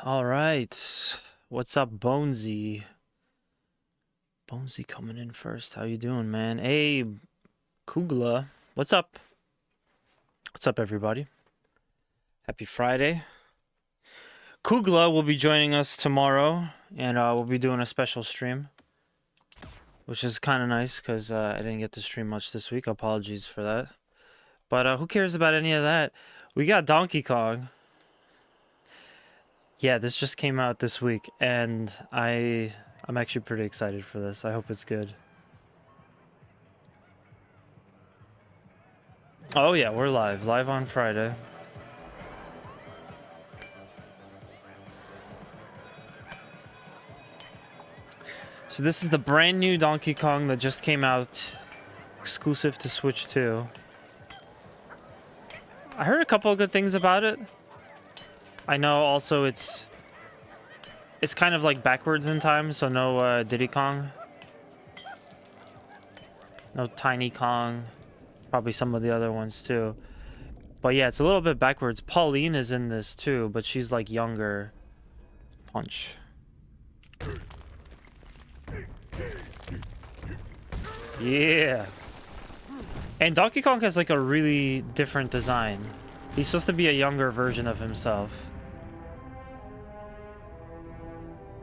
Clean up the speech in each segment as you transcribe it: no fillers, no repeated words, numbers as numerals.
All right. What's up, Bonesy? Bonesy coming in first. How you doing, man? Hey, Kugla. What's up? What's up, everybody? Happy Friday. Kugla will be joining us tomorrow, and we'll be doing a special stream, which is kind of nice because I didn't get to stream much this week. Apologies for that. But who cares about any of that? We got Donkey Kong. Yeah, this just came out this week, and I'm actually pretty excited for this. I hope it's good. Oh yeah, we're live on Friday. So this is the brand new Donkey Kong that just came out, exclusive to Switch 2. I heard a couple of good things about it. I know also it's kind of like backwards in time, so no Diddy Kong. No Tiny Kong. Probably some of the other ones too. But yeah, it's a little bit backwards. Pauline is in this too, but she's like younger. Punch. Yeah. And Donkey Kong has like a really different design. He's supposed to be a younger version of himself.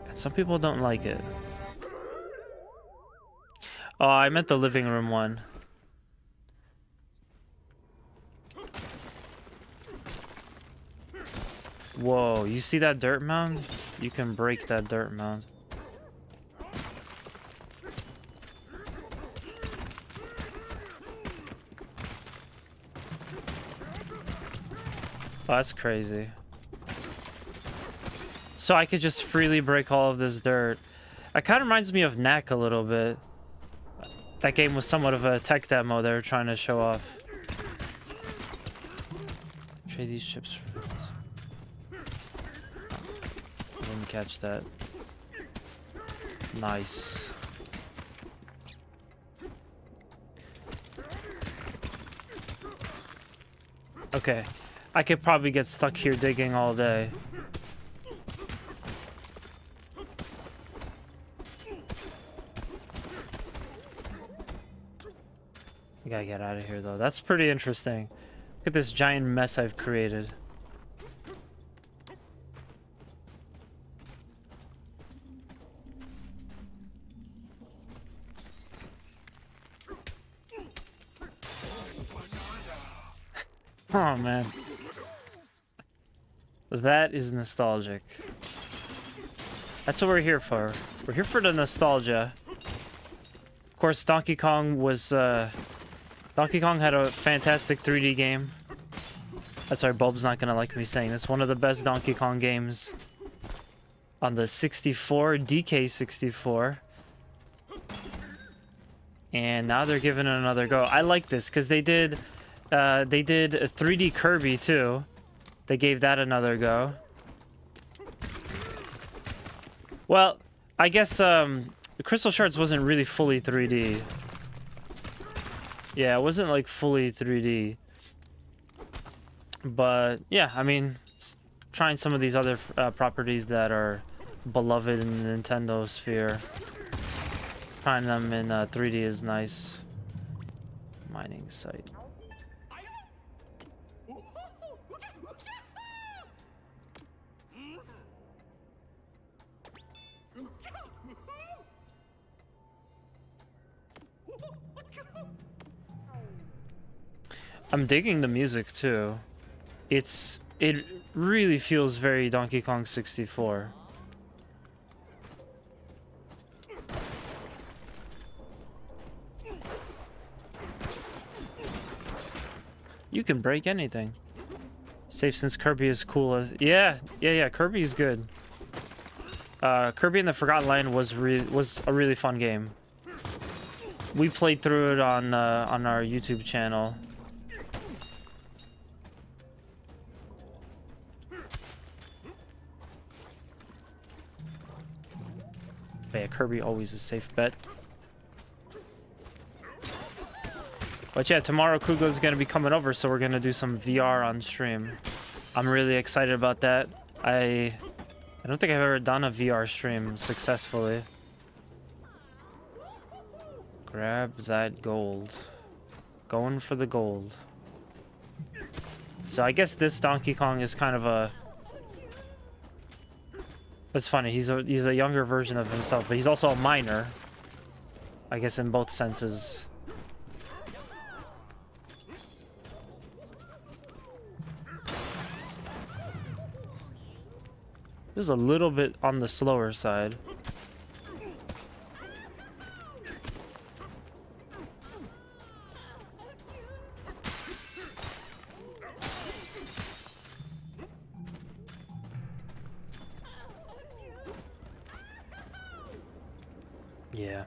And some people don't like it. Oh, I meant the living room one. Whoa, you see that dirt mound? You can break that dirt mound. Oh, that's crazy. So I could just freely break all of this dirt. That kind of reminds me of Knack a little bit. That game was somewhat of a tech demo they were trying to show off. Trade these chips for this. Didn't catch that. Nice. Okay. I could probably get stuck here digging all day. I gotta get out of here though. That's pretty interesting. Look at this giant mess I've created. Oh man. That is nostalgic. That's what we're here for. We're here for the nostalgia. Of course, Donkey Kong had a fantastic 3D game. That's why Bulb's not gonna like me saying this. One of the best Donkey Kong games on the 64, DK64. And now they're giving it another go. I like this because they did a 3D Kirby too. They gave that another go. Well, I guess the Crystal Shards wasn't really fully 3D. Yeah, it wasn't like fully 3D. But yeah, I mean, trying some of these other properties that are beloved in the Nintendo sphere. Trying them in 3D is nice. Mining site. I'm digging the music too. It really feels very Donkey Kong 64. You can break anything. Safe since Kirby is cool as yeah, Kirby is good. Kirby and the Forgotten Land was a really fun game. We played through it on our YouTube channel. Yeah, Kirby always a safe bet. But yeah, tomorrow Kugla's gonna be coming over, so we're gonna do some VR on stream. I'm really excited about that. I don't think I've ever done a VR stream successfully. Grab that gold. Going for the gold. So I guess this Donkey Kong is kind of a... It's funny, he's a younger version of himself, but he's also a minor. I guess in both senses. This is a little bit on the slower side. Yeah.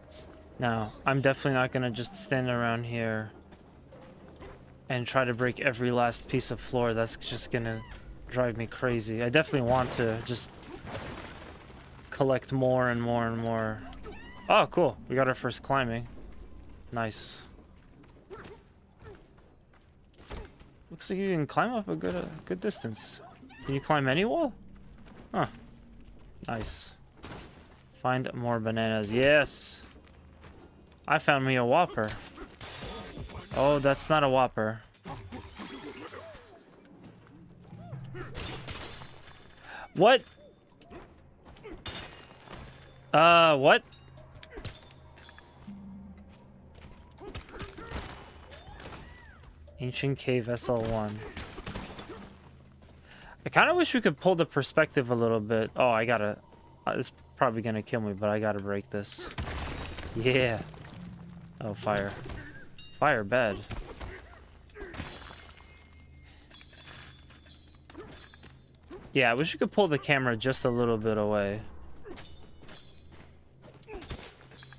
Now, I'm definitely not gonna just stand around here and try to break every last piece of floor. That's just gonna drive me crazy. I definitely want to just collect more and more and more. Oh, cool. We got our first climbing. Nice. Looks like you can climb up a good distance. Can you climb any wall? Huh. Nice. Find more bananas. Yes. I found me a whopper. Oh, that's not a whopper. What? What? Ancient Cave SL1. I kind of wish we could pull the perspective a little bit. Oh, I gotta... it's probably gonna kill me, but I gotta break this. Yeah. Oh, fire. Fire bad. Yeah, I wish we could pull the camera just a little bit away.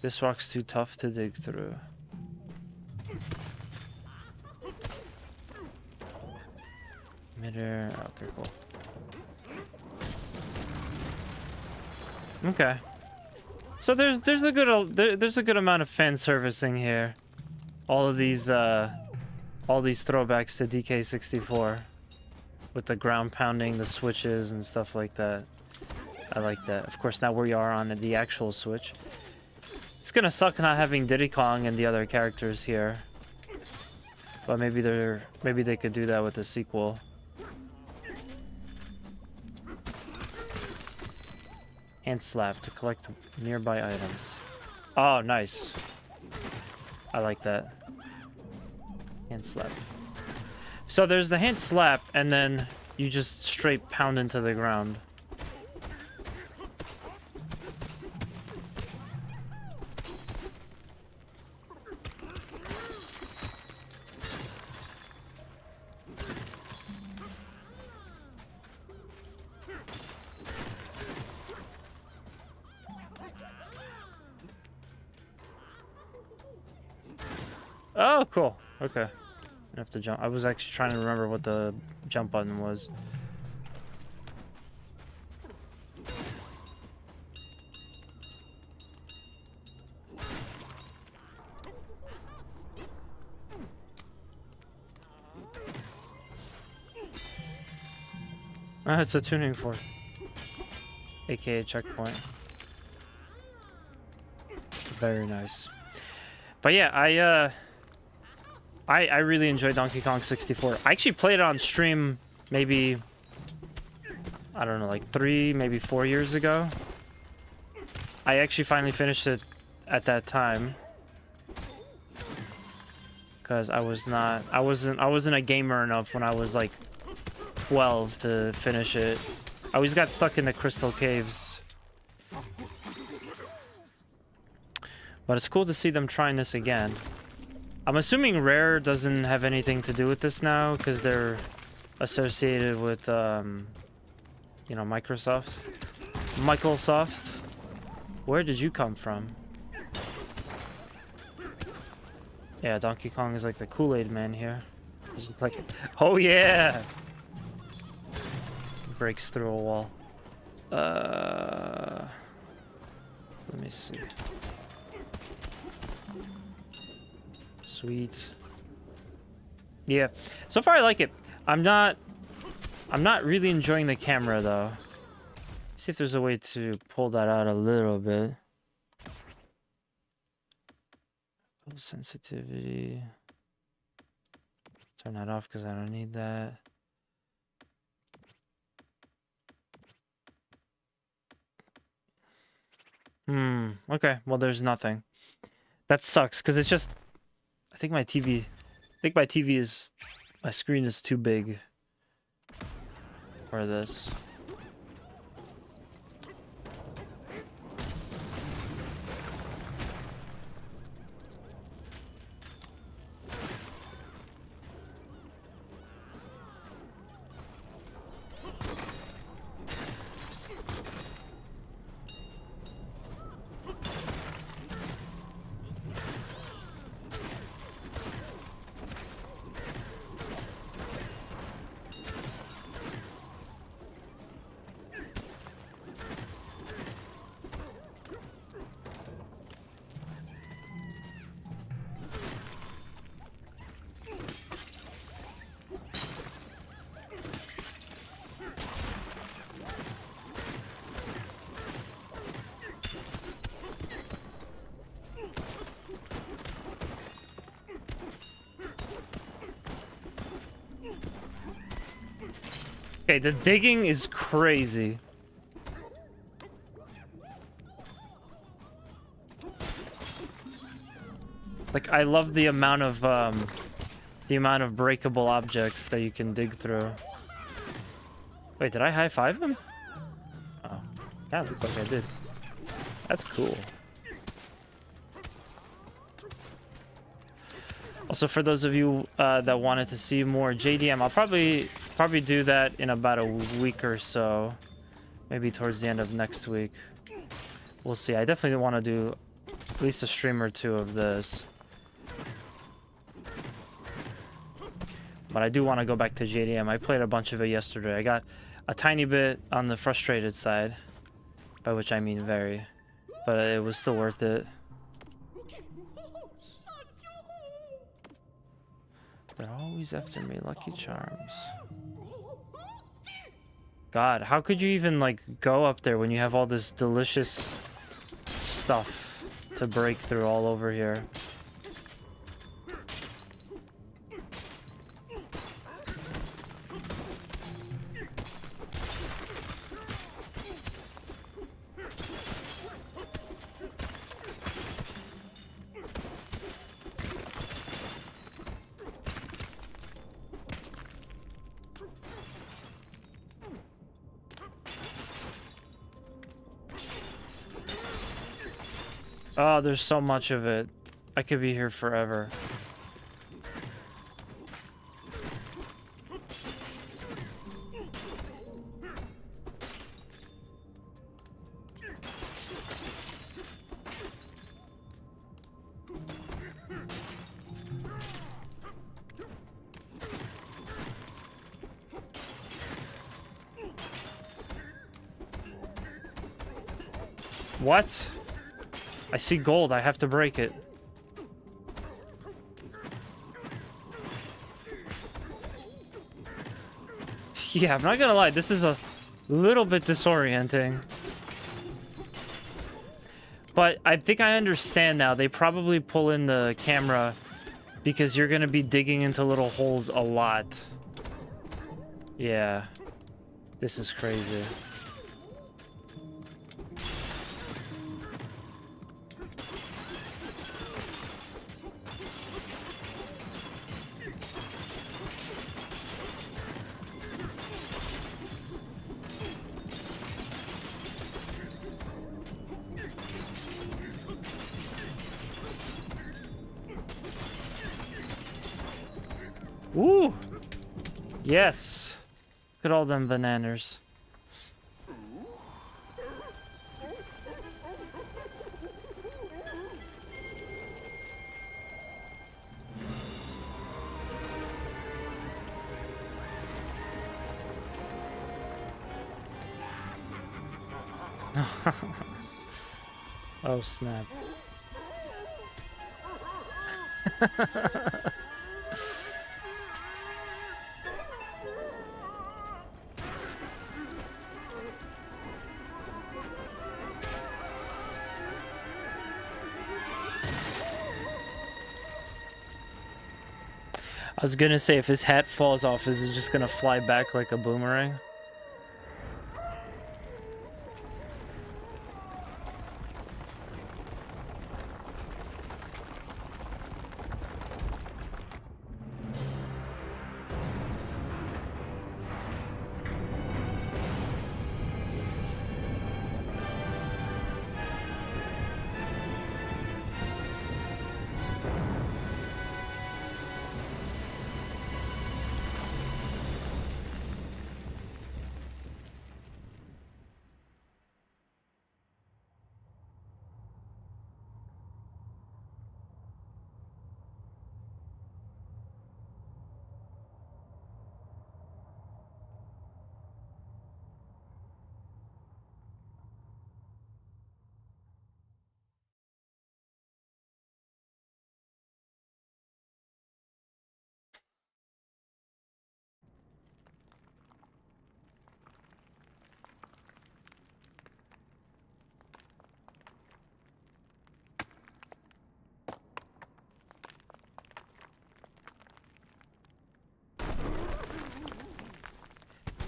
This rock's too tough to dig through. Midair. Okay, cool. Okay. So there's a good amount of fan servicing here. All these throwbacks to DK64 with the ground pounding, the switches and stuff like that. I like that. Of course, now we are on the actual Switch. It's gonna suck not having Diddy Kong and the other characters here. But maybe they could do that with the sequel. Hand slap to collect nearby items. Oh, nice. I like that. Hand slap. So there's the hand slap, and then you just straight pound into the ground. Oh, cool. Okay. I have to jump. I was actually trying to remember what the jump button was. It's a tuning fork, aka checkpoint. Very nice. But yeah, I really enjoy Donkey Kong 64. I actually played it on stream maybe, I don't know, like 3, maybe 4 years ago. I actually finally finished it at that time. Because I wasn't a gamer enough when I was like 12 to finish it. I always got stuck in the crystal caves. But it's cool to see them trying this again. I'm assuming Rare doesn't have anything to do with this now, because they're associated with, you know, Microsoft. Where did you come from? Yeah, Donkey Kong is like the Kool-Aid man here. He's just like, oh yeah! Breaks through a wall. Let me see. Sweet. Yeah, so far I like it. I'm not really enjoying the camera though. See if there's a way to pull that out a little bit. Sensitivity. Turn that off because I don't need that. Okay. Well, there's nothing. That sucks because it's just. I think my TV. My screen is too big for this. Okay, the digging is crazy. Like, I love the amount of breakable objects that you can dig through. Wait, did I high five him? Oh, yeah, looks like I did. That's cool. Also, for those of you that wanted to see more JDM, I'll probably do that in about a week or so. Maybe towards the end of next week. We'll see. I definitely want to do at least a stream or two of this. But I do want to go back to JDM. I played a bunch of it yesterday. I got a tiny bit on the frustrated side. By which I mean very. But it was still worth it. They're always after me, Lucky Charms. God, how could you even, like, go up there when you have all this delicious stuff to break through all over here? Oh, there's so much of it. I could be here forever. What? I see gold. I have to break it. Yeah, I'm not gonna lie. This is a little bit disorienting. But I think I understand now. They probably pull in the camera because you're gonna be digging into little holes a lot. Yeah. This is crazy. Ooh! Yes! Look at all them bananas. Oh, snap. I was gonna say, if his hat falls off, is it just gonna fly back like a boomerang?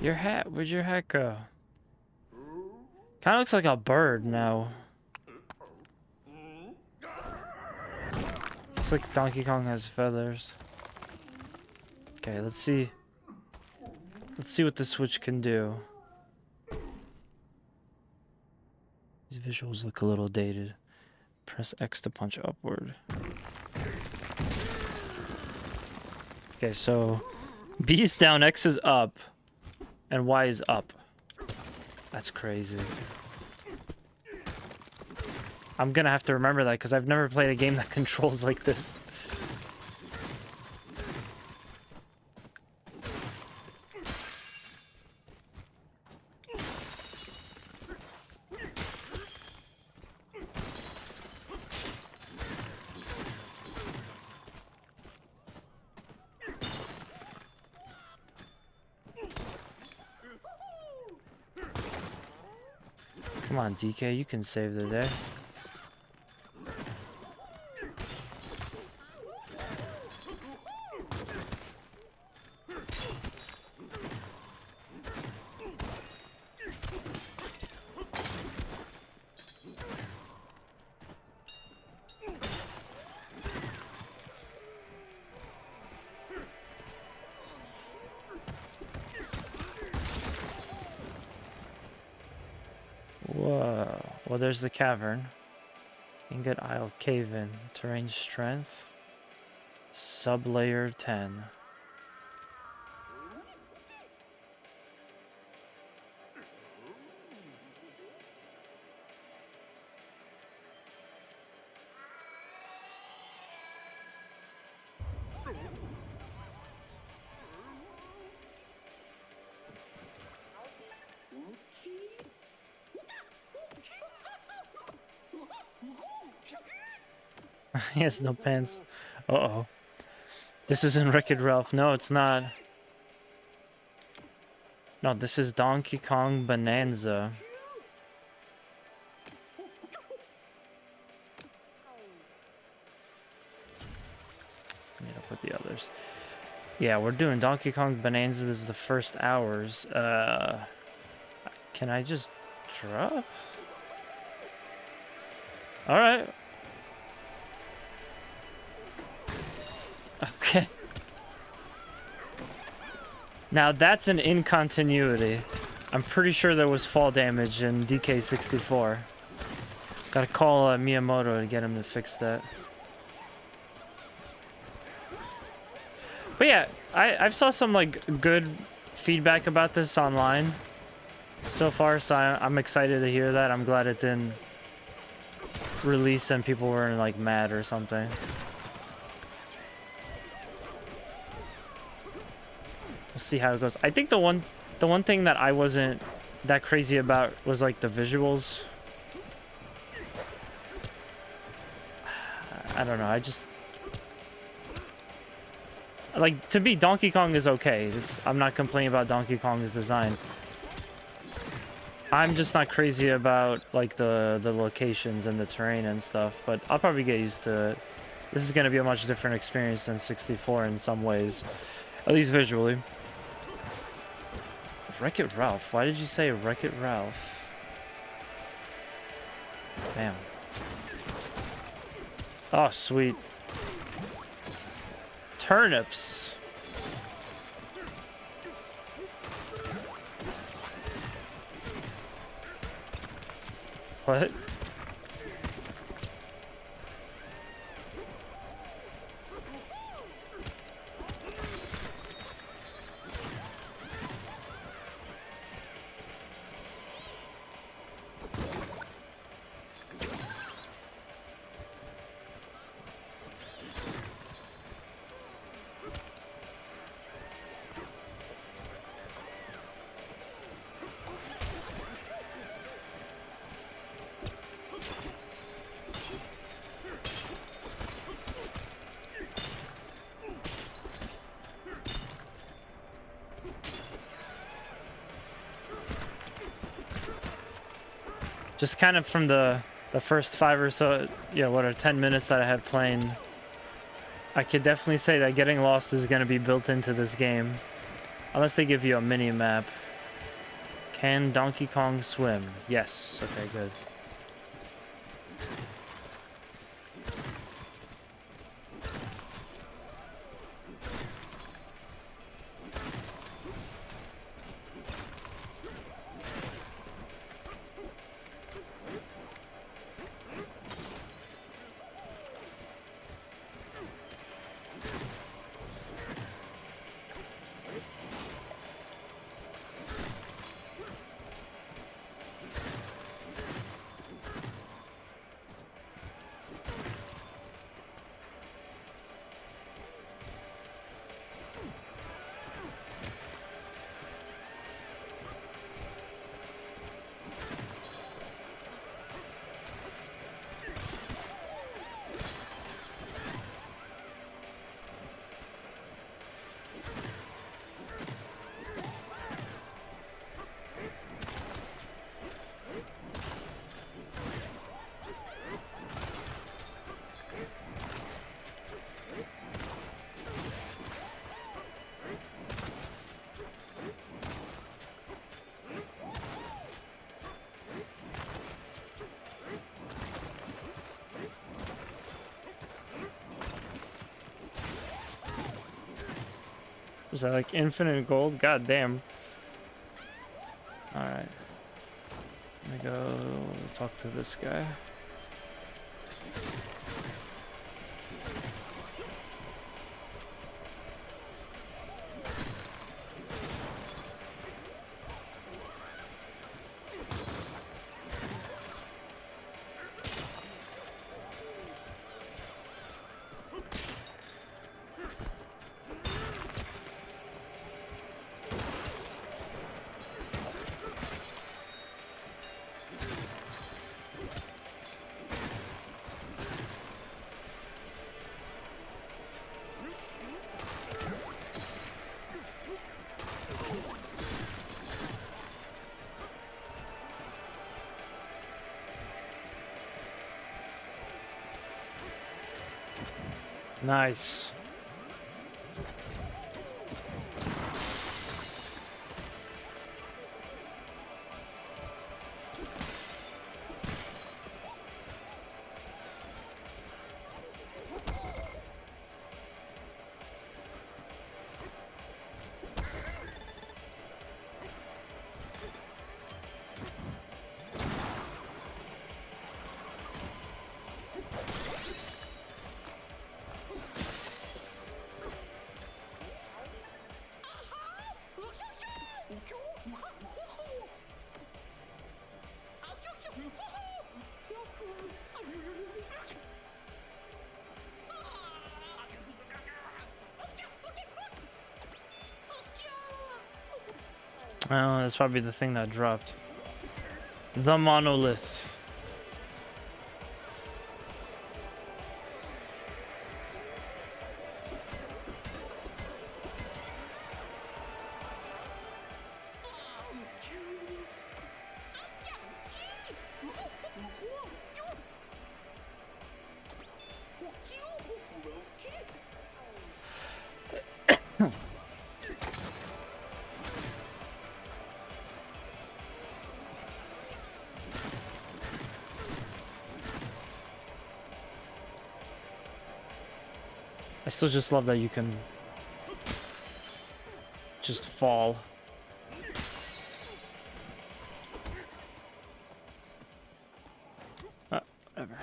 Your hat, where'd your hat go? Kind of looks like a bird now. Looks like Donkey Kong has feathers. Okay, let's see. Let's see what the Switch can do. These visuals look a little dated. Press X to punch upward. Okay, so B is down, X is up, and Y is up. That's crazy. I'm gonna have to remember that because I've never played a game that controls like this. Come on, DK, you can save the day. Whoa. Well, there's the cavern. Ingot Isle Cave in. Terrain strength. Sublayer 10. He has no pants. Uh-oh. This isn't Wreck-It Ralph. No, it's not. No, this is Donkey Kong Bananza. I need to put the others. Yeah, we're doing Donkey Kong Bonanza. This is the first hours. Can I just drop? Alright. Okay. Now that's an incontinuity. I'm pretty sure there was fall damage in DK64. Gotta call Miyamoto to get him to fix that. But yeah, I've saw some like good feedback about this online so far, so I'm excited to hear that. I'm glad it didn't release and people weren't like mad or something. We'll see how it goes. I think the one thing that I wasn't that crazy about was like the visuals. I don't know. I just like to be Donkey Kong is okay. I'm not complaining about Donkey Kong's design. I'm just not crazy about like the locations and the terrain and stuff, but I'll probably get used to it. This is going to be a much different experience than 64 in some ways. At least visually. Wreck-It Ralph. Why did you say Wreck-It Ralph? Damn. Oh, sweet. Turnips. What? Just kind of from the first 5 or so, yeah, what are 10 minutes that I had playing, I could definitely say that getting lost is going to be built into this game. Unless they give you a mini map. Can Donkey Kong swim? Yes. Okay, good. Was that like infinite gold? God damn. Alright. Let me go talk to this guy. Nice. Oh, that's probably the thing that dropped. The monolith. I still just love that you can just fall. Whatever.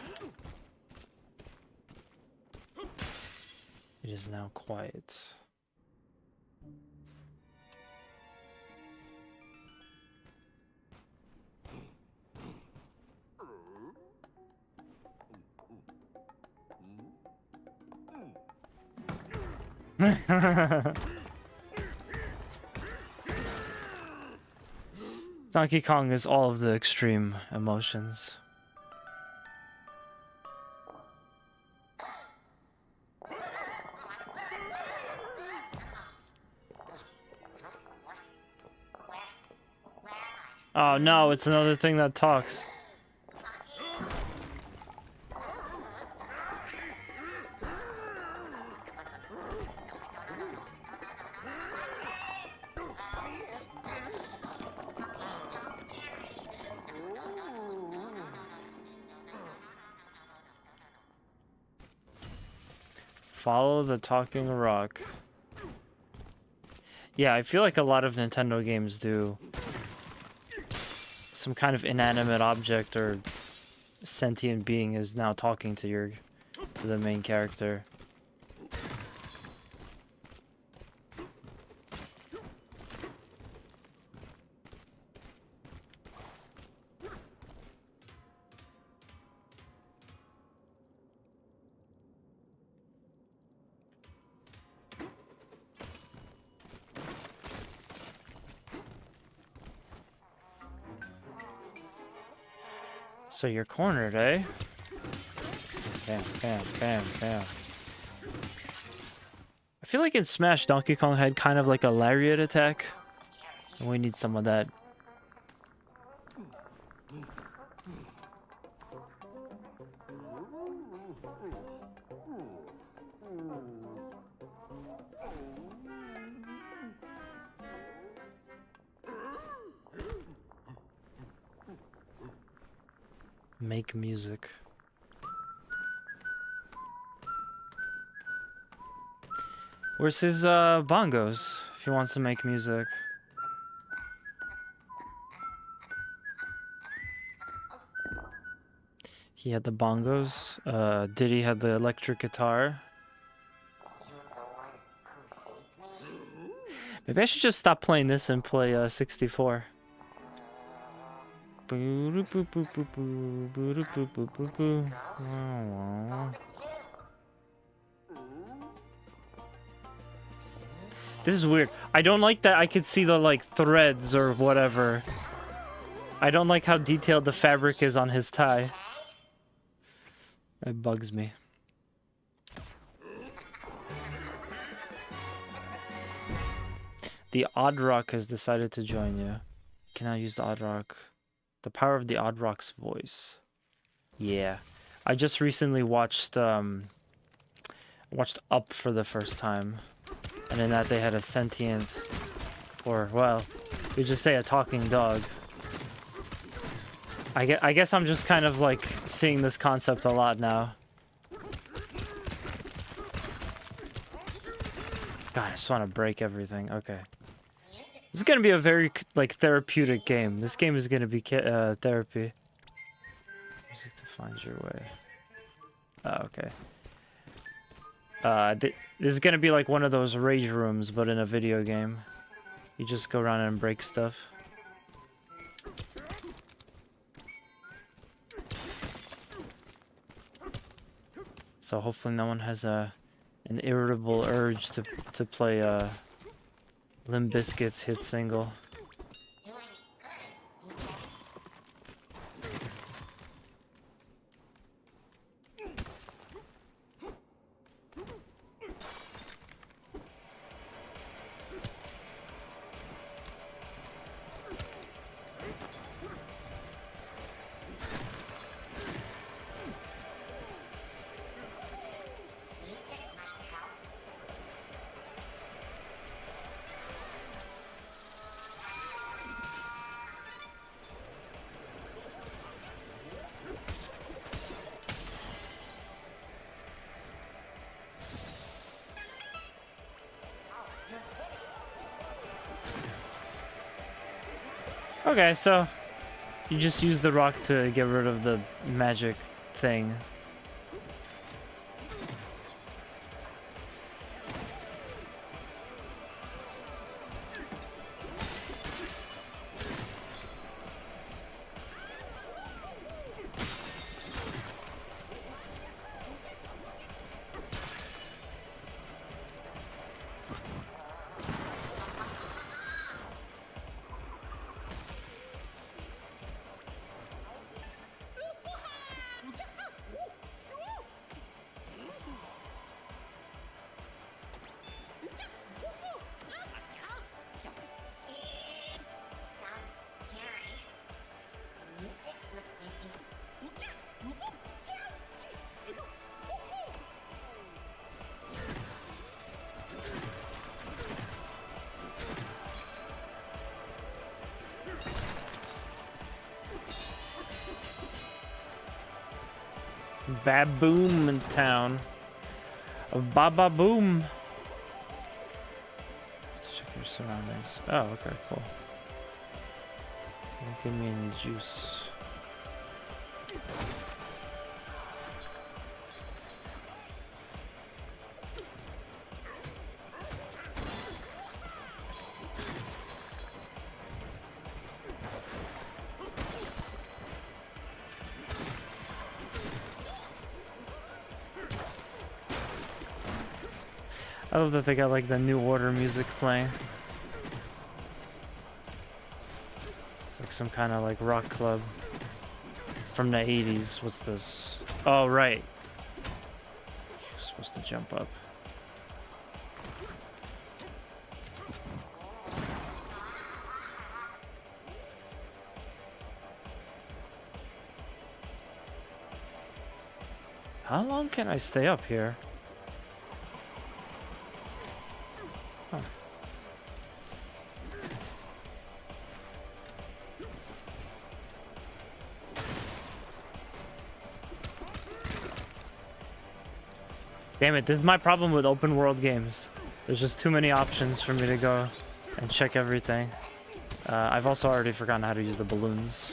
It is now quiet. Donkey Kong is all of the extreme emotions. Oh no, it's another thing that talks. Follow the talking rock. Yeah, I feel like a lot of Nintendo games do some kind of inanimate object or sentient being is now talking to the main character. So you're cornered, eh? Bam, bam, bam, bam. I feel like in Smash, Donkey Kong had kind of like a lariat attack. And we need some of that. Make music. Where's his bongos if he wants to make music? He had the bongos. Diddy had the electric guitar. Maybe I should just stop playing this and play 64. This is weird. I don't like that I could see the like threads or whatever. I don't like how detailed the fabric is on his tie. It bugs me. The Odd Rock has decided to join you. Can I use the Odd Rock? The power of the Odd Rock's voice. Yeah. I just recently watched Up for the first time. And in that they had a sentient, or well, we just say a talking dog. I guess I'm just kind of like seeing this concept a lot now. God, I just want to break everything. Okay. This is going to be a very, like, therapeutic game. This game is going to be therapy. Music to find your way. Oh, okay. This is going to be like one of those rage rooms, but in a video game. You just go around and break stuff. So hopefully no one has an irritable urge to play Limp Bizkit's hit single. Okay, so you just use the rock to get rid of the magic thing. Baboom in town. Baba boom. Check your surroundings. Oh, okay, cool. Don't give me any juice. I love that they got like the New Order music playing. It's like some kind of like rock club from the 80s. What's this? Oh, right. You're supposed to jump up. How long can I stay up here? Huh. Damn it, this is my problem with open world games. There's just too many options for me to go and check everything. I've also already forgotten how to use the balloons.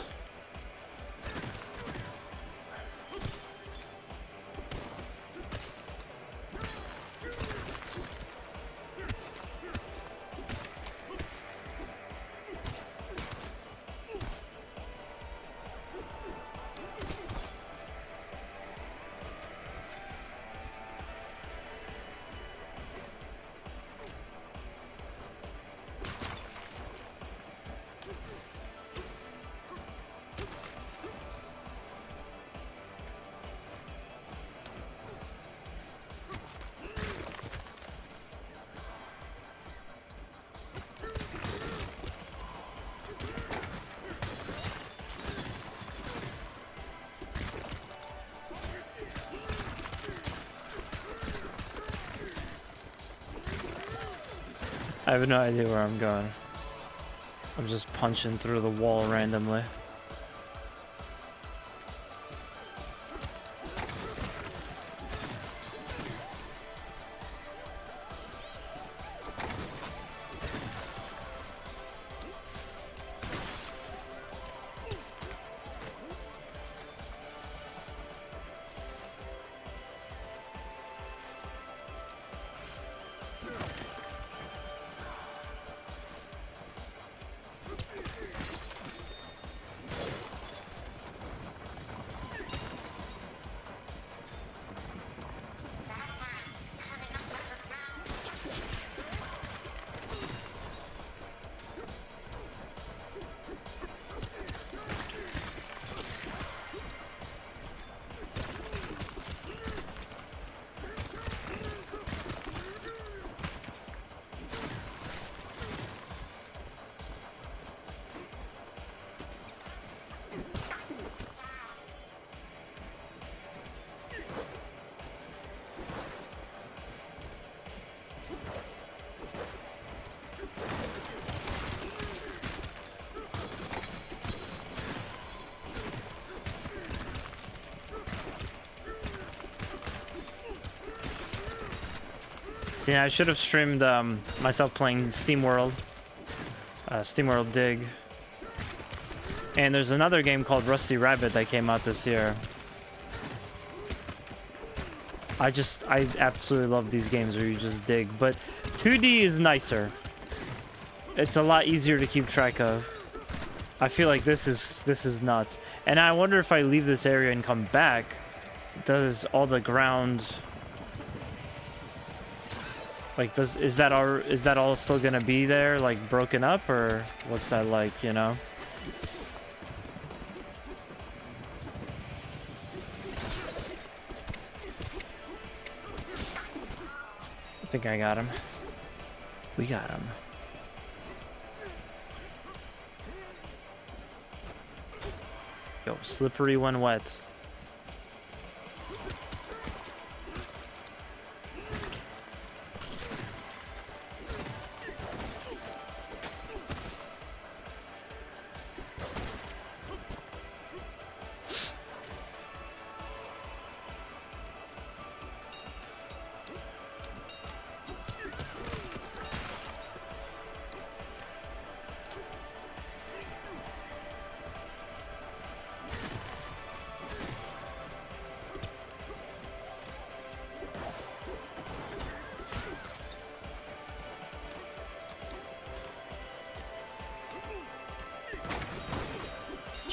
I have no idea where I'm going. I'm just punching through the wall randomly. See, I should have streamed myself playing SteamWorld. SteamWorld Dig. And there's another game called Rusty Rabbit that came out this year. I absolutely love these games where you just dig, but 2D is nicer. It's a lot easier to keep track of. I feel like this is nuts. And I wonder if I leave this area and come back, does all the ground, like, is that all still gonna be there, like, broken up, or what's that like, you know? I think I got him. We got him. Yo, slippery when wet.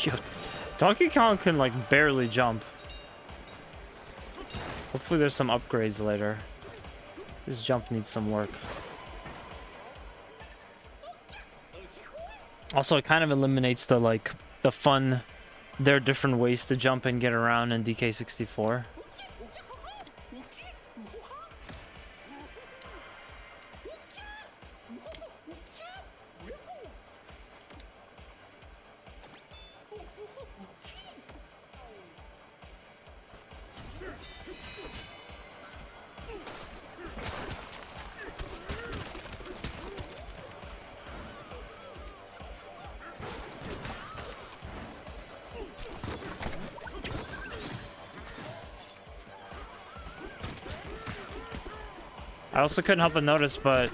Yo, Donkey Kong can, like, barely jump. Hopefully there's some upgrades later. This jump needs some work. Also, it kind of eliminates the, like, the fun. There are different ways to jump and get around in DK64. I also couldn't help but notice, but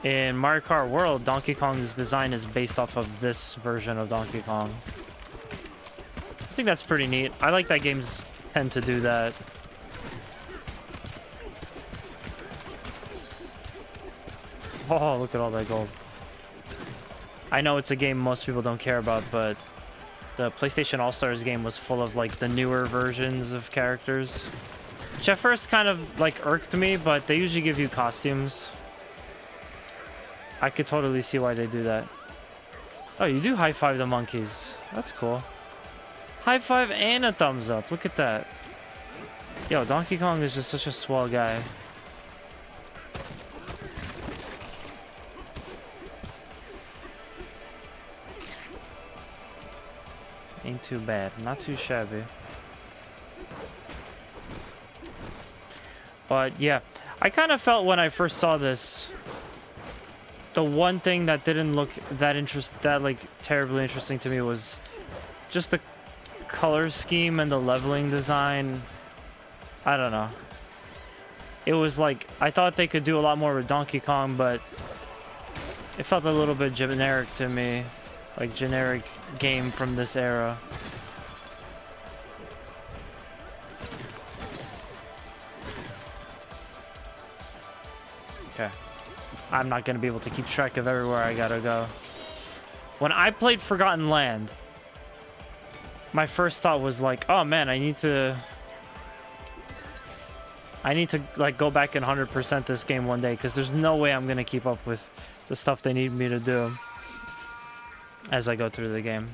in Mario Kart World, Donkey Kong's design is based off of this version of Donkey Kong. I think that's pretty neat. I like that games tend to do that. Oh, look at all that gold. I know it's a game most people don't care about, but the PlayStation All-Stars game was full of, like, the newer versions of characters. Which at first kind of, like, irked me, but they usually give you costumes. I could totally see why they do that. Oh, you do high-five the monkeys. That's cool. High-five and a thumbs up. Look at that. Yo, Donkey Kong is just such a swell guy. Ain't too bad. Not too shabby. But yeah, I kind of felt when I first saw this, the one thing that didn't look that terribly interesting to me was just the color scheme and the leveling design. I don't know. It was like, I thought they could do a lot more with Donkey Kong, but it felt a little bit generic to me. Like, generic game from this era. Okay. I'm not going to be able to keep track of everywhere I gotta go. When I played Forgotten Land, my first thought was like, oh man, I need to like go back and 100% this game one day, because there's no way I'm going to keep up with the stuff they need me to do as I go through the game.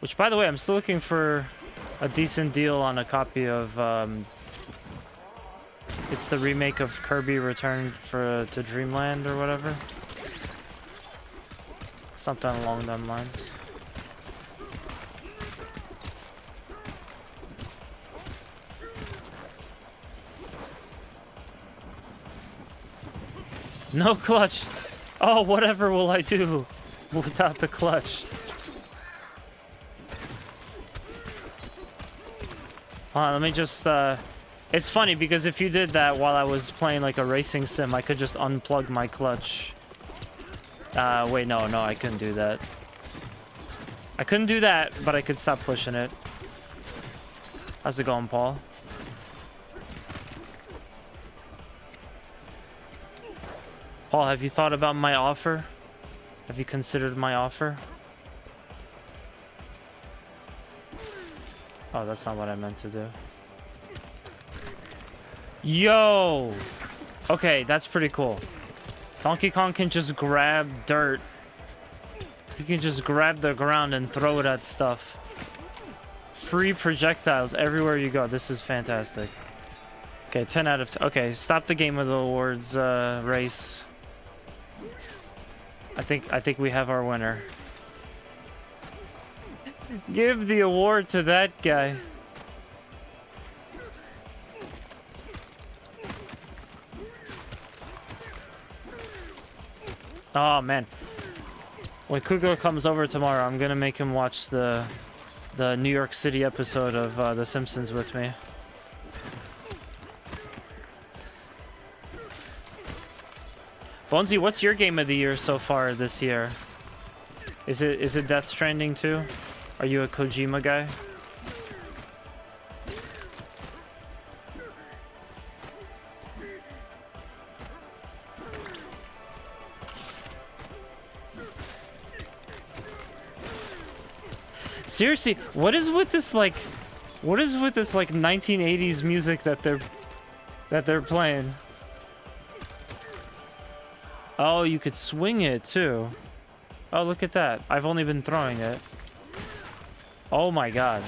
Which, by the way, I'm still looking for a decent deal on a copy of, it's the remake of Kirby Return to Dreamland or whatever. Something along them lines. No clutch! Oh, whatever will I do without the clutch? Hold on, let me just It's funny because if you did that while I was playing like a racing sim, I could just unplug my clutch. Wait, no, I couldn't do that. I couldn't do that, but I could stop pushing it. How's it going, Paul? Paul, have you thought about my offer? Have you considered my offer? Oh, that's not what I meant to do. Yo! Okay, that's pretty cool. Donkey Kong can just grab dirt. He can just grab the ground and throw it at stuff. Free projectiles everywhere you go. This is fantastic. Okay, 10 out of 10. Okay, stop the Game of the Awards race. I think we have our winner. Give the award to that guy. Oh man. When Kugler comes over tomorrow, I'm gonna make him watch the New York City episode of The Simpsons with me. Bonesy, what's your game of the year so far this year? Is it Death Stranding too? Are you a Kojima guy? Seriously, what is with this like 1980s music that they're playing? Oh, you could swing it too. Oh, look at that. I've only been throwing it. Oh my god.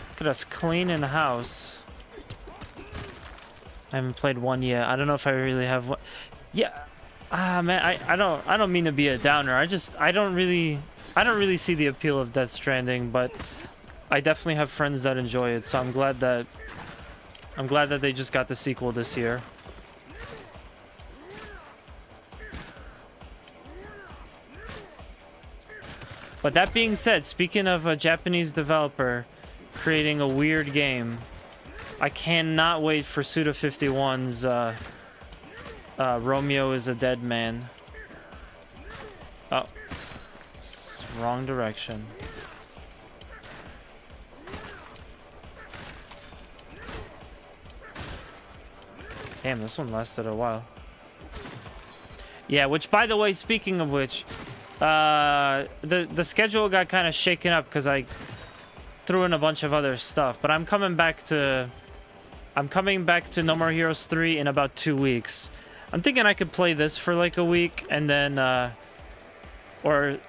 Look at us cleaning the house. I haven't played one yet. I don't know if I really have one. Yeah. Ah, man, I don't mean to be a downer. I don't really see the appeal of Death Stranding, but I definitely have friends that enjoy it, so I'm glad that they just got the sequel this year. But that being said, speaking of a Japanese developer creating a weird game, I cannot wait for Suda51's Romeo is a Dead Man. Oh, it's wrong direction. Damn, this one lasted a while. Yeah, which, by the way, speaking of which, the schedule got kind of shaken up because I threw in a bunch of other stuff. But I'm coming back to No More Heroes 3 in about 2 weeks. I'm thinking I could play this for like a week, and then or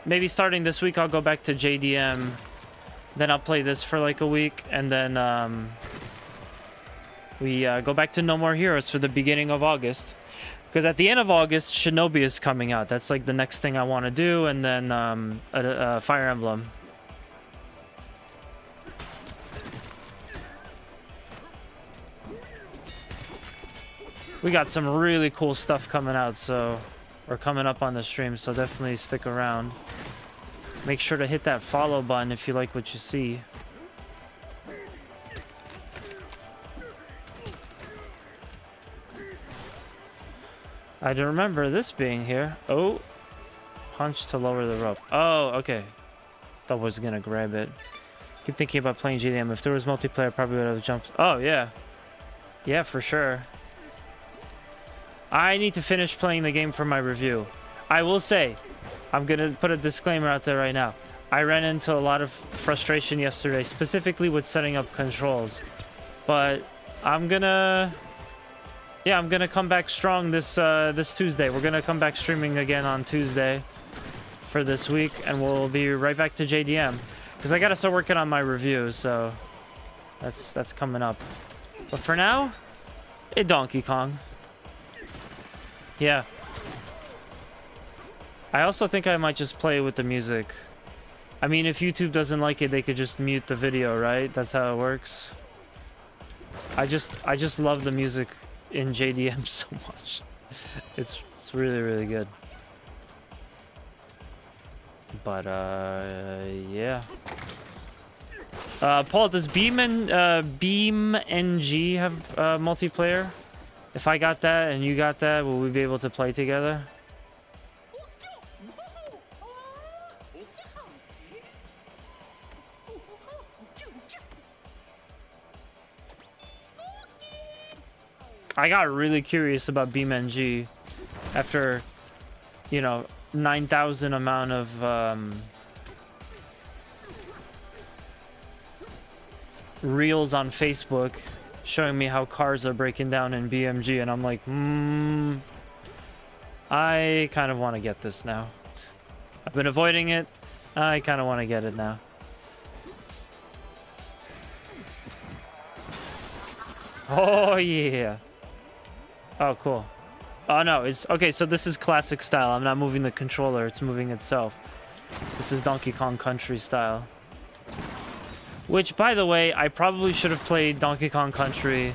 maybe starting this week I'll go back to JDM. Then I'll play this for like a week, and then we go back to No More Heroes for the beginning of August. Because at the end of August, Shinobi is coming out. That's like the next thing I want to do, and then Fire Emblem. We got some really cool stuff coming out, so or coming up on the stream, so definitely stick around. Make sure to hit that follow button if you like what you see. I don't remember this being here. Oh, punch to lower the rope. Oh, okay. Thought I was gonna grab it. Keep thinking about playing GDM. If there was multiplayer, I probably would have jumped. Oh, yeah. Yeah, for sure. I need to finish playing the game for my review. I will say, I'm gonna put a disclaimer out there right now. I ran into a lot of frustration yesterday, specifically with setting up controls. But I'm gonna come back strong this Tuesday. We're gonna come back streaming again on Tuesday for this week, and we'll be right back to JDM because I gotta start working on my review. So that's coming up. But for now, Donkey Kong. Yeah. I also think I might just play with the music. I mean, if YouTube doesn't like it, they could just mute the video, right? That's how it works. I just love the music in JDM so much. It's really, really good. But yeah. Paul, does Beam NG have multiplayer? If I got that and you got that, will we be able to play together? I got really curious about Beam NG after, you know, 9,000 amount of reels on Facebook showing me how cars are breaking down in BMG, and I'm like, I kind of want to get this now. I've been avoiding it. I kind of want to get it now. Oh yeah. Oh cool. Oh no, it's okay. So this is classic style. I'm not moving the controller, it's moving itself. This is Donkey Kong Country style. Which, by the way, I probably should have played Donkey Kong Country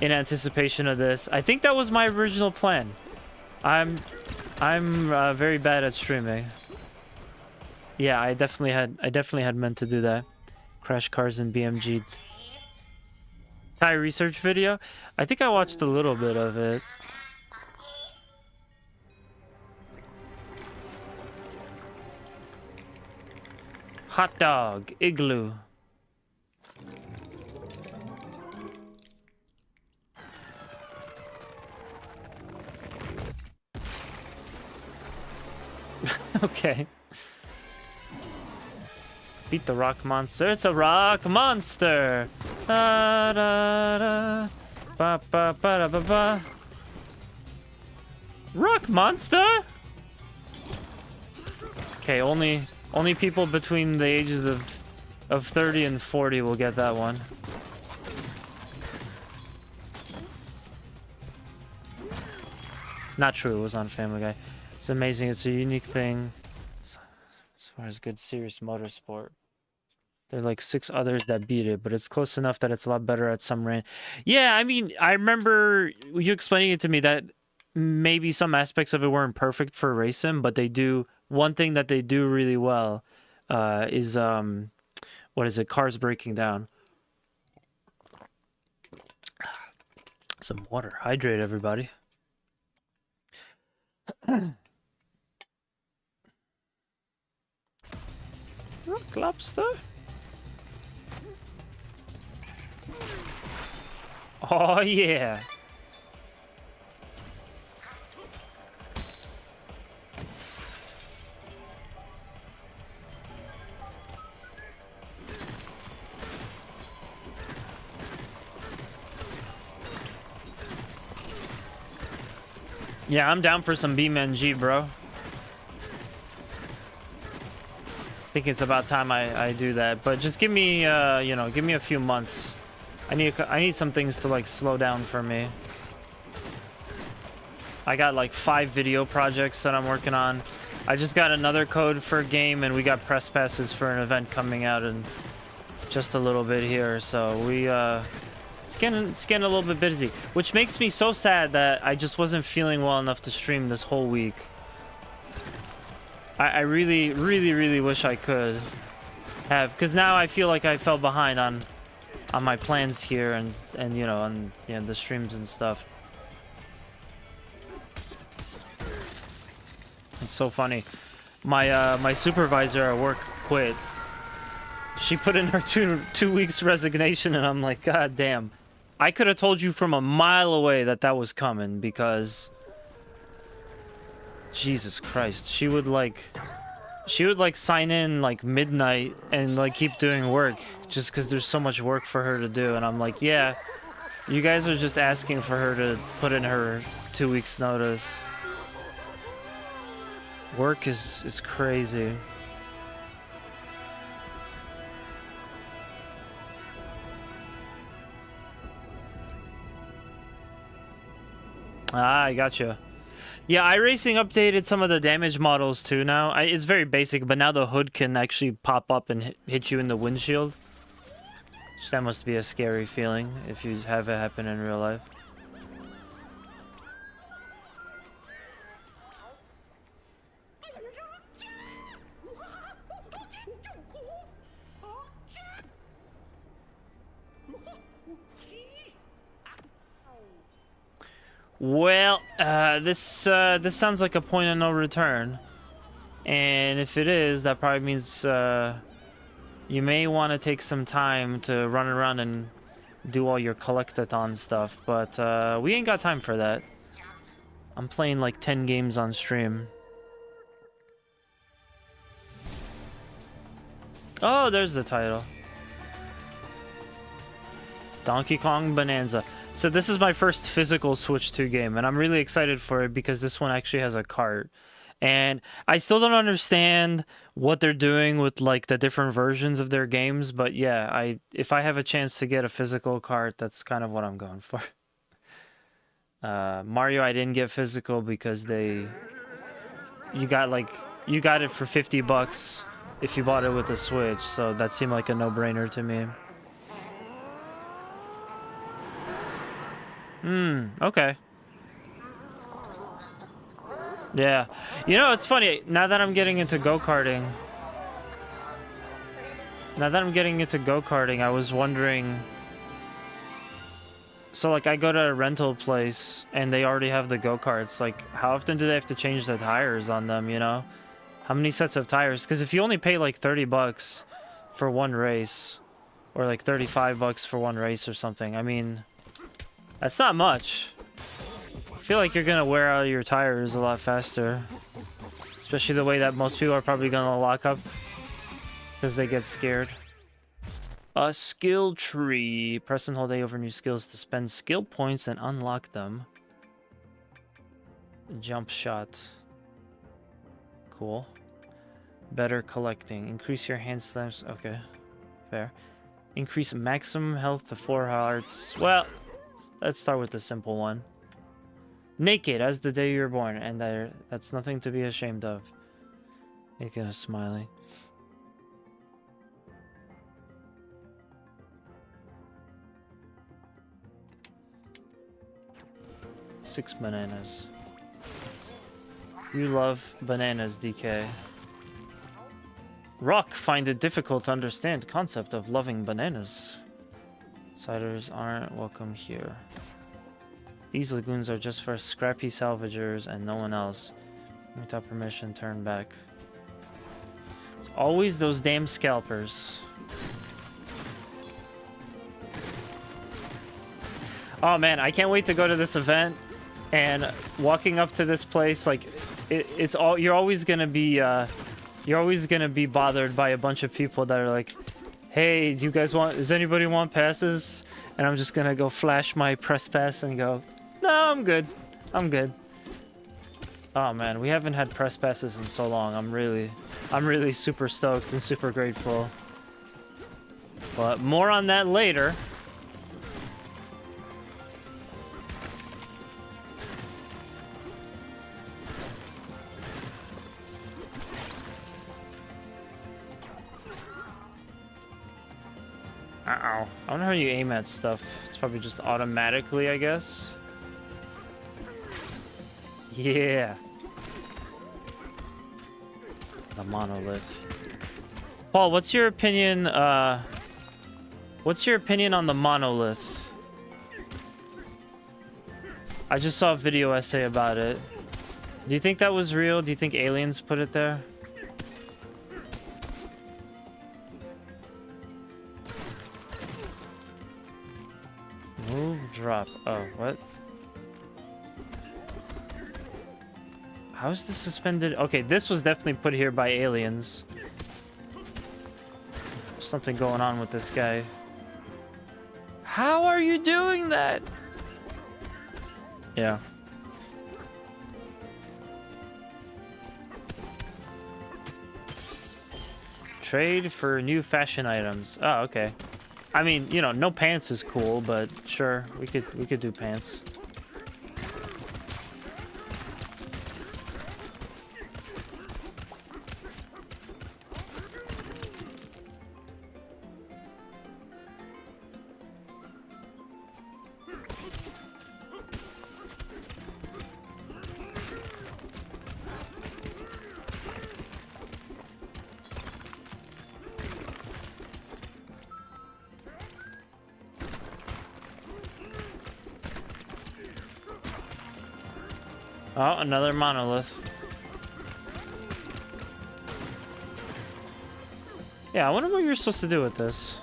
in anticipation of this. I think that was my original plan. I'm very bad at streaming. Yeah, I definitely had meant to do that. Crash Cars in BMG. Thai research video? I think I watched a little bit of it. Hot dog, igloo. Okay. Beat the rock monster. It's a rock monster. Da da da. Ba ba ba da ba ba. Rock monster. Okay, only people between the ages of 30 and 40 will get that one. Not true, it was on Family Guy. It's amazing, it's a unique thing as far as good serious motorsport. There are like 6 others that beat it, but it's close enough that it's a lot better at some range. Yeah, I mean, I remember you explaining it to me that maybe some aspects of it weren't perfect for racing, but they do, one thing that they do really well is what is it, cars breaking down. Some water. Hydrate, everybody. Rock lobster. Oh yeah. Yeah, I'm down for some BeamNG, bro. I think it's about time I do that, but just give me you know, give me a few months. I need some things to like slow down for me. I got like 5 video projects that I'm working on. I just got another code for a game, and we got press passes for an event coming out in just a little bit here, so we it's getting a little bit busy, which makes me so sad that I just wasn't feeling well enough to stream this whole week. I really wish I could have, because now I feel like I fell behind on my plans here, and you know, on the streams and stuff. It's so funny. My supervisor at work quit. She put in her two weeks resignation, and I'm like, God damn. I could have told you from a mile away that was coming, because Jesus Christ, she would like sign in like midnight and like keep doing work just because there's so much work for her to do, and I'm like, yeah, you guys are just asking for her to put in her 2 weeks notice. Work is crazy. Ah, I gotcha. Yeah, iRacing updated some of the damage models too now. It's very basic, but now the hood can actually pop up and hit you in the windshield. So that must be a scary feeling if you have it happen in real life. Well, this sounds like a point of no return. And if it is, that probably means you may want to take some time to run around and do all your collectathon stuff, but we ain't got time for that. I'm playing like 10 games on stream. Oh, there's the title. Donkey Kong Bananza. So this is my first physical Switch 2 game, and I'm really excited for it because this one actually has a cart. And I still don't understand what they're doing with like the different versions of their games, but yeah, if I have a chance to get a physical cart, that's kind of what I'm going for. Mario, I didn't get physical because you got it for $50 if you bought it with the Switch, so that seemed like a no-brainer to me. Okay. Yeah. You know, it's funny, now that I'm getting into go-karting, I was wondering, so like I go to a rental place and they already have the go-karts, like how often do they have to change the tires on them, you know? How many sets of tires? Because if you only pay like $30 for one race, or like $35 for one race or something, I mean, that's not much. I feel like you're gonna wear out your tires a lot faster. Especially the way that most people are probably gonna lock up because they get scared. A skill tree. Press and hold A over new skills to spend skill points and unlock them. Jump shot. Cool. Better collecting. Increase your hand slams. Okay. Fair. Increase maximum health to 4 hearts. Well, let's start with the simple one. Naked as the day you were born, and that's nothing to be ashamed of. Make a smiling. Six bananas. You love bananas, DK. Rock find it difficult to understand the concept of loving bananas. Outsiders aren't welcome here. These lagoons are just for scrappy salvagers and no one else. Without permission, turn back. It's always those damn scalpers. Oh man, I can't wait to go to this event. And walking up to this place, like, it's all you're always gonna be bothered by a bunch of people that are like, "Hey, do you guys want? Does anybody want passes?" And I'm just gonna go flash my press pass and go, "No, I'm good. I'm good." Oh man, we haven't had press passes in so long. I'm really super stoked and super grateful. But more on that later. Uh-oh. I wonder how you aim at stuff. It's probably just automatically, I guess. Yeah. The monolith. Paul, what's your opinion on the monolith? I just saw a video essay about it. Do you think that was real? Do you think aliens put it there? Move, drop. Oh, what? How is this suspended? Okay, this was definitely put here by aliens. There's something going on with this guy. How are you doing that? Yeah. Trade for new fashion items. Oh, okay. I mean, you know, no pants is cool, but sure, we could do pants. Oh, another monolith. Yeah, I wonder what you're supposed to do with this.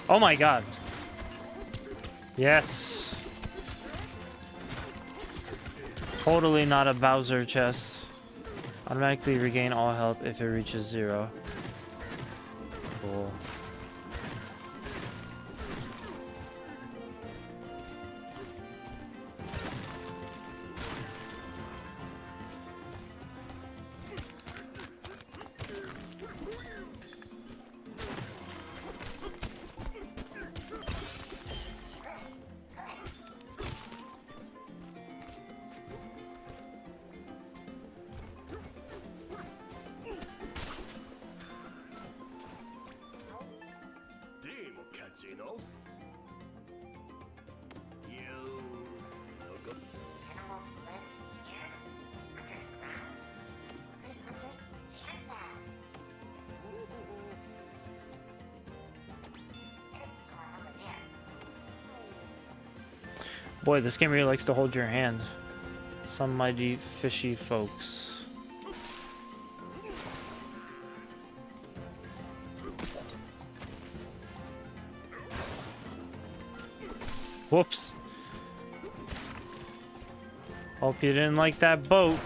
Oh my god. Yes. Totally not a Bowser chest. Automatically regain all health if it reaches 0. Cool. Boy, this game really likes to hold your hand. Some mighty fishy folks. Whoops. Hope you didn't like that boat.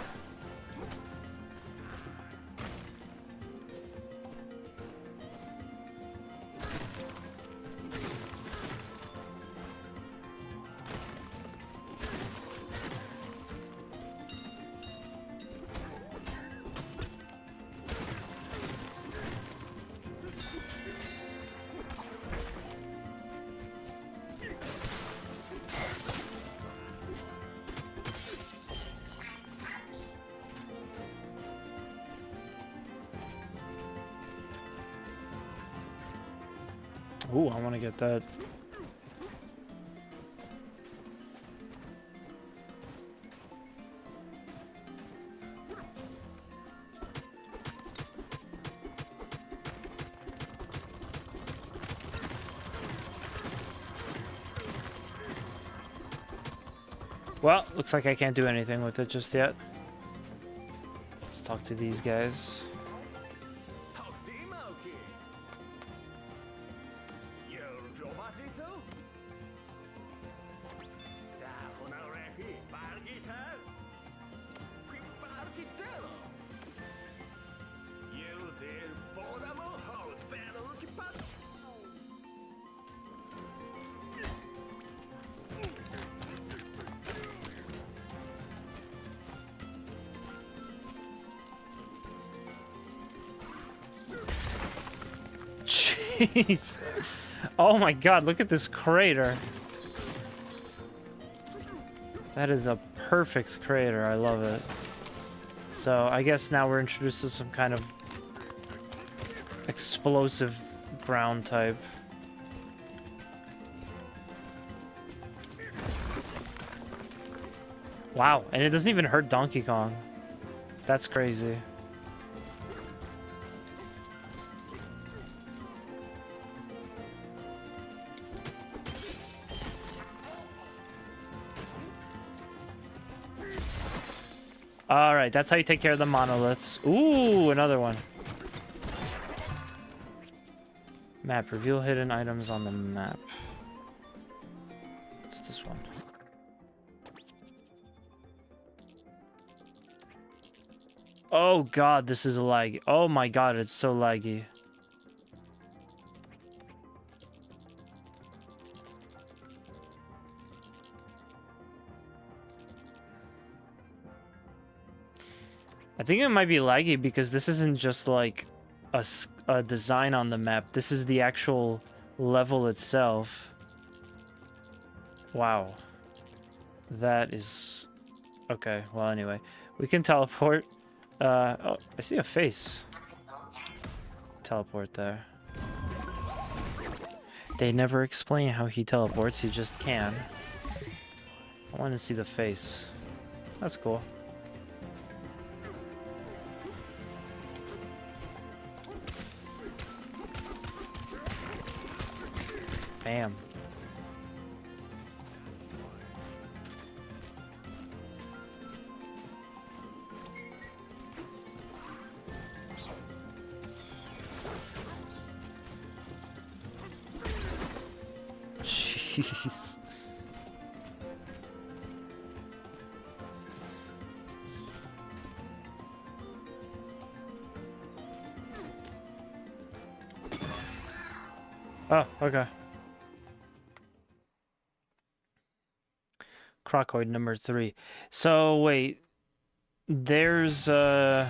Ooh, I want to get that. Well, looks like I can't do anything with it just yet. Let's talk to these guys. Jeez. Oh my god, look at this crater. That is a perfect crater. I love it. So I guess now we're introduced to some kind of explosive ground type. Wow, and it doesn't even hurt Donkey Kong. That's crazy. Alright, that's how you take care of the monoliths. Ooh, another one. Map. Reveal hidden items on the map. What's this one? Oh god, this is a lag. Oh my god, it's so laggy. I think it might be laggy because this isn't just like a design on the map. This is the actual level itself. Wow. That is... Okay, well anyway. We can teleport. Oh, I see a face. teleport there. They never explain how he teleports, he just can. I want to see the face. That's cool. Bam. Jeez. Oh, okay. Crocoid number 3. So, wait. There's, oh,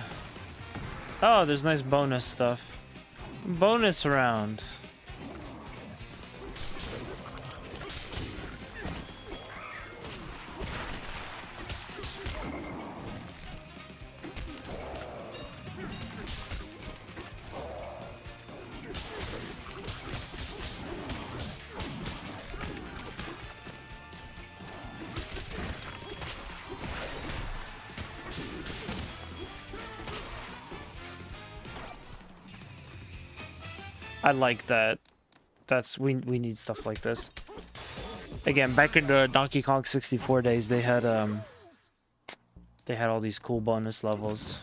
there's nice bonus stuff. Bonus round. I like that. We need stuff like this. Again, back in the Donkey Kong 64 days, they had all these cool bonus levels.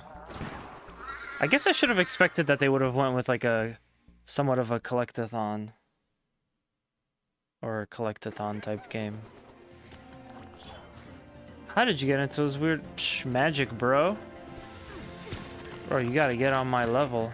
I guess I should have expected that they would have went with like a somewhat of a collectathon or a collectathon type game. How did you get into those weird magic, bro? Bro, you gotta get on my level.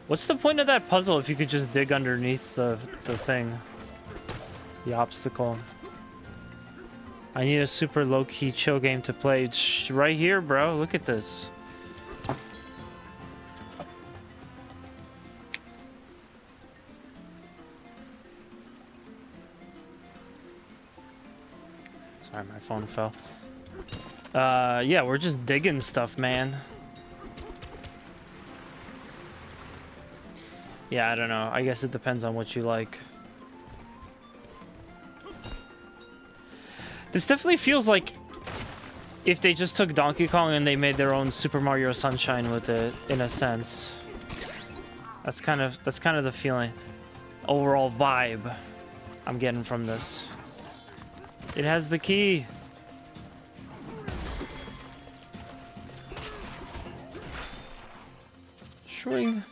What's the point of that puzzle if you could just dig underneath the thing? The obstacle. I need a super low-key chill game to play. It's right here, bro. Look at this. Sorry, my phone fell. Yeah, we're just digging stuff, man. Yeah, I don't know. I guess it depends on what you like. This definitely feels like if they just took Donkey Kong and they made their own Super Mario Sunshine with it, in a sense. That's kind of the feeling. Overall vibe I'm getting from this. It has the key. Swing.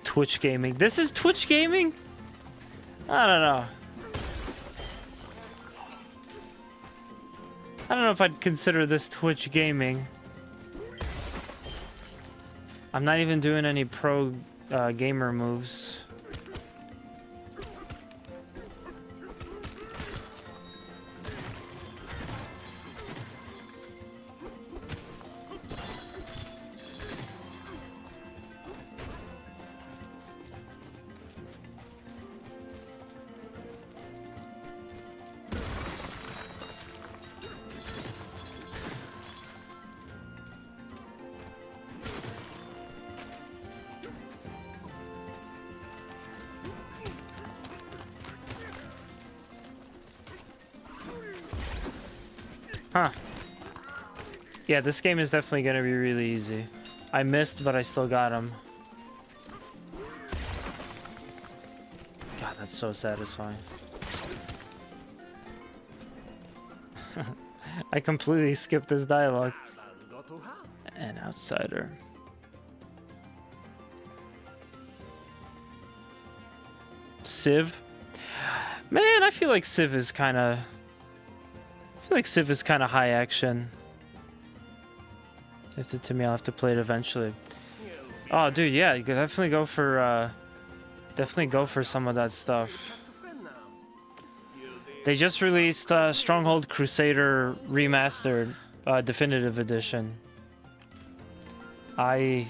Twitch gaming. This is Twitch gaming? I don't know. I don't know if I'd consider this Twitch gaming. I'm not even doing any pro gamer moves. Huh. Yeah, this game is definitely gonna be really easy. I missed, but I still got him. God, that's so satisfying. I completely skipped this dialogue. An outsider. Civ? Man, I feel like Civ is kind of feel like Civ is kind of high action. If it to me, I'll have to play it eventually. Oh, dude, yeah, you could definitely go for some of that stuff. They just released Stronghold Crusader Remastered Definitive Edition. I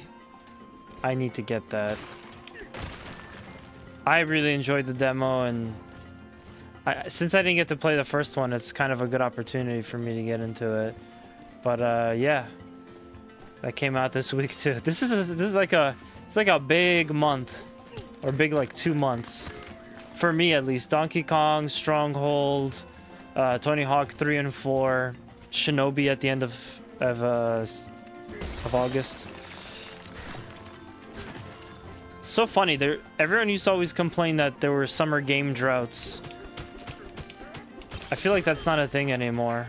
need to get that. I really enjoyed the demo, and since I didn't get to play the first one, it's kind of a good opportunity for me to get into it. But yeah, that came out this week too. This is like a big month, or big like 2 months, for me at least. Donkey Kong, Stronghold, Tony Hawk 3 and 4, Shinobi at the end of August. It's so funny. Everyone used to always complain that there were summer game droughts. I feel like that's not a thing anymore.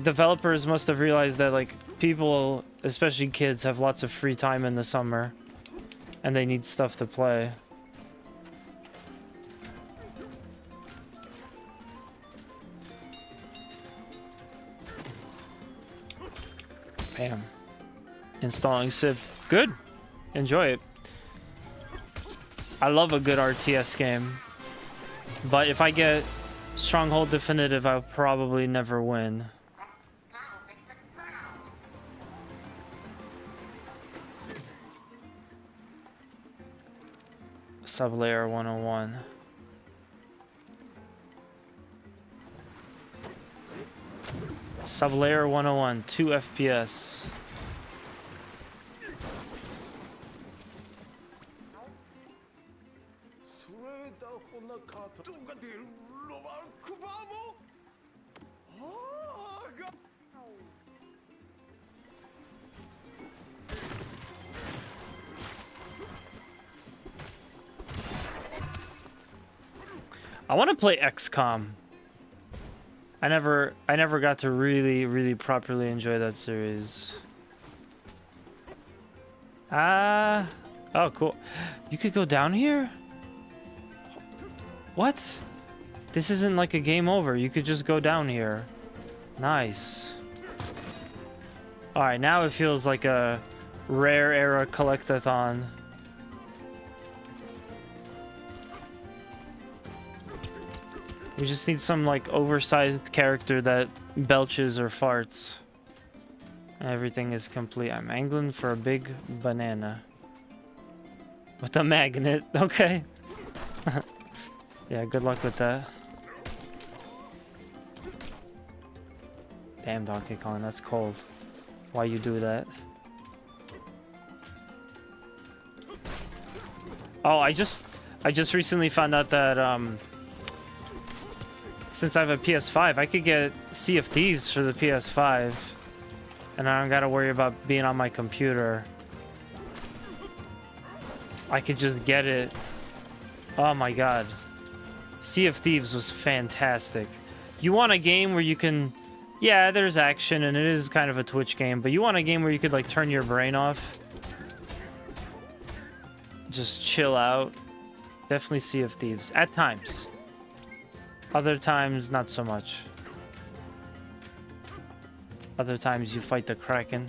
Developers must have realized that, like, people, especially kids, have lots of free time in the summer, and they need stuff to play. Bam. Installing Civ. Good. Enjoy it. I love a good RTS game. But if I get Stronghold Definitive, I'll probably never win. Sublayer 101. Sublayer 101, 2 FPS. I want to play XCOM. I never got to really properly enjoy that series. Oh, cool. You could go down here? What? This isn't like a game over. You could just go down here. Nice. Alright, now it feels like a rare era collectathon. We just need some, like, oversized character that belches or farts. Everything is complete. I'm angling for a big banana. With a magnet. Okay. Yeah, good luck with that. Damn, Donkey Kong, that's cold. Why you do that? Oh, I just recently found out that, since I have a PS5, I could get Sea of Thieves for the PS5. And I don't gotta worry about being on my computer. I could just get it. Oh my god. Sea of Thieves was fantastic. You want a game where you can... Yeah, there's action and it is kind of a Twitch game, but you want a game where you could, like, turn your brain off. Just chill out. Definitely Sea of Thieves. At times. Other times, not so much. Other times, you fight the Kraken.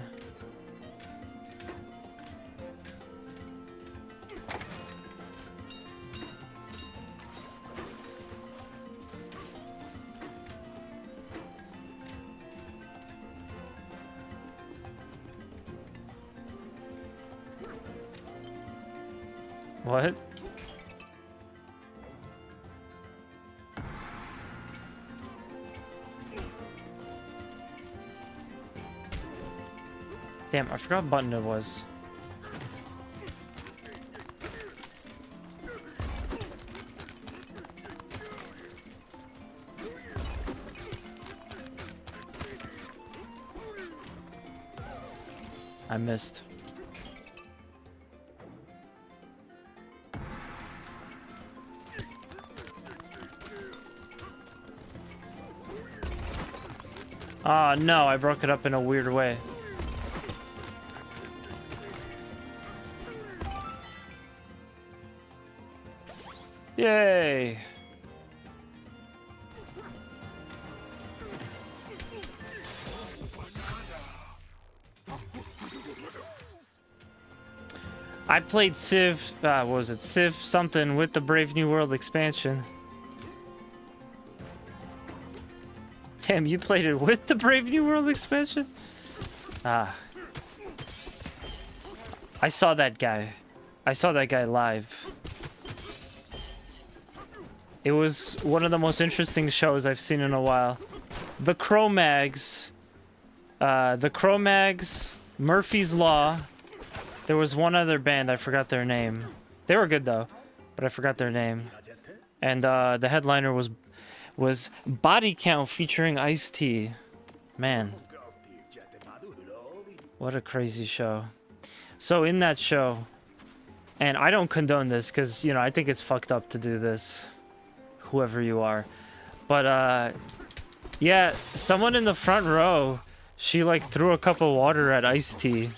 What? Damn, I forgot what button it was. I missed. Ah, no, I broke it up in a weird way. Yay! I played Civ, what was it? Civ something with the Brave New World expansion. Damn, you played it with the Brave New World expansion? Ah. I saw that guy. I saw that guy live. It was one of the most interesting shows I've seen in a while. The Cro-Mags, Murphy's Law. There was one other band, I forgot their name. They were good though, but I forgot their name. And the headliner was Body Count featuring Ice-T. Man, what a crazy show. So in that show, and I don't condone this because, you know, I think it's fucked up to do this, whoever you are. But yeah, someone in the front row, she like threw a cup of water at Ice-T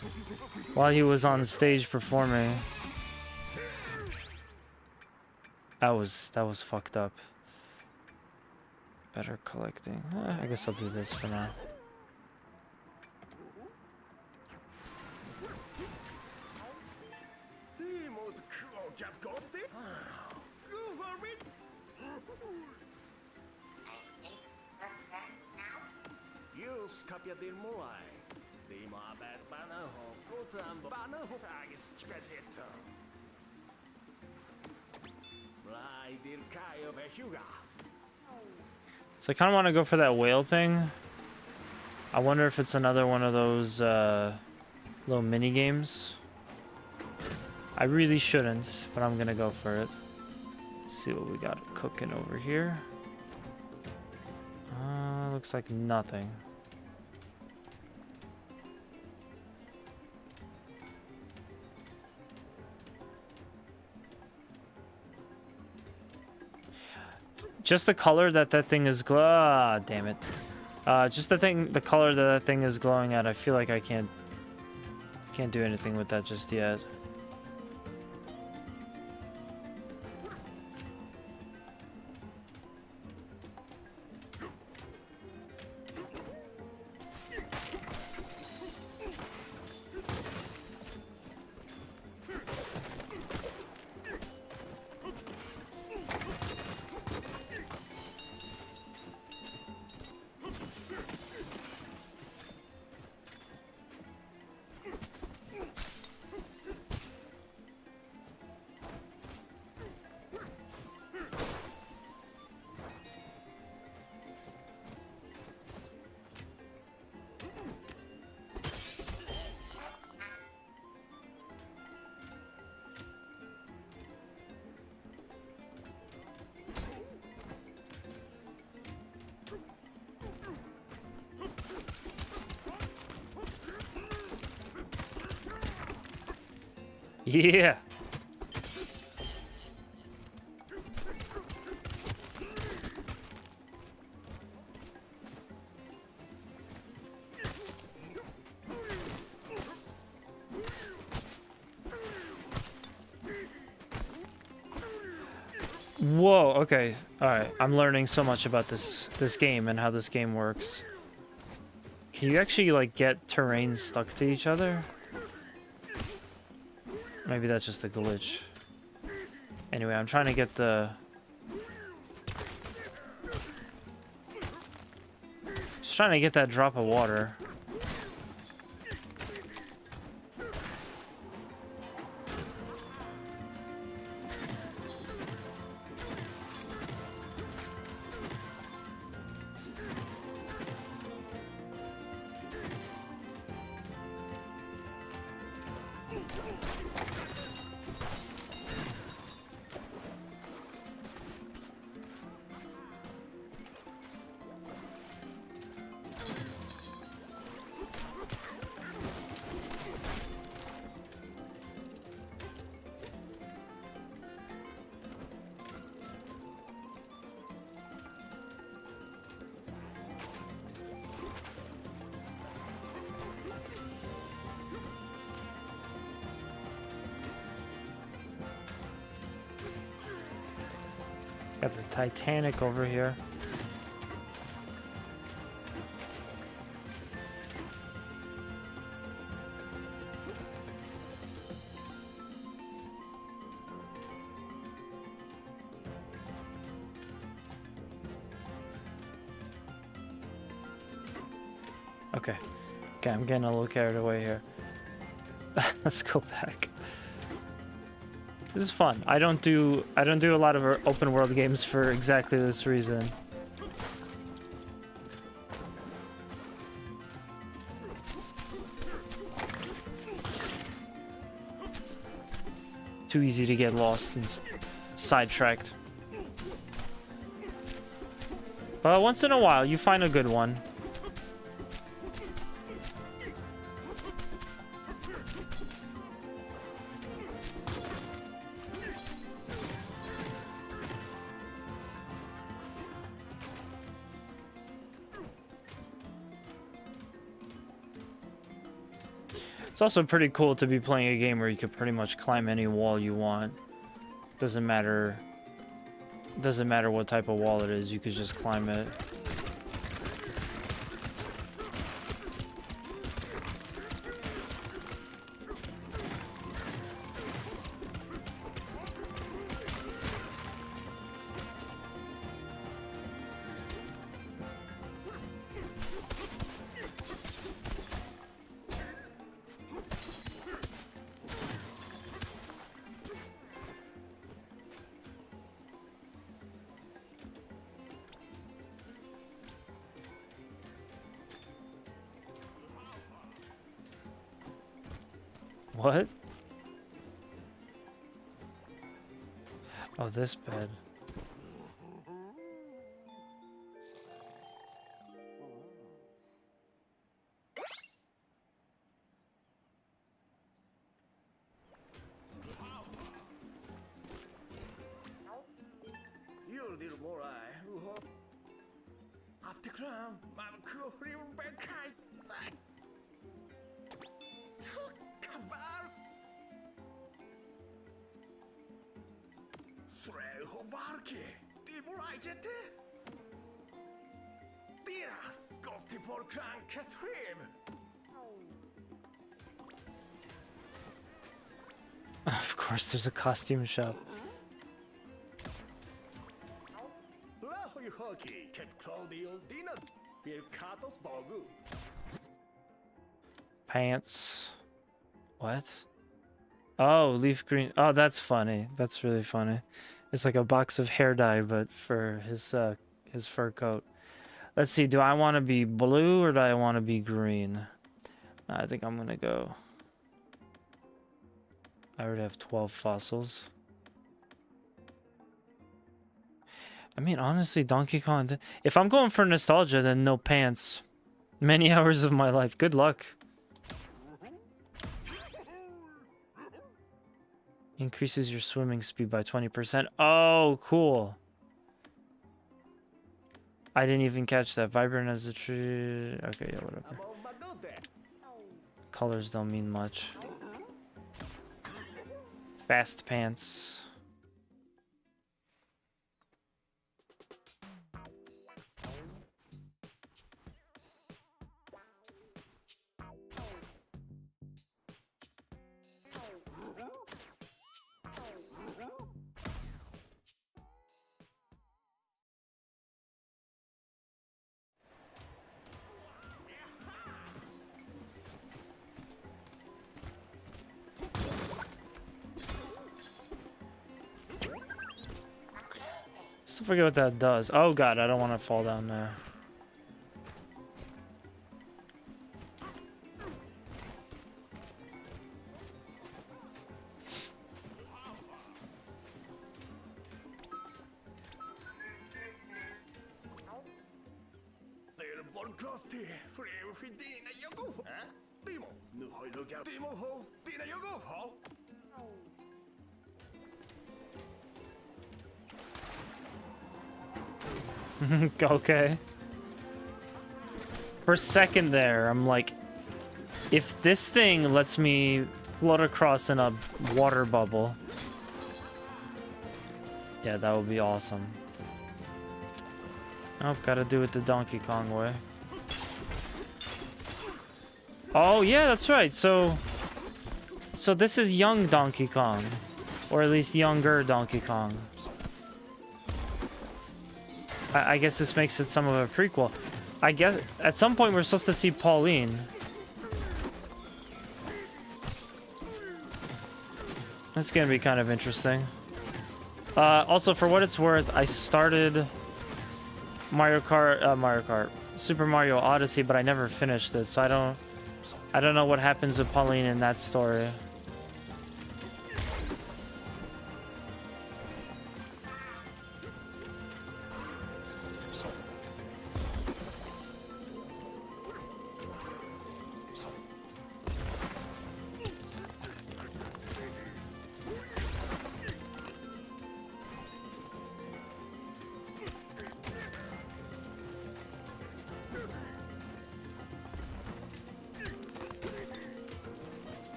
while he was on stage performing. That was fucked up. Better collecting. I guess I'll do this for now. So I kind of want to go for that whale thing. I wonder if it's another one of those little mini games. I really shouldn't, but I'm gonna go for it. See what we got cooking over here. Looks like nothing. Just the color that thing is damn it. Just the color that thing is glowing at, I feel like I can't do anything with that just yet. Yeah. Whoa, okay. Alright, I'm learning so much about this game and how this game works. Can you actually, like, get terrains stuck to each other? Maybe that's just a glitch. Anyway, I'm trying to get the... Just trying to get that drop of water. Got the Titanic over here. Okay. Okay, I'm getting a little carried away here. Let's go back. This is fun. I don't do a lot of open world games for exactly this reason. Too easy to get lost and sidetracked. But once in a while, you find a good one. It's also pretty cool to be playing a game where you could pretty much climb any wall you want. Doesn't matter what type of wall it is, you could just climb it. What? Oh, this bed. Of course, there's a costume shop. Pants. What? Oh, leaf green. Oh, that's funny. That's really funny. It's like a box of hair dye, but for his fur coat. Let's see. Do I want to be blue or do I want to be green? I think I'm gonna go. I already have 12 fossils. I mean, honestly, Donkey Kong. If I'm going for nostalgia, then no pants. Many hours of my life. Good luck. Increases your swimming speed by 20%. Oh, cool. I didn't even catch that. Vibrant as a tree. Okay, yeah, whatever. Colors don't mean much. Fast pants. Still forget what that does. Oh god, I don't want to fall down there. Okay. For a second there, I'm like, if this thing lets me float across in a water bubble, yeah, that would be awesome. Oh, gotta do it the Donkey Kong way. Oh, yeah, that's right. So this is young Donkey Kong. Or at least younger Donkey Kong. I guess this makes it some of a prequel. I guess at some point we're supposed to see Pauline. That's gonna be kind of interesting. Also, for what it's worth, I started Super Mario Odyssey, but I never finished it, so I don't know what happens with Pauline in that story.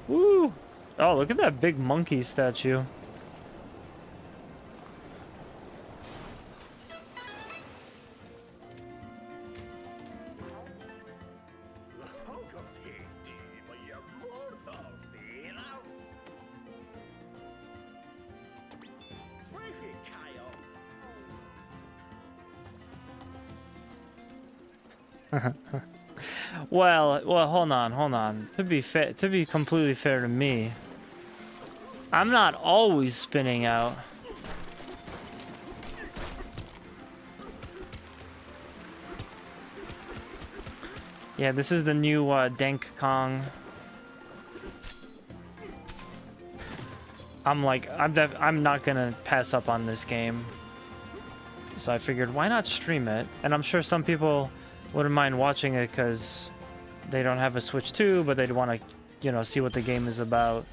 Woo! Oh, look at that big monkey statue. Well, hold on. To be completely fair to me, I'm not always spinning out. Yeah, this is the new Dank Kong. I'm not gonna pass up on this game. So I figured, why not stream it? And I'm sure some people wouldn't mind watching it because they don't have a Switch 2, but they'd want to, you know, see what the game is about.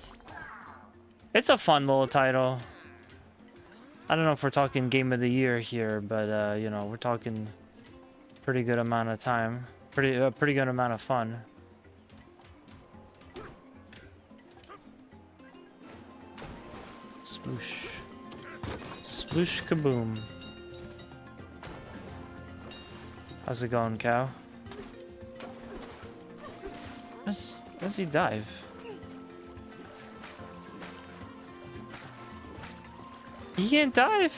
It's a fun little title. I don't know if we're talking Game of the Year here, but, you know, we're talking pretty good amount of time. Pretty good amount of fun. Sploosh. Sploosh kaboom. How's it going, cow? Does he dive? He can't dive?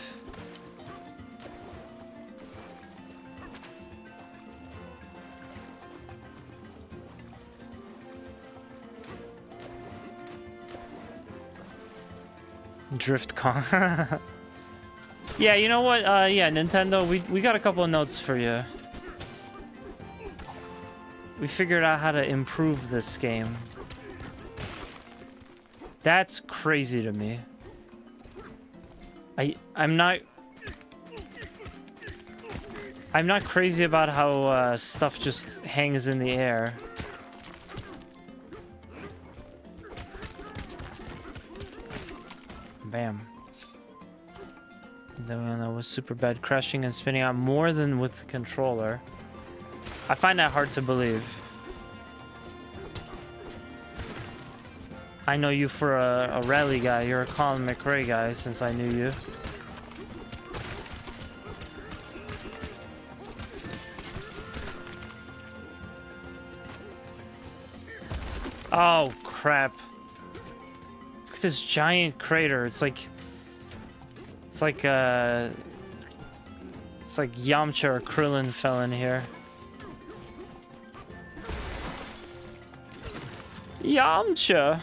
Drift Kong. Yeah, you know what? Yeah, Nintendo, we got a couple of notes for you. We figured out how to improve this game. That's crazy to me. I'm not crazy about how stuff just hangs in the air. Bam. Then that was super bad, crashing and spinning out more than with the controller. I find that hard to believe. I know you for a rally guy. You're a Colin McRae guy since I knew you. Oh, crap. Look at this giant crater. It's like Yamcha or Krillin fell in here. Yamcha.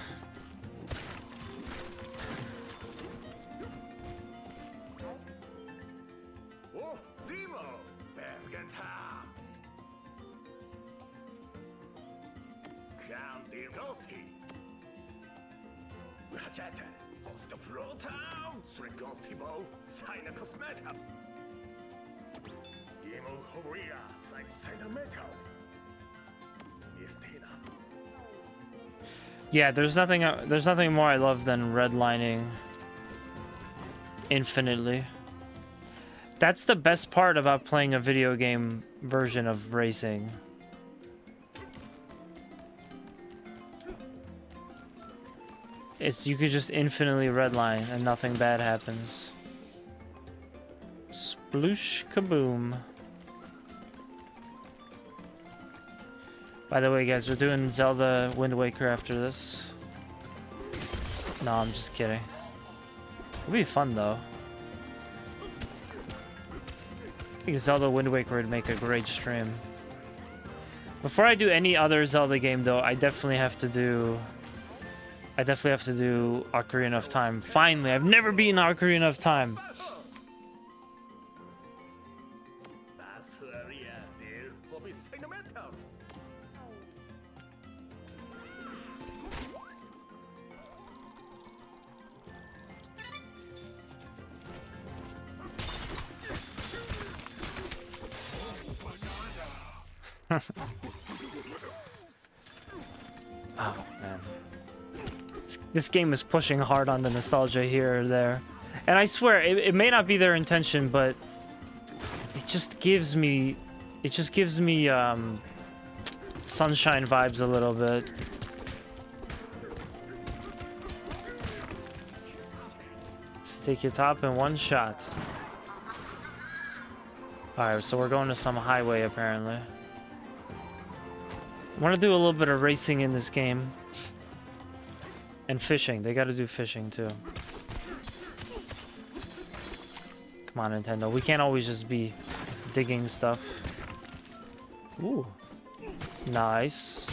Yeah, there's nothing more I love than redlining infinitely. That's the best part about playing a video game version of racing. It's you could just infinitely redline and nothing bad happens. Sploosh kaboom. By the way, guys, we're doing Zelda Wind Waker after this. No, I'm just kidding. It'll be fun though. I think Zelda Wind Waker would make a great stream. Before I do any other Zelda game though, I definitely have to do Ocarina of Time. Finally, I've never beaten Ocarina of Time. Oh man, this game is pushing hard on the nostalgia here or there, and I swear it may not be their intention, but it just gives me Sunshine vibes a little bit. Just take your top in one shot. Alright, so we're going to some highway apparently. I want to do a little bit of racing in this game. And fishing. They got to do fishing too. Come on, Nintendo. We can't always just be digging stuff. Ooh. Nice.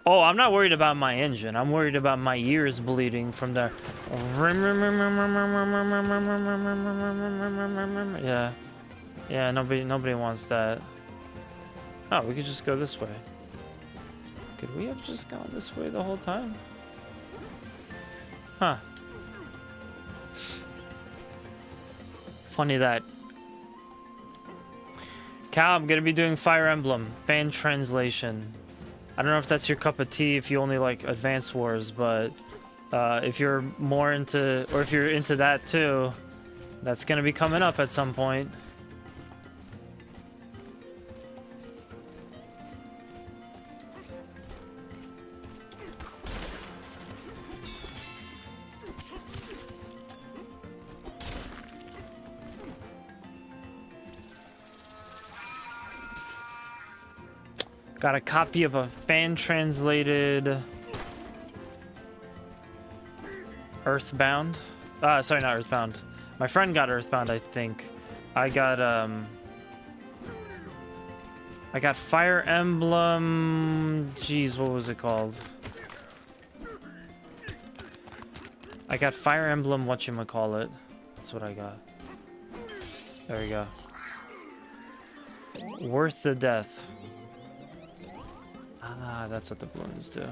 Oh, I'm not worried about my engine. I'm worried about my ears bleeding from the... Yeah. Yeah, nobody wants that. Oh, we could just go this way. Could we have just gone this way the whole time? Huh. Funny that. Cal, I'm gonna be doing Fire Emblem. Fan translation. I don't know if that's your cup of tea if you only like Advance Wars, but if you're more into, or if you're into that too, that's gonna be coming up at some point. Got a copy of a fan-translated Earthbound. Sorry, not Earthbound. My friend got Earthbound, I think. I got Fire Emblem... Jeez, what was it called? I got Fire Emblem whatchamacallit. That's what I got. There we go. Worth the Death. Ah, that's what the balloons do.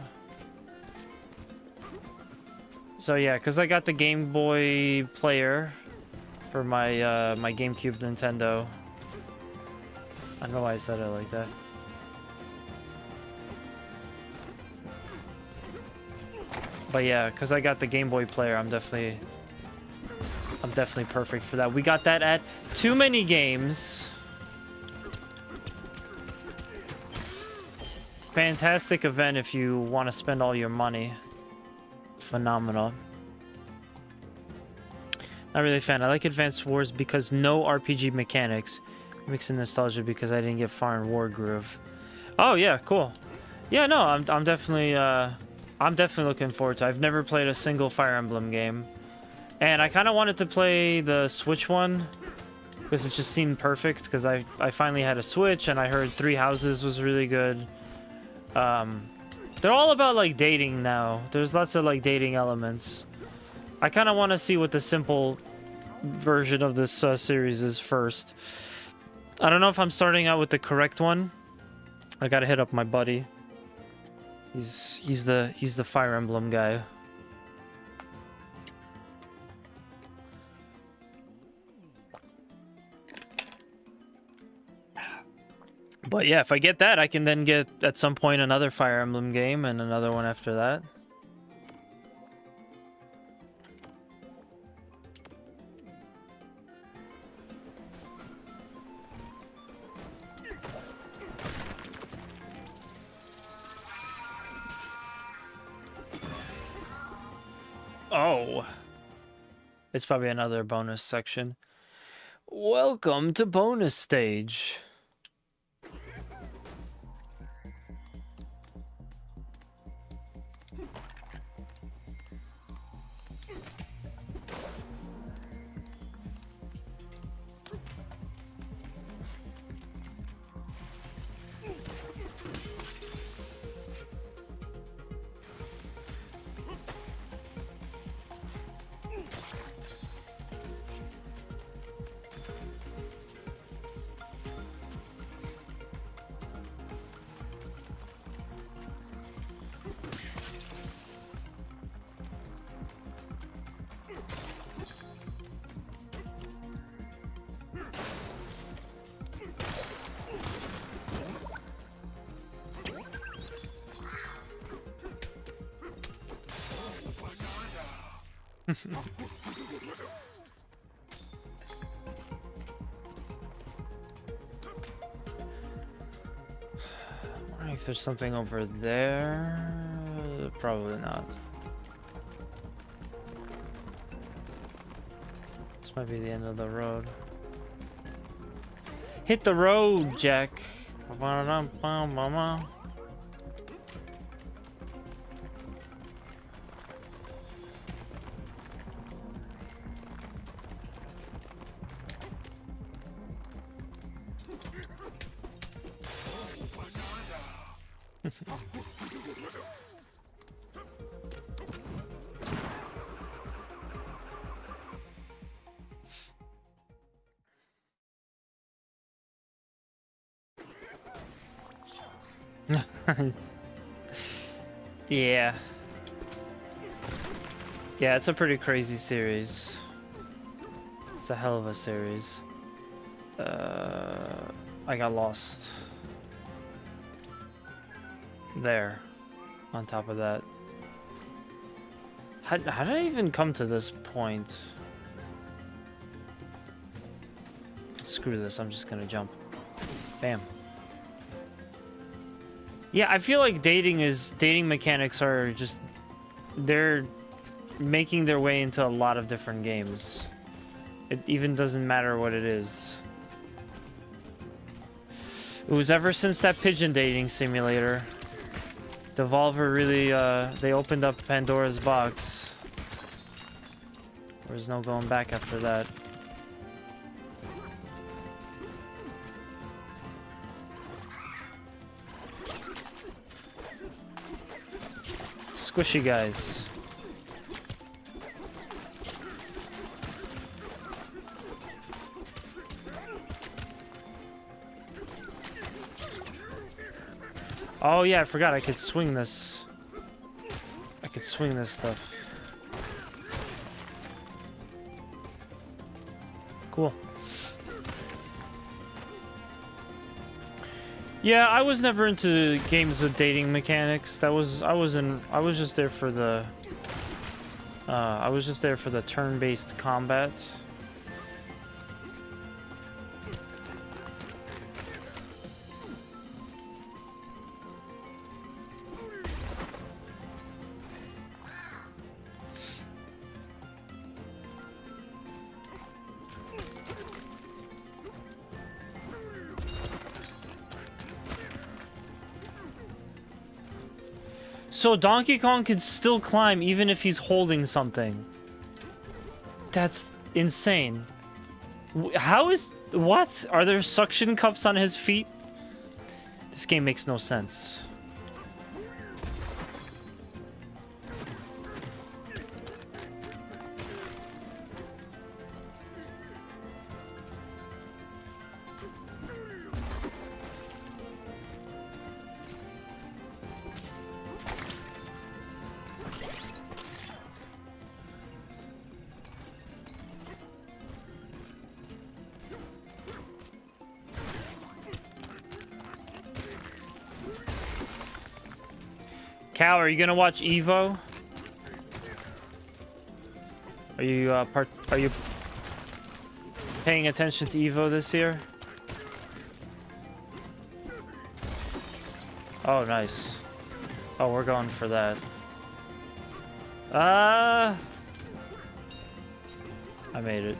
So yeah, because I got the Game Boy player for my my GameCube Nintendo. I don't know why I said it like that. But yeah, because I got the Game Boy player, I'm definitely perfect for that. We got that at Too Many Games. Fantastic event if you want to spend all your money. Phenomenal. Not really a fan. I like Advance Wars because no RPG mechanics. Mixing nostalgia because I didn't get far in War Groove. Oh yeah, cool. Yeah, no, I'm definitely looking forward to it. I've never played a single Fire Emblem game. And I kind of wanted to play the Switch one because it just seemed perfect because I finally had a Switch and I heard Three Houses was really good. They're all about like dating now. There's lots of like dating elements. I kind of want to see what the simple version of this series is first. I don't know if I'm starting out with the correct one. I gotta hit up my buddy. He's the Fire Emblem guy. But yeah, if I get that, I can then get, at some point, another Fire Emblem game and another one after that. Oh. It's probably another bonus section. Welcome to bonus stage. Wondering if there's something over there. Probably not. This might be the end of the road. Hit the road, Jack. Yeah. Yeah, it's a pretty crazy series. It's a hell of a series. I got lost. There. On top of that. How did I even come to this point? Screw this, I'm just gonna jump. Bam. Yeah, I feel like dating mechanics are just, they're making their way into a lot of different games. It even doesn't matter what it is. It was ever since that pigeon dating simulator. Devolver really, they opened up Pandora's box. There's no going back after that. Squishy guys. Oh yeah, I forgot I could swing this. I could swing this stuff. Cool. Yeah, I was never into games with dating mechanics. I was just there for the turn-based combat. So Donkey Kong can still climb even if he's holding something. That's insane. How is... What? Are there suction cups on his feet? This game makes no sense. Cal, are you gonna watch Evo? Are you paying attention to Evo this year? Oh, nice. Oh, we're going for that. I made it.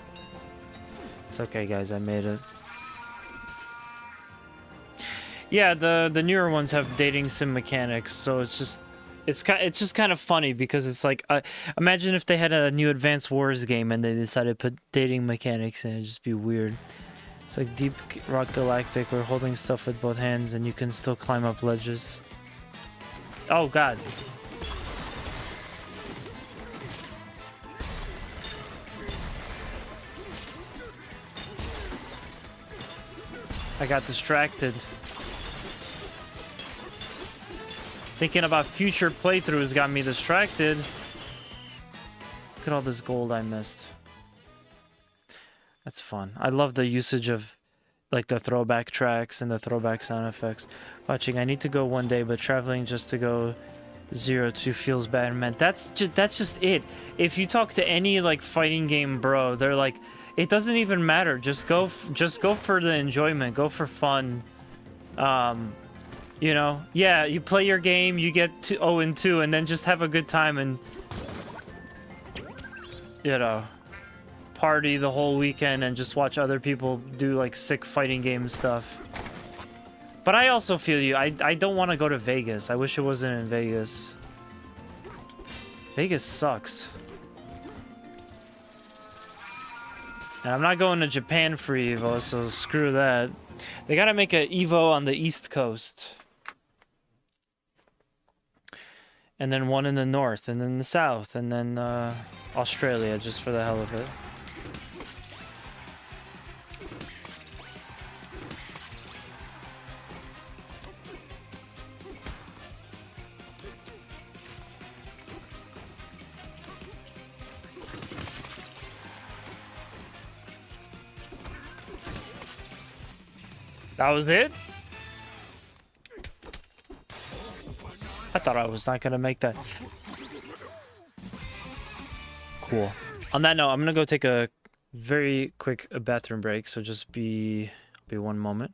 It's okay, guys. I made it. Yeah, the newer ones have dating sim mechanics, so it's just kind of funny because it's like imagine if they had a new Advanced Wars game and they decided to put dating mechanics in, it'd just be weird. It's like Deep Rock Galactic, where holding stuff with both hands and you can still climb up ledges. Oh god. I got distracted. Thinking about future playthroughs got me distracted. Look at all this gold I missed. That's fun. I love the usage of like the throwback tracks and the throwback sound effects. Watching, I need to go one day, but traveling just to go 0-2 feels bad, man. That's just it. If you talk to any like fighting game bro, they're like, it doesn't even matter. Just go for the enjoyment. Go for fun. You know, yeah, you play your game, you get to 0-2, and then just have a good time and, you know, party the whole weekend and just watch other people do like sick fighting game stuff. But I also feel you. I don't want to go to Vegas. I wish it wasn't in Vegas. Vegas sucks. And I'm not going to Japan for Evo, so screw that. They gotta make an Evo on the East Coast. And then one in the North, and then the South, and then Australia, just for the hell of it. That was it? I thought I was not gonna make that. Cool. On that note, I'm gonna go take a very quick bathroom break, so just be one moment.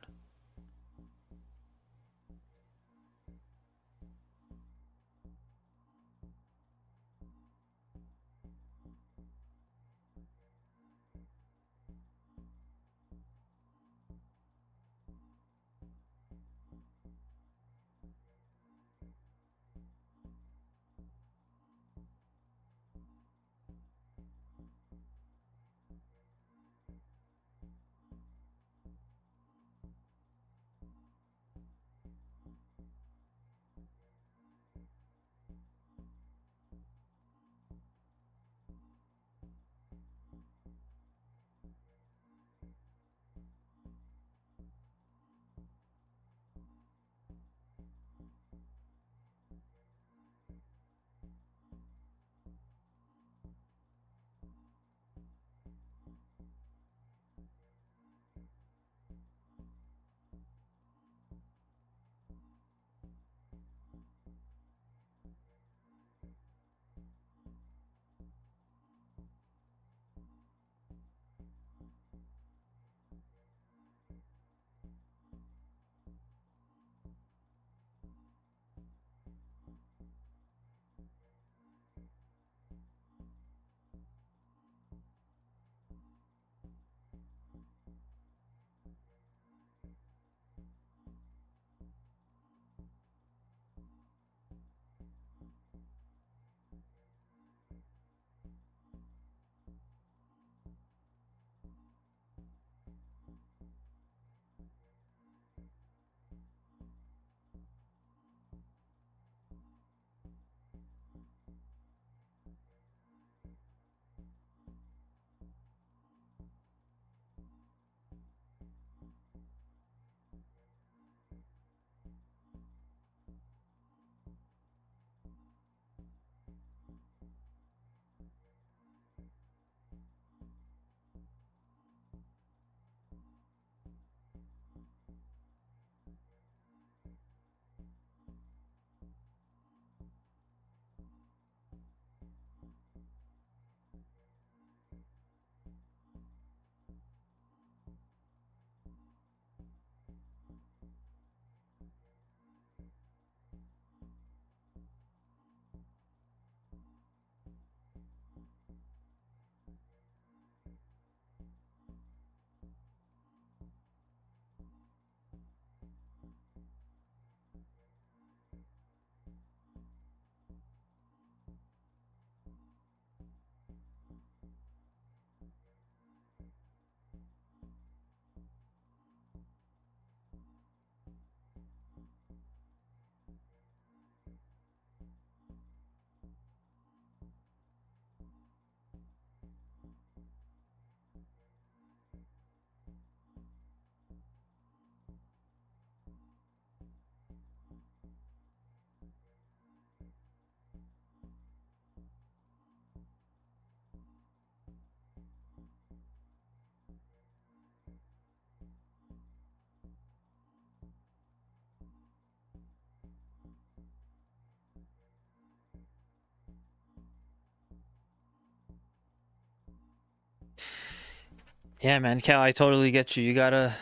Yeah, man, Cal, I totally get you. You gotta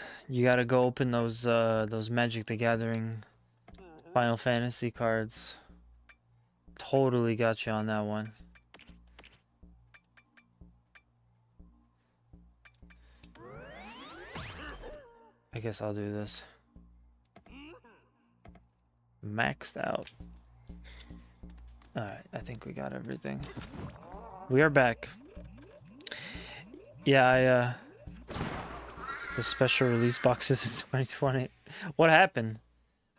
go open those Magic the Gathering Final Fantasy cards. Totally got you on that one. I guess I'll do this. Maxed out. Alright, I think we got everything. We are back. Yeah, the special release boxes in 2020. What happened?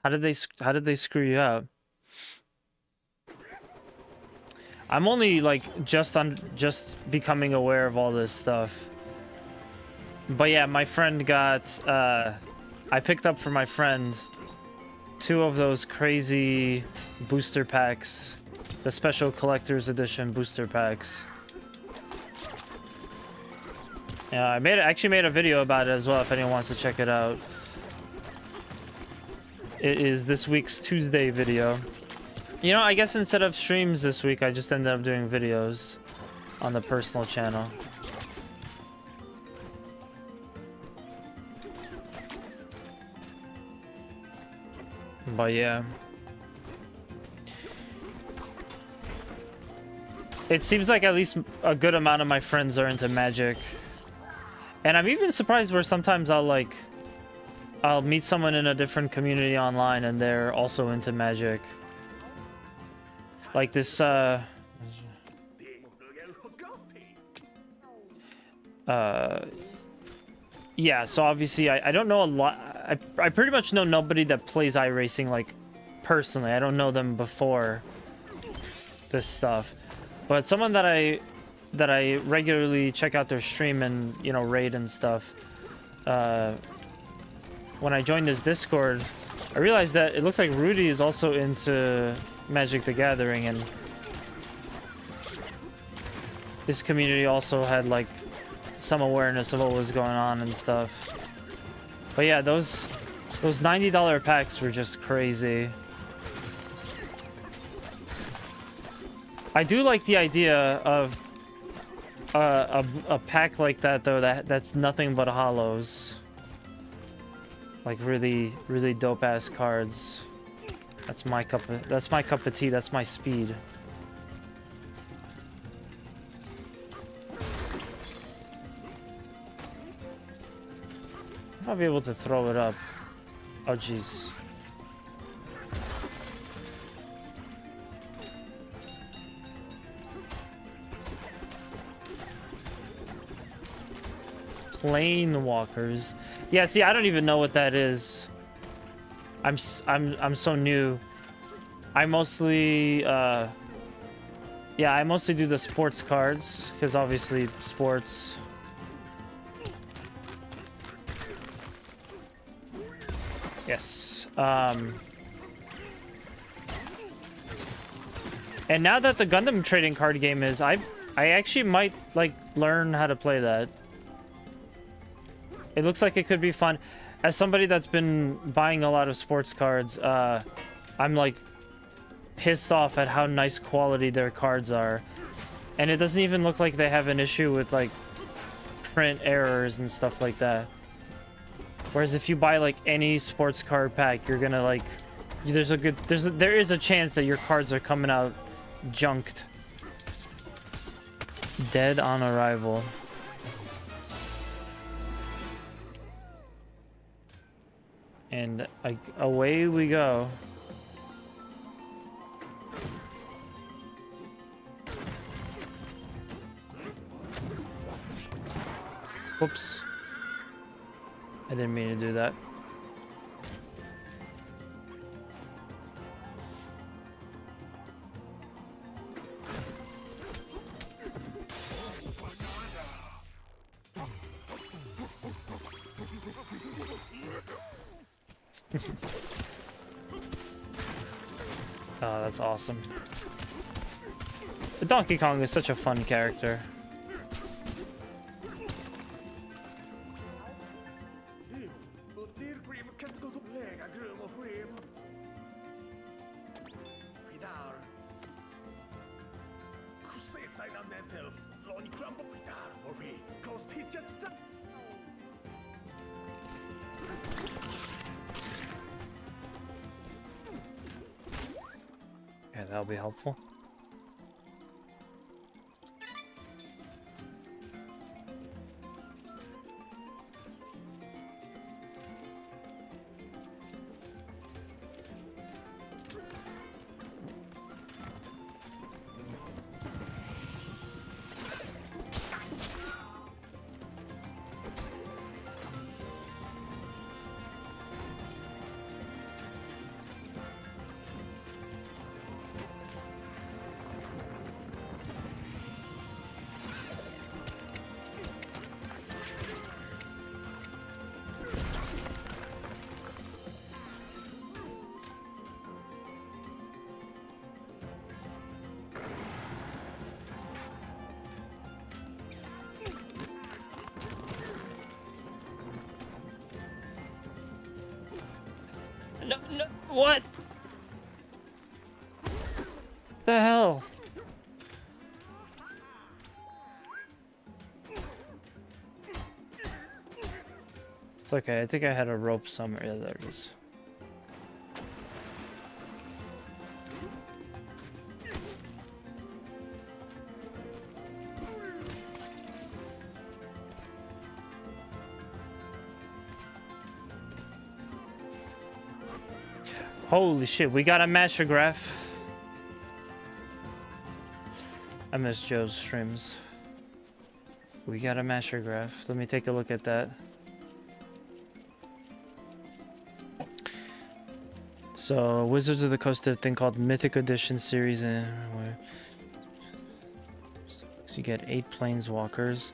How did they screw you out? I'm only like just becoming aware of all this stuff. But yeah, my friend got I picked up for my friend 2 of those crazy booster packs, the special collector's edition booster packs. Yeah, I actually made a video about it as well if anyone wants to check it out. It is this week's Tuesday video. You know, I guess instead of streams this week, I just ended up doing videos on the personal channel. But yeah. It seems like at least a good amount of my friends are into Magic. And I'm even surprised where sometimes I'll meet someone in a different community online and they're also into Magic. Like this, yeah, so obviously I don't know a lot. I pretty much know nobody that plays iRacing, like, personally. I don't know them before this stuff. But someone that I regularly check out their stream and, you know, raid and stuff, when I joined this Discord, I realized that it looks like Rudy is also into Magic the Gathering, and this community also had, like, some awareness of what was going on and stuff. But yeah, those $90 packs were just crazy. I do like the idea of a pack like that, though, that's nothing but hollows. Like really dope ass cards. That's my cup of tea. That's my speed. I'll be able to throw it up. Oh jeez. Planewalkers. Yeah, see, I don't even know what that is. I'm so new. I mostly yeah, I mostly do the sports cards because obviously sports. Yes. And now that the Gundam trading card game is, I actually might like learn how to play that. It looks like it could be fun. As somebody that's been buying a lot of sports cards, I'm like pissed off at how nice quality their cards are. And it doesn't even look like they have an issue with like print errors and stuff like that. Whereas if you buy like any sports card pack, you're gonna like, there is a chance that your cards are coming out junked. Dead on arrival. And away we go. Whoops. I didn't mean to do that. Oh, that's awesome. The Donkey Kong is such a fun character. that'll be helpful. No, no, what? The hell? It's okay, I think I had a rope somewhere. Yeah, there it is. Holy shit, we got a mastergraph. I miss Joe's streams. We got a mastergraph. Let me take a look at that. So, Wizards of the Coast did a thing called Mythic Edition series, and where so you get 8 planeswalkers.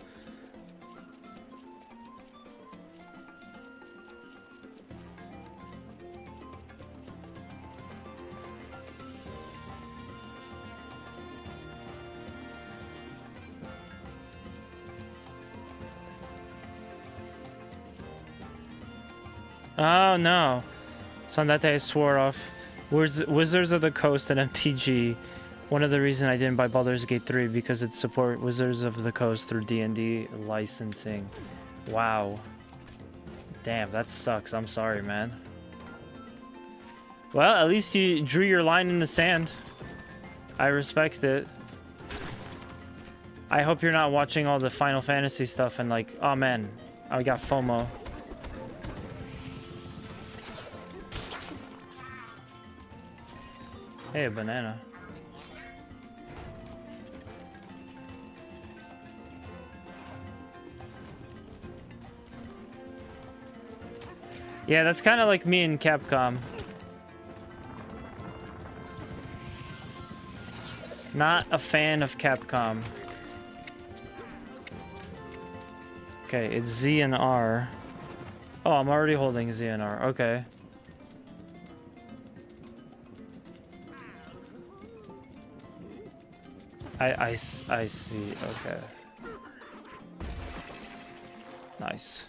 Oh no. So on that day I swore off Wizards of the Coast and MTG. One of the reasons I didn't buy Baldur's Gate 3 because it support Wizards of the Coast through D&D licensing. Wow. Damn, that sucks. I'm sorry, man. Well, at least you drew your line in the sand. I respect it. I hope you're not watching all the Final Fantasy stuff and like, oh man, I got FOMO. Hey, a banana. Yeah, that's kind of like me and Capcom. Not a fan of Capcom. Okay, it's Z and R. Oh, I'm already holding Z and R. Okay. I see. Okay. Nice.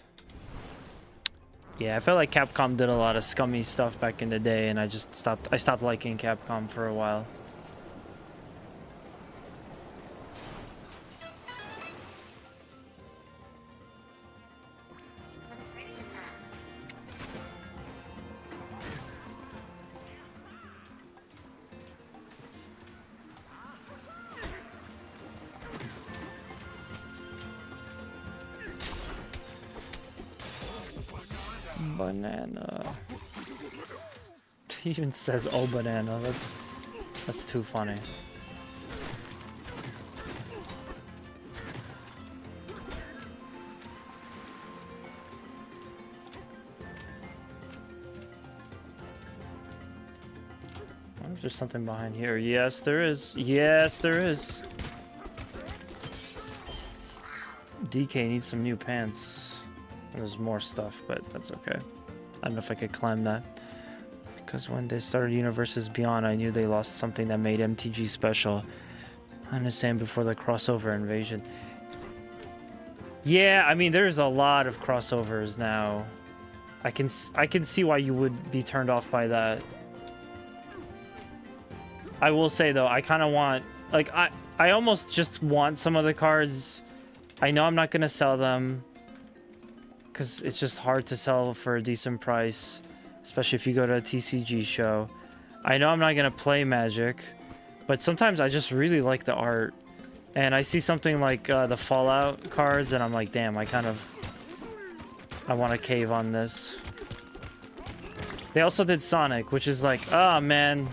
Yeah, I felt like Capcom did a lot of scummy stuff back in the day, and I stopped liking Capcom for a while. Banana. He even says, "Oh, banana." That's too funny. I wonder if there's something behind here. Yes, there is. Yes, there is. DK needs some new pants. There's more stuff, but that's okay. I don't know if I could climb that. Because when they started Universes Beyond, I knew they lost something that made MTG special. I understand before the crossover invasion. Yeah, I mean, there's a lot of crossovers now. I can see why you would be turned off by that. I will say, though, I kind of want... Like, I almost just want some of the cards. I know I'm not going to sell them. Because it's just hard to sell for a decent price, especially if you go to a TCG show. I know I'm not going to play Magic, But sometimes I just really like the art. And I see something like the Fallout cards, and I'm like, damn, I want to cave on this. They also did Sonic, which is like, oh man.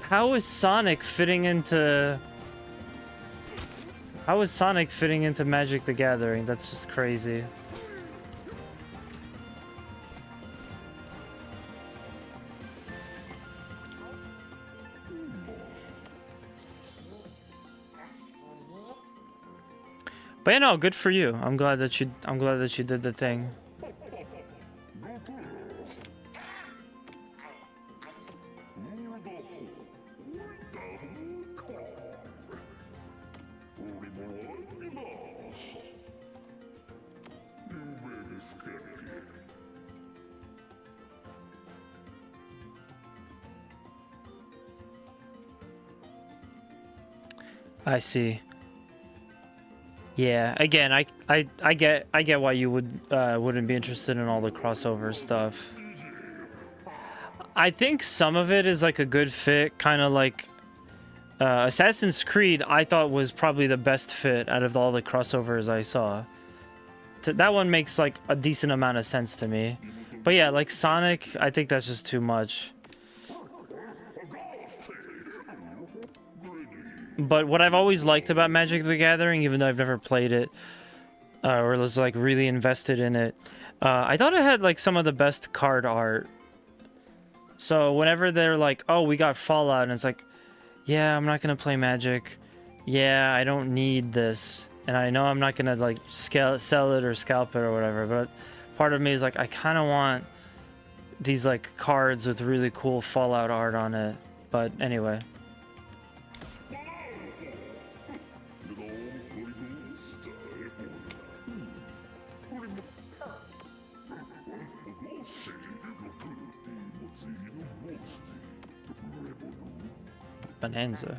How is Sonic fitting into... How is Sonic fitting into Magic the Gathering? That's just crazy. But you know, good for you. I'm glad that you did the thing. I see. Yeah, again, I get why you wouldn't be interested in all the crossover stuff. I think some of it is like a good fit, kind of like Assassin's Creed. I thought was probably the best fit out of all the crossovers I saw. That one makes like a decent amount of sense to me. But yeah, like Sonic, I think that's just too much. But what I've always liked about Magic the Gathering, even though I've never played it, or was like really invested in it, I thought it had like some of the best card art. So whenever they're like, oh, we got Fallout, and it's like, yeah, I'm not gonna play Magic. Yeah, I don't need this. And I know I'm not gonna like sell it or scalp it or whatever, but part of me is like, I kind of want these like cards with really cool Fallout art on it. But anyway. Bananza.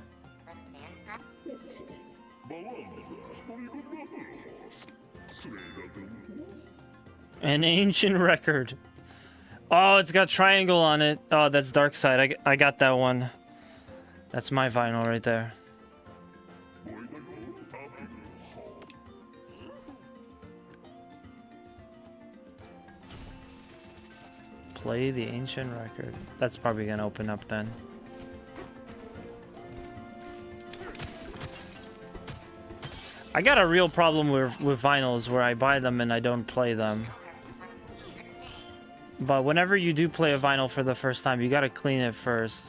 An ancient record. Oh, it's got triangle on it. Oh, that's Dark Side. I got that one. That's my vinyl right there. Play the ancient record. That's probably gonna open up then. I got a real problem with vinyls where I buy them and I don't play them. But whenever you do play a vinyl for the first time, you gotta clean it first.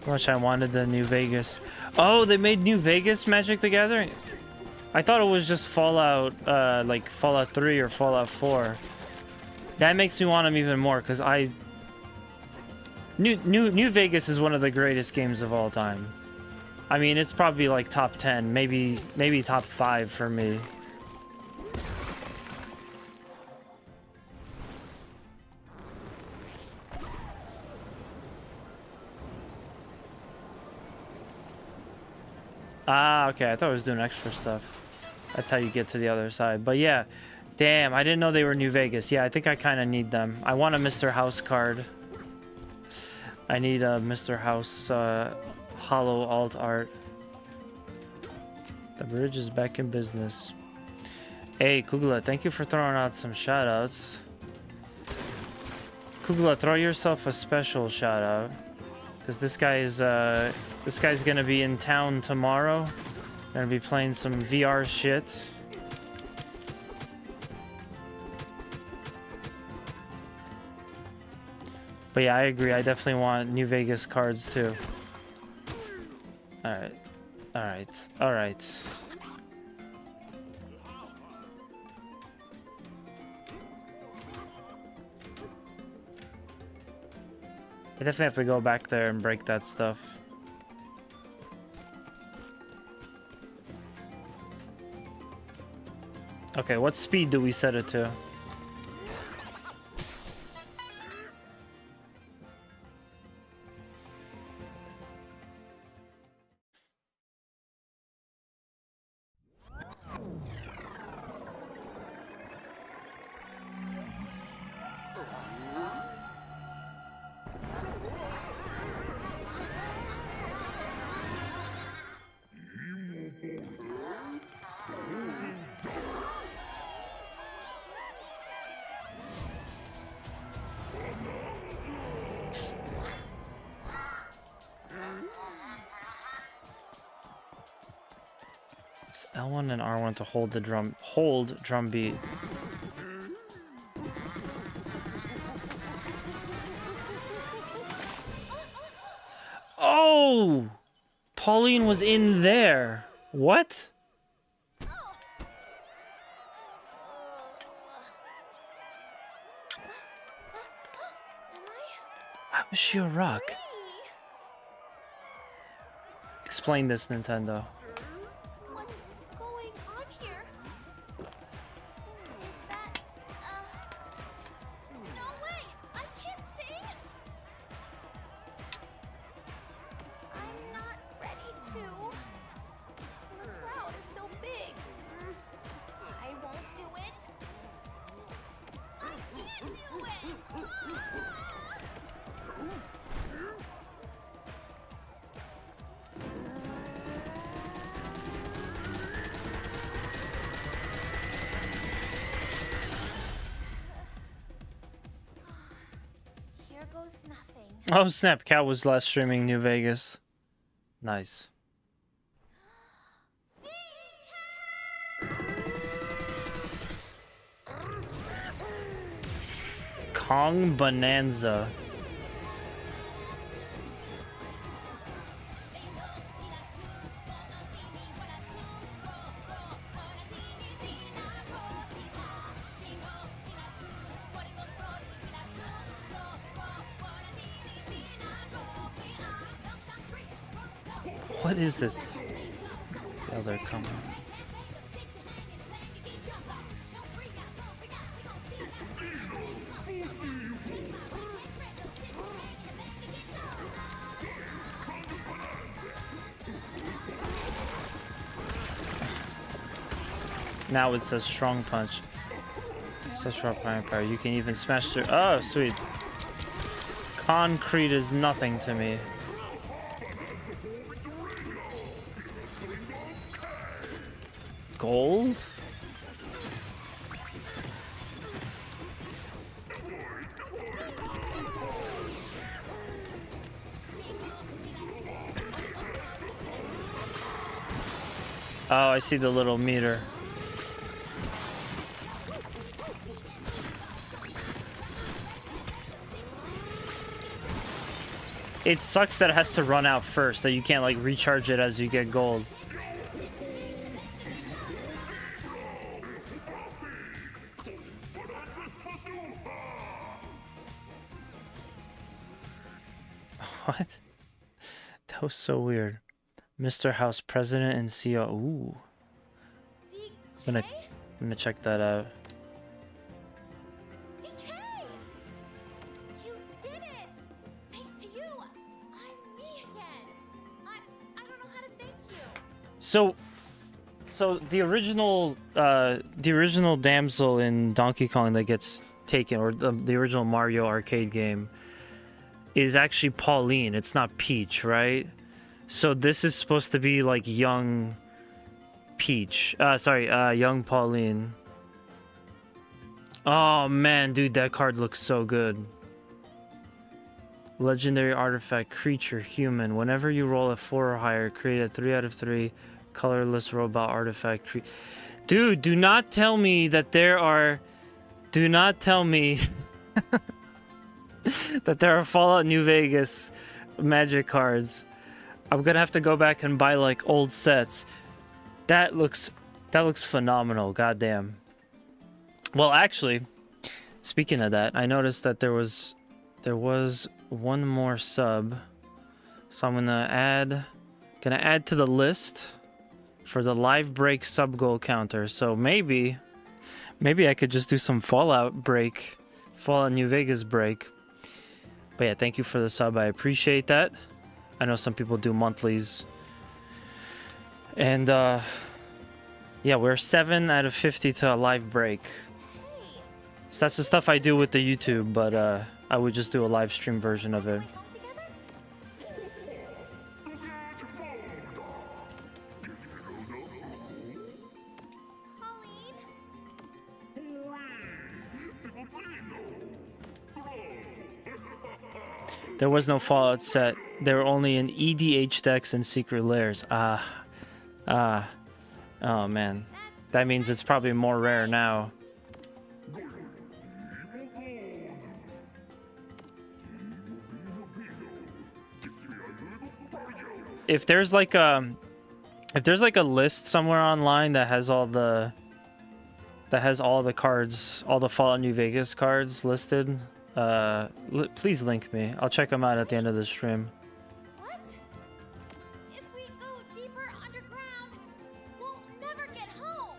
Wish I wanted the New Vegas. Oh, they made New Vegas Magic the Gathering? I thought it was just Fallout, like Fallout 3 or Fallout 4. That makes me want them even more, because New Vegas is one of the greatest games of all time. I mean, it's probably like top 10, maybe top 5 for me. Ah, okay. I thought I was doing extra stuff. That's how you get to the other side. But yeah, damn, I didn't know they were New Vegas. Yeah, I think I kind of need them. I want a Mr. House card. I need a Mr. House hollow alt art. The bridge is back in business. Hey, Kugla, thank you for throwing out some shoutouts. Kugla, throw yourself a special shoutout. Because this guy's gonna be in town tomorrow. Gonna be playing some VR shit. But yeah, I agree. I definitely want New Vegas cards too. Alright. Alright. Alright. I definitely have to go back there and break that stuff. Okay, what speed do we set it to? It's L1 and R1 to hold the drum beat. Oh! Pauline was in there. What? How is she a rock? Explain this, Nintendo. What's going on here? Is that no way! I can't sing! I'm not ready to. The crowd is so big. I won't do it. I can't do it! Here goes nothing. Oh snap, Cat was last streaming New Vegas. Nice. Kong Bananza. What is this? Oh, they're coming. Now it says strong punch. It says sharp power. You can even smash through. Oh, sweet. Concrete is nothing to me. Gold? Oh, I see the little meter. It sucks that it has to run out first, that you can't like recharge it as you get gold. What? That was so weird. Mr. House President and CEO. Ooh. I'm gonna check that out. DK! You did it! Thanks to you, I'm me again. I don't know how to thank you. So the original damsel in Donkey Kong that gets taken, or the original Mario arcade game, is actually Pauline. It's not Peach, right? So this is supposed to be like young Peach. Young Pauline. Oh man, dude, that card looks so good. Legendary artifact, creature, human. Whenever you roll a 4 or higher, create a 3 out of 3 colorless robot artifact. Dude, do not tell me that there are... Do not tell me that there are Fallout New Vegas magic cards. I'm gonna have to go back and buy like old sets. That looks phenomenal. Goddamn. Well, actually, speaking of that, I noticed that there was one more sub, so I'm gonna add to the list for the live break sub goal counter. So maybe Maybe I could just do some Fallout break. Fallout New Vegas break. But yeah, thank you for the sub. I appreciate that. I know some people do monthlies. And yeah, we're 7 out of 50 to a live break. Hey, So that's the stuff I do with the YouTube, but I would just do a live stream version of it. going home together? Colleen? There was no Fallout set. They were only in EDH decks and secret lairs. Oh man. That means it's probably more rare now. If there's like a list somewhere online that has all the cards, all the Fallout New Vegas cards listed, please link me. I'll check them out at the end of the stream. What? If we go deeper underground, we'll never get home.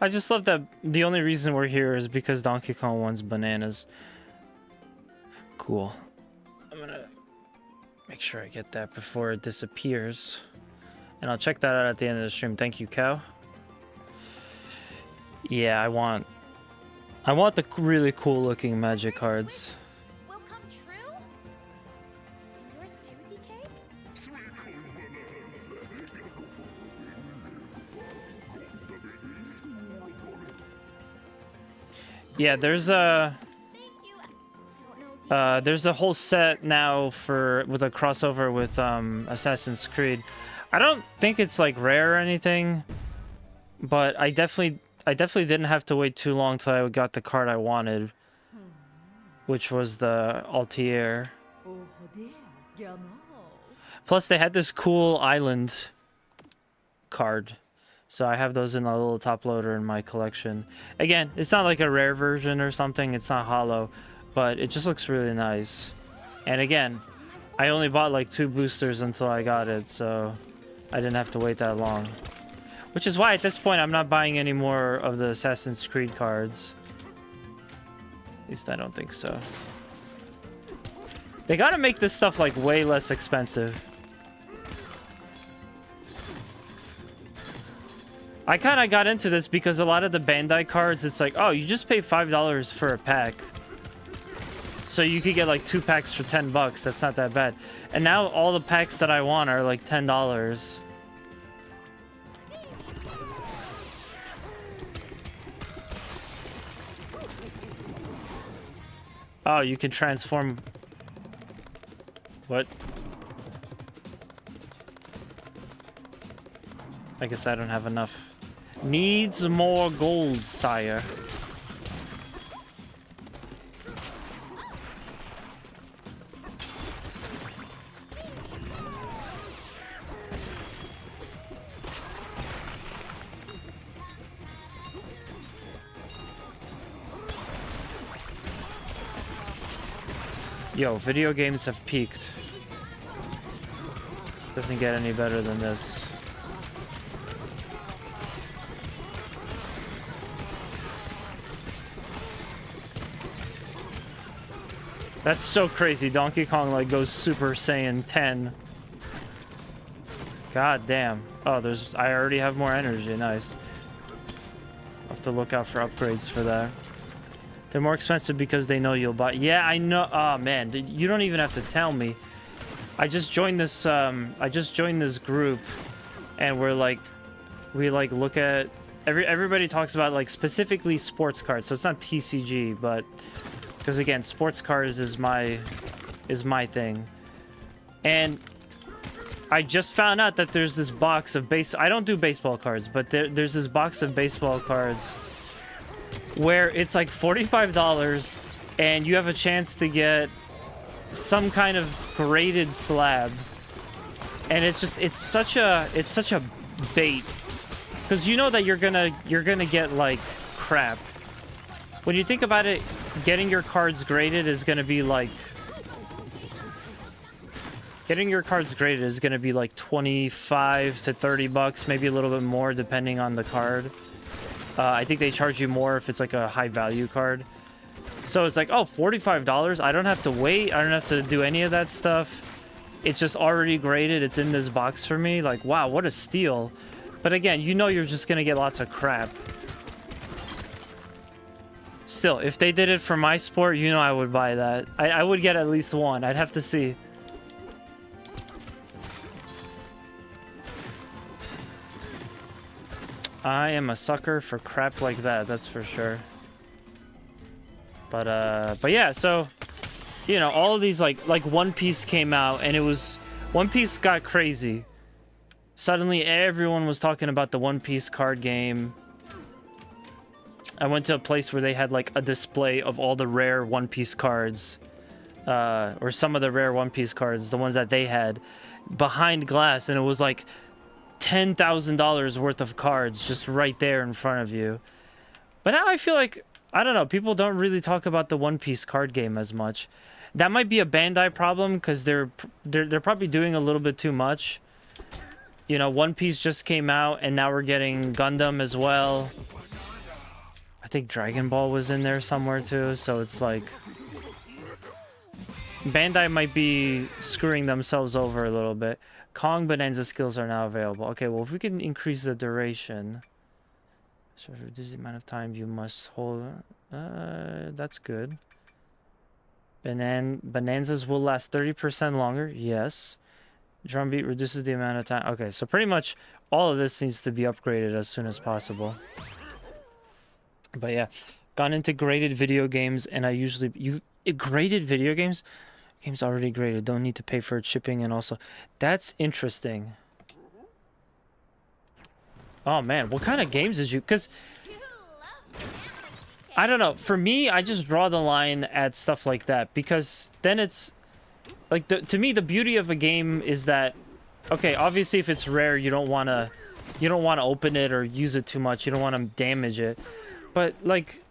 I just love that the only reason we're here is because Donkey Kong wants bananas. Cool. I'm gonna make sure I get that before it disappears. And I'll check that out at the end of the stream. Thank you, Cow. Yeah, I want the really cool looking magic cards. Will come true? And yours too, DK? Yeah, there's a Thank you. I don't know. there's a whole set now with a crossover with Assassin's Creed. I don't think it's like rare or anything, but I definitely didn't have to wait too long till I got the card I wanted, which was the Altair. Plus they had this cool island card. So I have those in a little top loader in my collection. Again, it's not like a rare version or something. It's not hollow, but it just looks really nice. And again, I only bought like 2 boosters until I got it, so I didn't have to wait that long. Which is why at this point I'm not buying any more of the Assassin's Creed cards. At least I don't think so. They gotta make this stuff like way less expensive. I kind of got into this because a lot of the Bandai cards, it's like, oh, you just pay $5 for a pack. So you could get like 2 packs for 10 bucks. That's not that bad. And now all the packs that I want are like $10. Oh, you can transform. What? I guess I don't have enough. Needs more gold, sire. Yo, video games have peaked. Doesn't get any better than this. That's so crazy. Donkey Kong like goes Super Saiyan 10. God damn. Oh, I already have more energy. Nice. I'll have to look out for upgrades for that. They're more expensive because they know you'll buy. Yeah, I know. Oh man, you don't even have to tell me. I just joined this group, and we look at everybody talks about like specifically sports cards. So it's not TCG, but because again, sports cards is my thing. And I just found out that there's this box of I don't do baseball cards, but there's this box of baseball cards where it's like $45 and you have a chance to get some kind of graded slab. And it's such a bait. because you know that you're gonna get like crap. When you think about it, getting your cards graded is gonna be like 25 to 30 bucks, maybe a little bit more depending on the card. I think they charge you more if it's like a high value card. So it's like, oh, $45. I don't have to wait. I don't have to do any of that stuff. It's just already graded. It's in this box for me. Like, wow, what a steal. But again, you know you're just gonna get lots of crap. Still, if they did it for my sport, you know I would buy that. I would get at least one. I'd have to see. I am a sucker for crap like that, that's for sure. But yeah, so, you know, all of these, like One Piece came out, and it was... One Piece got crazy. Suddenly, everyone was talking about the One Piece card game. I went to a place where they had, like, a display of all the rare One Piece cards. Or some of the rare One Piece cards, the ones that they had, behind glass, and it was, like, $10,000 worth of cards just right there in front of you. But now I feel like, I don't know, people don't really talk about the One Piece card game as much. That might be a Bandai problem, because they're probably doing a little bit too much. You know, One Piece just came out, and now we're getting Gundam as well. I think Dragon Ball was in there somewhere too, so it's like... Bandai might be screwing themselves over a little bit. Kong Bananza skills are now available. Okay, well, if we can increase the duration... So reduce the amount of time you must hold... that's good. Bananzas will last 30% longer. Yes. Drumbeat reduces the amount of time. Okay, so pretty much all of this needs to be upgraded as soon as possible. But yeah, gone into graded video games, and I usually... Graded video games? Game's already graded. Don't need to pay for its shipping, and also... That's interesting. Oh man, what kind of games did you... Because... I don't know. For me, I just draw the line at stuff like that, because then it's... Like, to me, the beauty of a game is that... Okay, obviously if it's rare, you don't want to open it or use it too much. You don't want to damage it. But, like,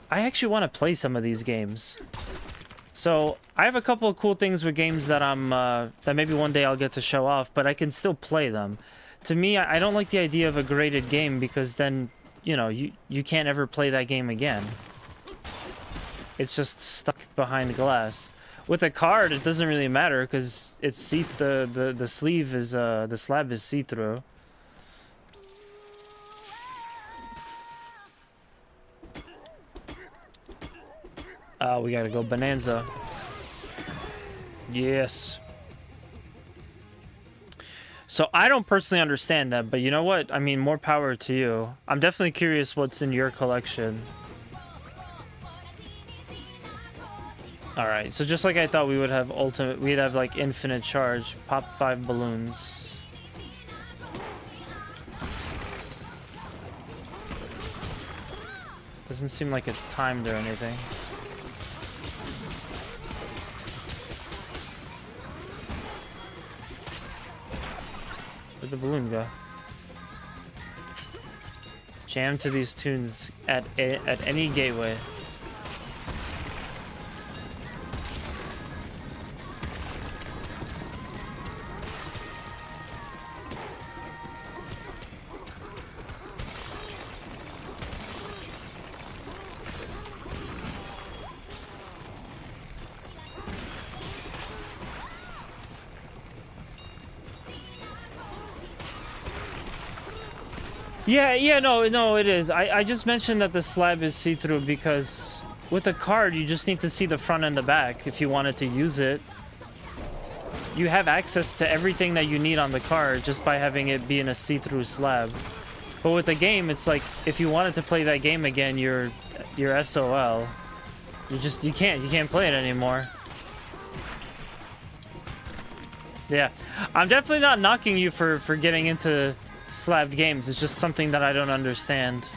I actually want to play some of these games. So, I have a couple of cool things with games that that maybe one day I'll get to show off, but I can still play them. To me, I don't like the idea of a graded game, because then, you know, you can't ever play that game again. It's just stuck behind glass. With a card, it doesn't really matter, because it's the sleeve is the slab is see-through. We gotta go Bananza. Yes. So I don't personally understand that, but you know what? I mean, more power to you. I'm definitely curious what's in your collection. Alright, so just like I thought we would have we'd have like infinite charge. Pop 5 balloons. Doesn't seem like it's timed or anything. Where'd the balloon go? Jam to these tunes at any gateway. Yeah, no, it is. I just mentioned that the slab is see-through because with a card, you just need to see the front and the back if you wanted to use it. You have access to everything that you need on the card just by having it be in a see-through slab. But with the game, it's like, if you wanted to play that game again, you're SOL. You can't play it anymore. Yeah, I'm definitely not knocking you for getting into slabbed games. It's just something that I don't understand.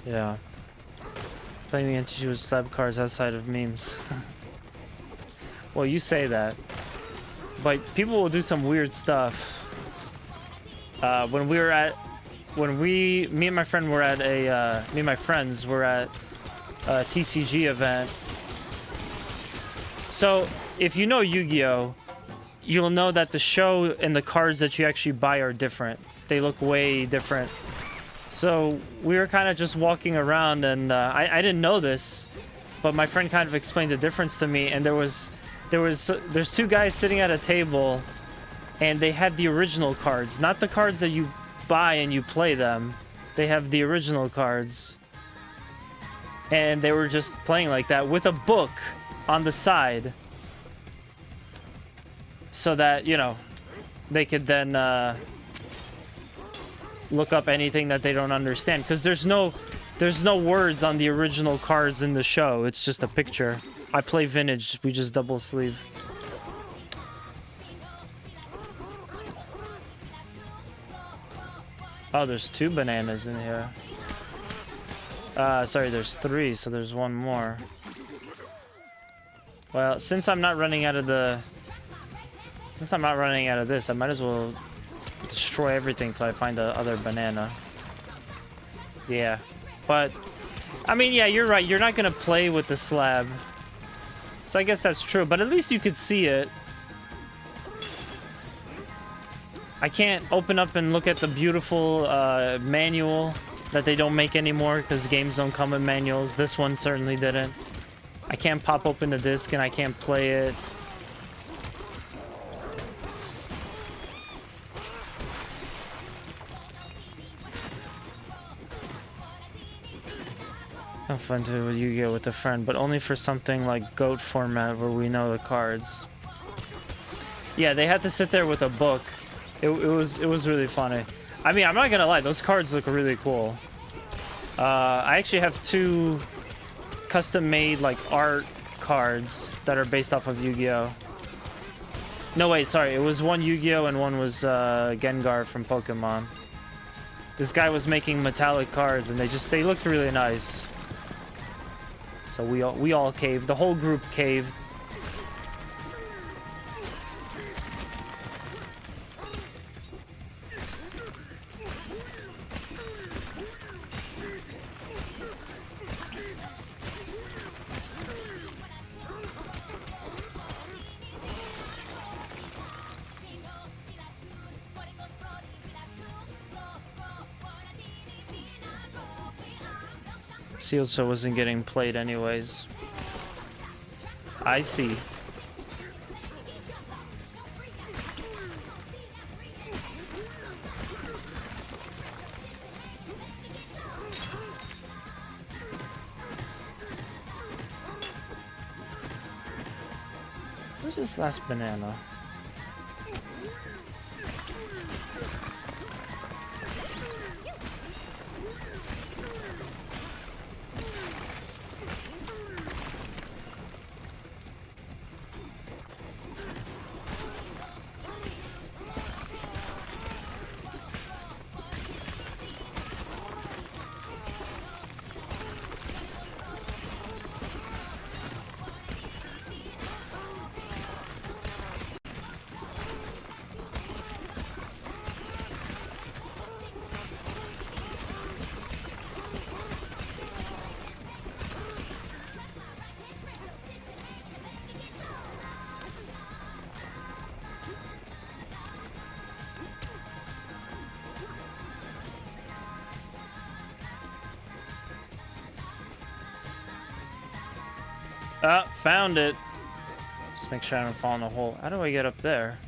Yeah. Playing the NTG with slab cards outside of memes. Well, you say that. but people will do some weird stuff. When me and my friend were at me and my friends were at a TCG event. So if you know Yu-Gi-Oh, you'll know that the show and the cards that you actually buy are different. They look way different. So we were kind of just walking around, and I didn't know this, but my friend kind of explained the difference to me. And there's two guys sitting at a table, and they had the original cards, not the cards that you buy and you play them. They have the original cards, and they were just playing like that with a book on the side, so that, you know, they could then look up anything that they don't understand, because there's no words on the original cards in the show. It's just a picture. I play vintage. We just double sleeve. Oh, there's 2 bananas in here. Sorry, there's 3, so there's 1 more. Well, since I'm not running out of this, I might as well destroy everything till I find the other banana. Yeah, but I mean, yeah, you're right. You're not gonna play with the slab, so I guess that's true. But at least you could see it. I can't open up and look at the beautiful manual that they don't make anymore because games don't come in manuals. This one certainly didn't. I can't pop open the disc and I can't play it. Have fun to with Yu-Gi-Oh with a friend, but only for something like GOAT format where we know the cards. Yeah, they had to sit there with a book. It was really funny. I mean, I'm not gonna lie, those cards look really cool. I actually have 2 custom-made like art cards that are based off of Yu-Gi-Oh. No, wait, sorry. It was one Yu-Gi-Oh and one was Gengar from Pokemon. This guy was making metallic cards and they looked really nice. So we all caved. The whole group caved. Sealed Show wasn't getting played anyways. I see. Where's this last banana? Ah, found it. Just make sure I don't fall in the hole. How do I get up there?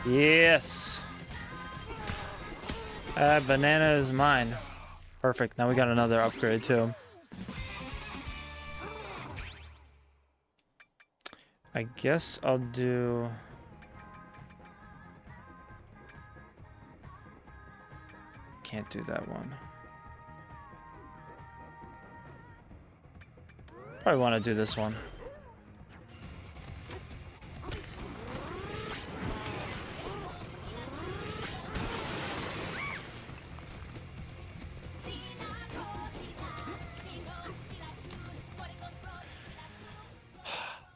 Yes. Banana is mine. Perfect. Now we got another upgrade too. I guess I'll do... Can't do that one. Probably want to do this one.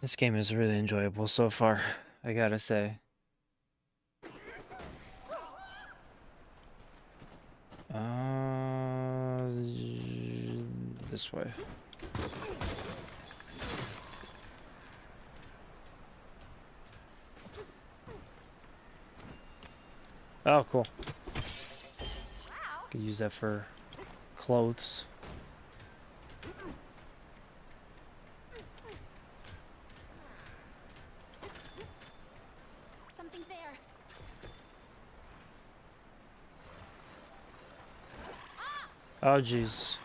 This game is really enjoyable so far, I gotta say. This way. Oh, cool. Could use that for clothes. Something there. Oh, jeez.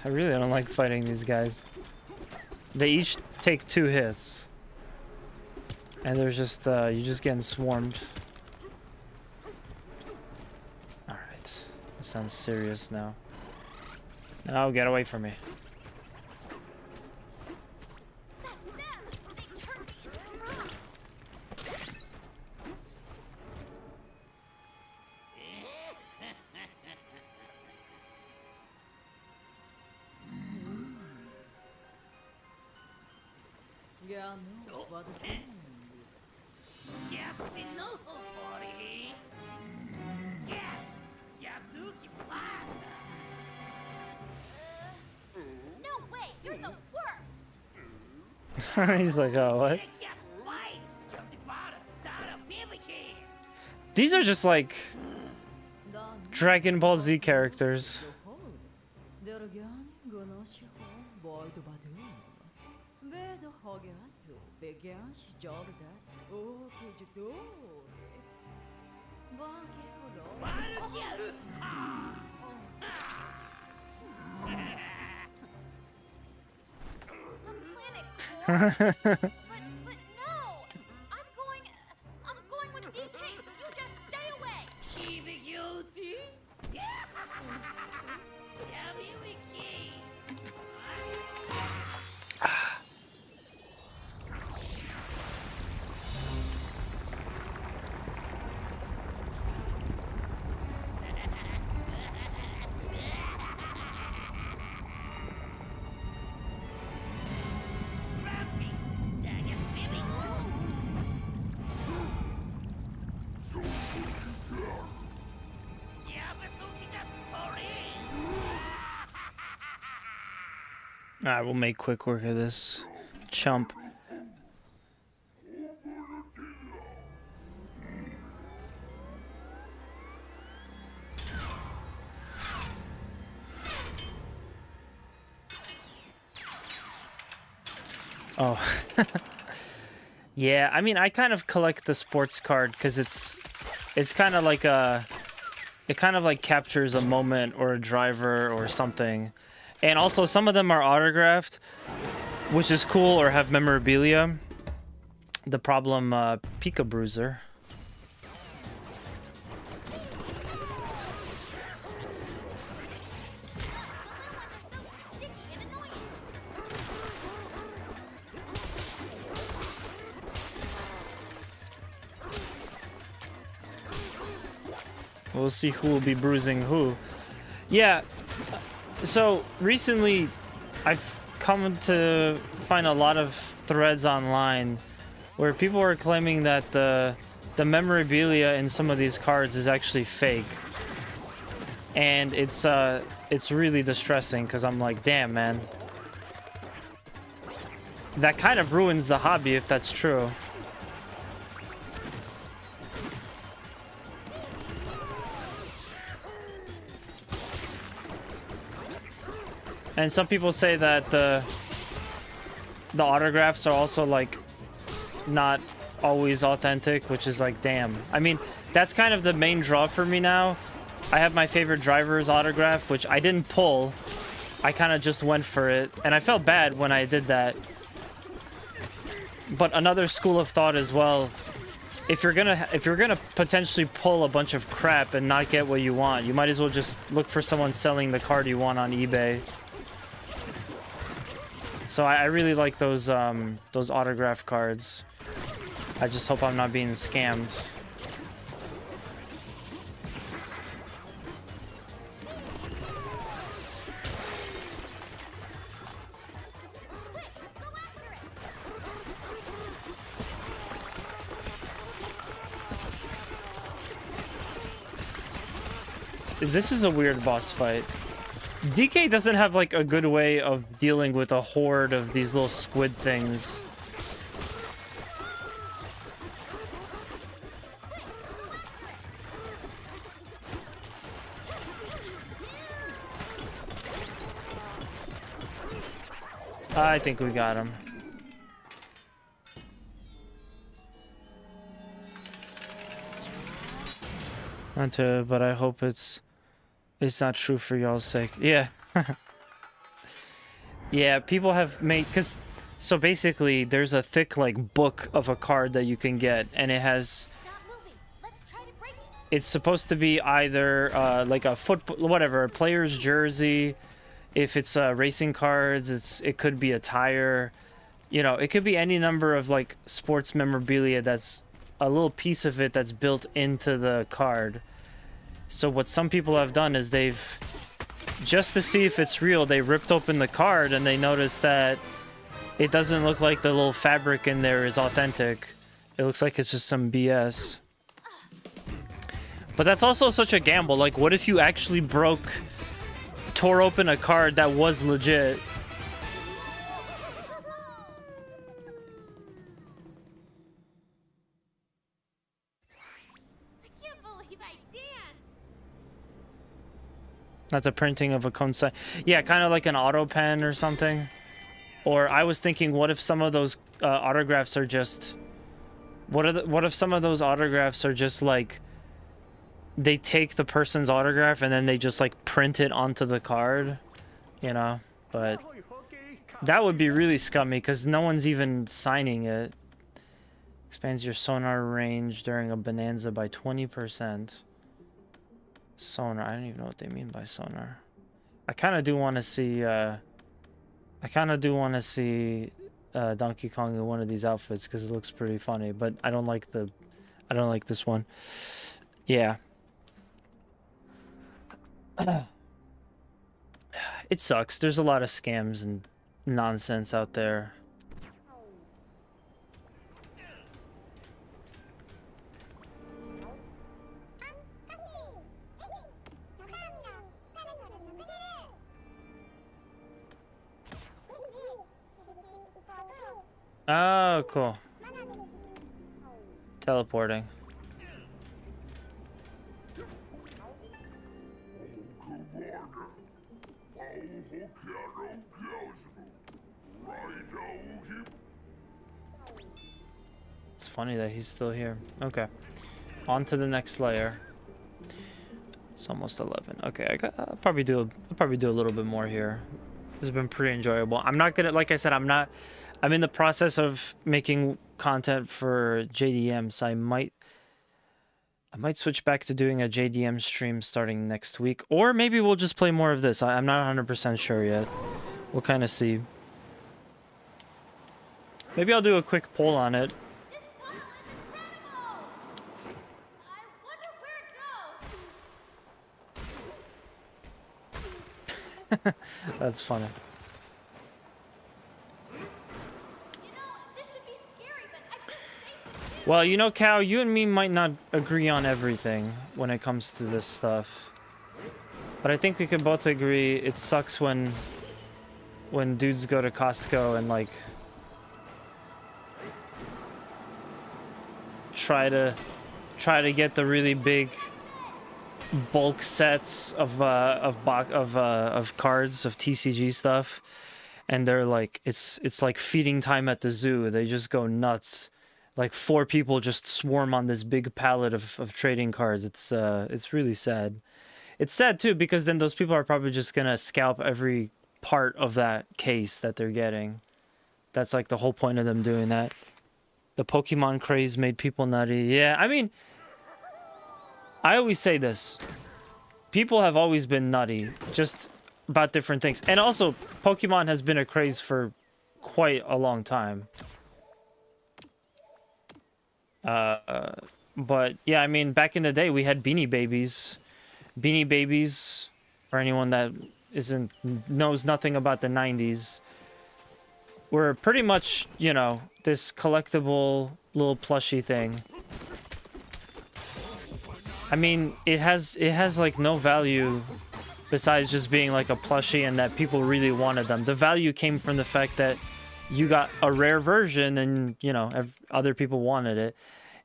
I really don't like fighting these guys. They each take 2 hits. And there's just, you're just getting swarmed. Alright. This sounds serious now. No, get away from me. That's them. They turned me into a rock. No way, you're the worst. He's like, oh, what? These are just like Dragon Ball Z characters. The planet core? But no. I'm going with DK, so you just stay away. Alright, we'll make quick work of this chump. Oh. Yeah, I mean, I kind of collect the sports card because it's kind of like it kind of like captures a moment or a driver or something. And also some of them are autographed, which is cool, or have memorabilia. The problem, Pika Bruiser. We'll see who will be bruising who. Yeah, so recently I've come to find a lot of threads online where people are claiming that the memorabilia in some of these cards is actually fake. And it's really distressing because I'm like, damn, man. That kind of ruins the hobby if that's true. And some people say that the autographs are also like not always authentic, which is like, damn. I mean, that's kind of the main draw for me now. I have my favorite driver's autograph, which I didn't pull. I kind of just went for it, and I felt bad when I did that. But another school of thought as well, if you're gonna potentially pull a bunch of crap and not get what you want, you might as well just look for someone selling the card you want on eBay. So I really like those autograph cards. I just hope I'm not being scammed. This is a weird boss fight. DK doesn't have like a good way of dealing with a horde of these little squid things. I think we got him. Not to, but I hope it's not true for y'all's sake. Yeah. Yeah, people have made, because so basically there's a thick like book of a card that you can get, and it has, it's supposed to be either like a football, whatever, a player's jersey. If it's racing cards, it could be a tire. You know, it could be any number of like sports memorabilia that's a little piece of it that's built into the card. So what some people have done is they've, just to see if it's real, they ripped open the card and they noticed that it doesn't look like the little fabric in there is authentic. It looks like it's just some BS. But that's also such a gamble. Like, what if you actually tore open a card that was legit? Not the printing of a cone sign. Yeah, kind of like an auto pen or something. Or I was thinking, what if some of those autographs are just... What if some of those autographs are just like... They take the person's autograph and then they just like print it onto the card? You know? But... That would be really scummy because no one's even signing it. Expands your sonar range during a Bananza by 20%. Sonar. I don't even know what they mean by sonar. I kind of do want to see Donkey Kong in one of these outfits because it looks pretty funny, but I don't like this one. Yeah. It sucks. There's a lot of scams and nonsense out there. Oh, cool. Teleporting. It's funny that he's still here. Okay. On to the next layer. It's almost 11. Okay, I'll probably do a little bit more here. This has been pretty enjoyable. I'm not gonna, like I said, I'm in the process of making content for JDM, so I might switch back to doing a JDM stream starting next week, or maybe we'll just play more of this. I'm not 100% sure yet. We'll kind of see. Maybe I'll do a quick poll on it. That's funny. Well, you know, Cal, you and me might not agree on everything when it comes to this stuff. But I think we can both agree it sucks when dudes go to Costco and, like, try to get the really big bulk sets of cards, of TCG stuff. And they're like, it's like feeding time at the zoo. They just go nuts like 4 people just swarm on this big pallet of trading cards. It's really sad. It's sad too because then those people are probably just gonna scalp every part of that case that they're getting. That's like the whole point of them doing that. The Pokemon craze made people nutty. Yeah, I mean, I always say this. People have always been nutty, just about different things. And also, Pokemon has been a craze for quite a long time. But yeah, I mean, back in the day, we had Beanie Babies. Beanie Babies, for anyone that knows nothing about the 90s, were pretty much, you know, this collectible little plushie thing. I mean, it has like no value besides just being like a plushie and that people really wanted them. The value came from the fact that you got a rare version and, you know, other people wanted it.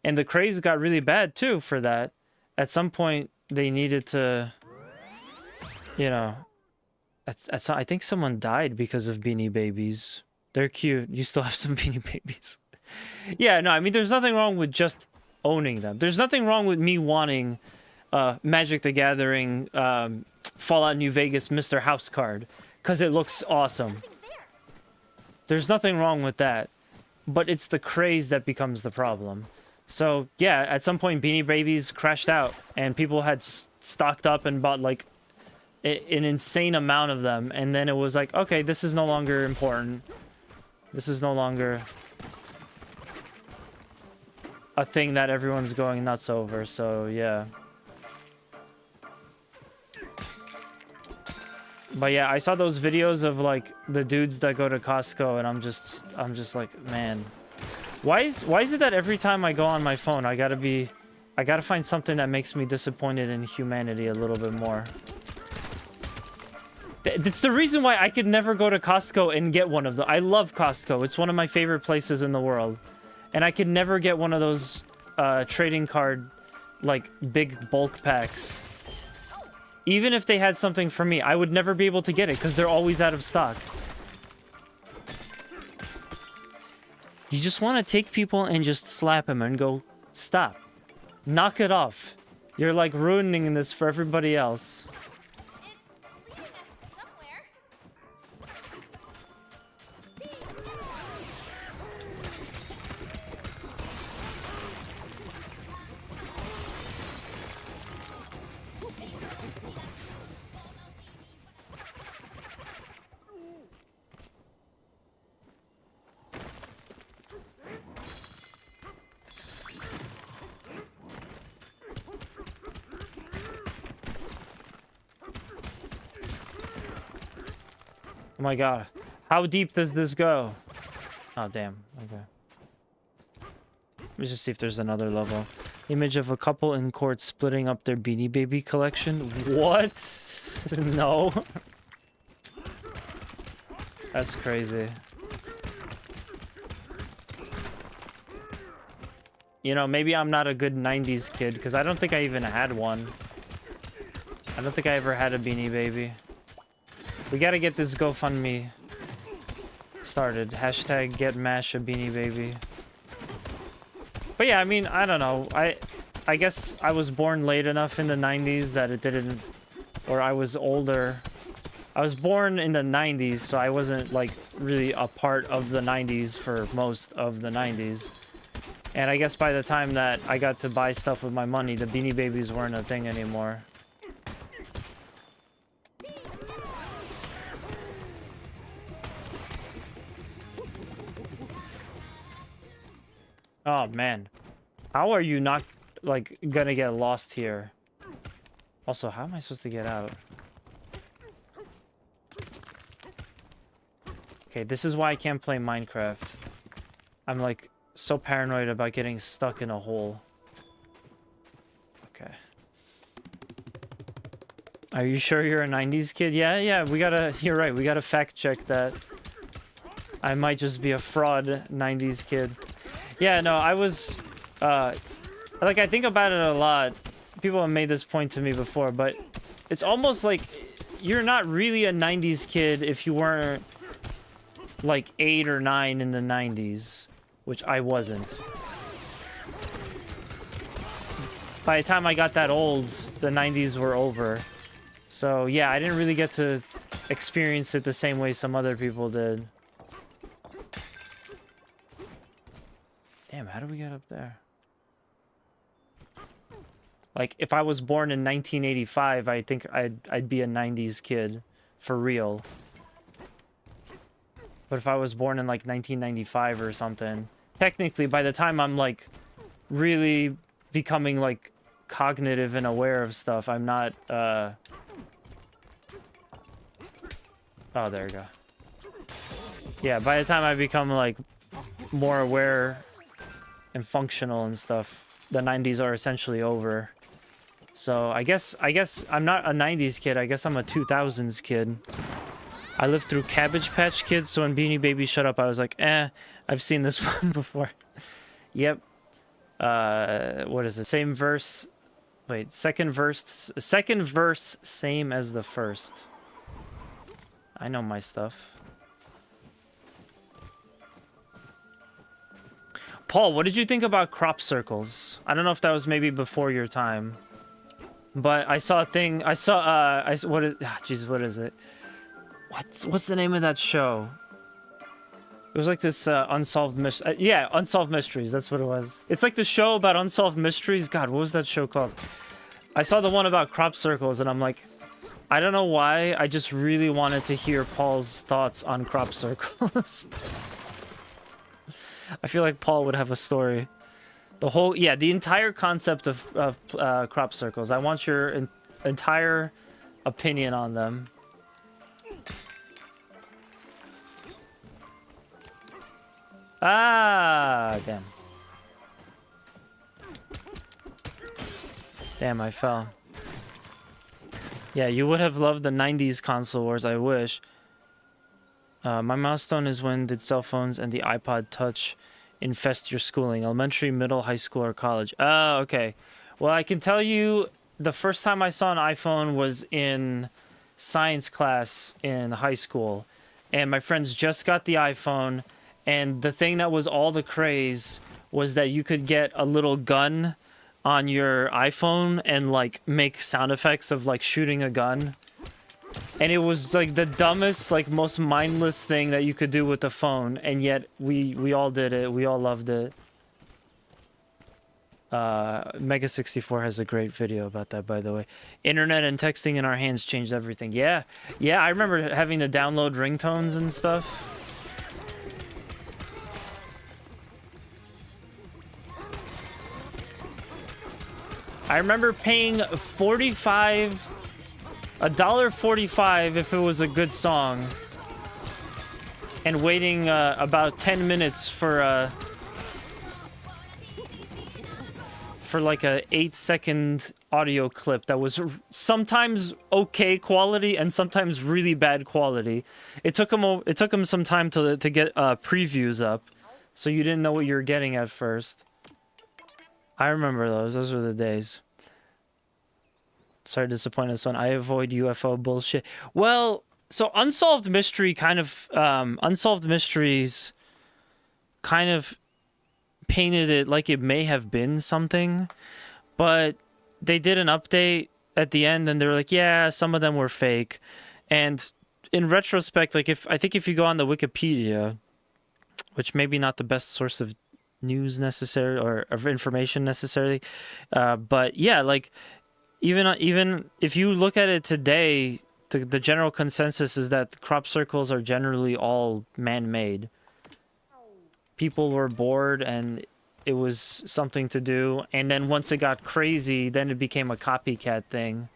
And the craze got really bad too for that. At some point, they needed to, you know, I think someone died because of Beanie Babies. They're cute. You still have some Beanie Babies. Yeah, no, I mean, there's nothing wrong with just owning them. There's nothing wrong with me wanting Magic the Gathering, Fallout New Vegas, Mr. House card, because it looks awesome. There's nothing wrong with that. But it's the craze that becomes the problem. So, yeah, at some point, Beanie Babies crashed out, and people had stocked up and bought, like, an insane amount of them. And then it was like, okay, this is no longer important. This is no longer a thing that everyone's going nuts over, so, yeah. But yeah, I saw those videos of, like, the dudes that go to Costco, and I'm just like, man. Why is it that every time I go on my phone, I gotta find something that makes me disappointed in humanity a little bit more? It's the reason why I could never go to Costco and get one of them. I love Costco. It's one of my favorite places in the world. And I could never get one of those trading card, like, big bulk packs. Even if they had something for me, I would never be able to get it because they're always out of stock. You just want to take people and just slap them and go, stop. Knock it off. You're, like, ruining this for everybody else. It's leading us somewhere. Oh my god. How deep does this go? Oh, damn. Okay. Let me just see if there's another level. Image of a couple in court splitting up their Beanie Baby collection. What? No. That's crazy. You know, maybe I'm not a good 90s kid, because I don't think I even had one. I don't think I ever had a Beanie Baby. We gotta get this GoFundMe started. Hashtag get mash a Beanie Baby. But yeah, I mean, I don't know. I guess I was born late enough in the 90s that it didn't... Or I was older. I was born in the 90s, so I wasn't, like, really a part of the 90s for most of the 90s. And I guess by the time that I got to buy stuff with my money, the Beanie Babies weren't a thing anymore. Oh, man. How are you not, like, gonna get lost here? Also, how am I supposed to get out? Okay, this is why I can't play Minecraft. I'm, like, so paranoid about getting stuck in a hole. Okay. Are you sure you're a 90s kid? Yeah, we gotta... You're right, we gotta fact check that. I might just be a fraud 90s kid. Yeah, no, I was... like, I think about it a lot. People have made this point to me before, but it's almost like you're not really a 90s kid if you weren't, like, 8 or 9 in the 90s, which I wasn't. by the time I got that old, the 90s were over. So yeah, I didn't really get to experience it the same way some other people did. Damn, how do we get up there? Like, if I was born in 1985, I think I'd be a 90s kid. For real. But if I was born in, like, 1995 or something... Technically, by the time I'm, like, really becoming, like, cognitive and aware of stuff, I'm not, Oh, there we go. Yeah, by the time I become, like, more aware and functional and stuff, the 90s are essentially over. So I guess I'm not a 90s kid. I guess I'm a 2000s kid. I lived through Cabbage Patch Kids, so when Beanie Baby shut up, I was like, I've seen this one before. Yep. What is it? Same verse. Wait, second verse, same as the first. I know my stuff. Paul, what did you think about crop circles? I don't know if that was maybe before your time. But I saw a thing. I saw. What is? Jesus, what is it? What's the name of that show? It was like this unsolved mystery. Yeah, unsolved mysteries. That's what it was. It's like the show about unsolved mysteries. God, what was that show called? I saw the one about crop circles, and I'm like, I don't know why. I just really wanted to hear Paul's thoughts on crop circles. I feel like Paul would have a story. The entire concept of crop circles. I want your entire opinion on them. Ah, damn. Damn, I fell. Yeah, you would have loved the 90s console wars, I wish. My milestone is when did cell phones and the iPod Touch infest your schooling? Elementary, middle, high school, or college? Oh, okay. Well, I can tell you the first time I saw an iPhone was in science class in high school. And my friends just got the iPhone. And the thing that was all the craze was that you could get a little gun on your iPhone and, like, make sound effects of, like, shooting a gun. And it was, like, the dumbest, like, most mindless thing that you could do with the phone. And yet, we all did it. We all loved it. Mega64 has a great video about that, by the way. Internet and texting in our hands changed everything. Yeah. Yeah, I remember having to download ringtones and stuff. I remember paying $1.45 if it was a good song, and waiting about 10 minutes for like a 8-second audio clip that was sometimes okay quality and sometimes really bad quality. It took them some time to get previews up, so you didn't know what you were getting at first. I remember those. Those were the days. Sorry to disappoint this one. I avoid UFO bullshit. Well, so Unsolved Mysteries kind of painted it like it may have been something, but they did an update at the end and they're like, yeah, some of them were fake. And in retrospect, like I think if you go on the Wikipedia, which maybe not the best source of news necessarily or of information necessarily, but yeah, like even if you look at it today, the general consensus is that crop circles are generally all man-made. People were bored and it was something to do, and then once it got crazy, then it became a copycat thing.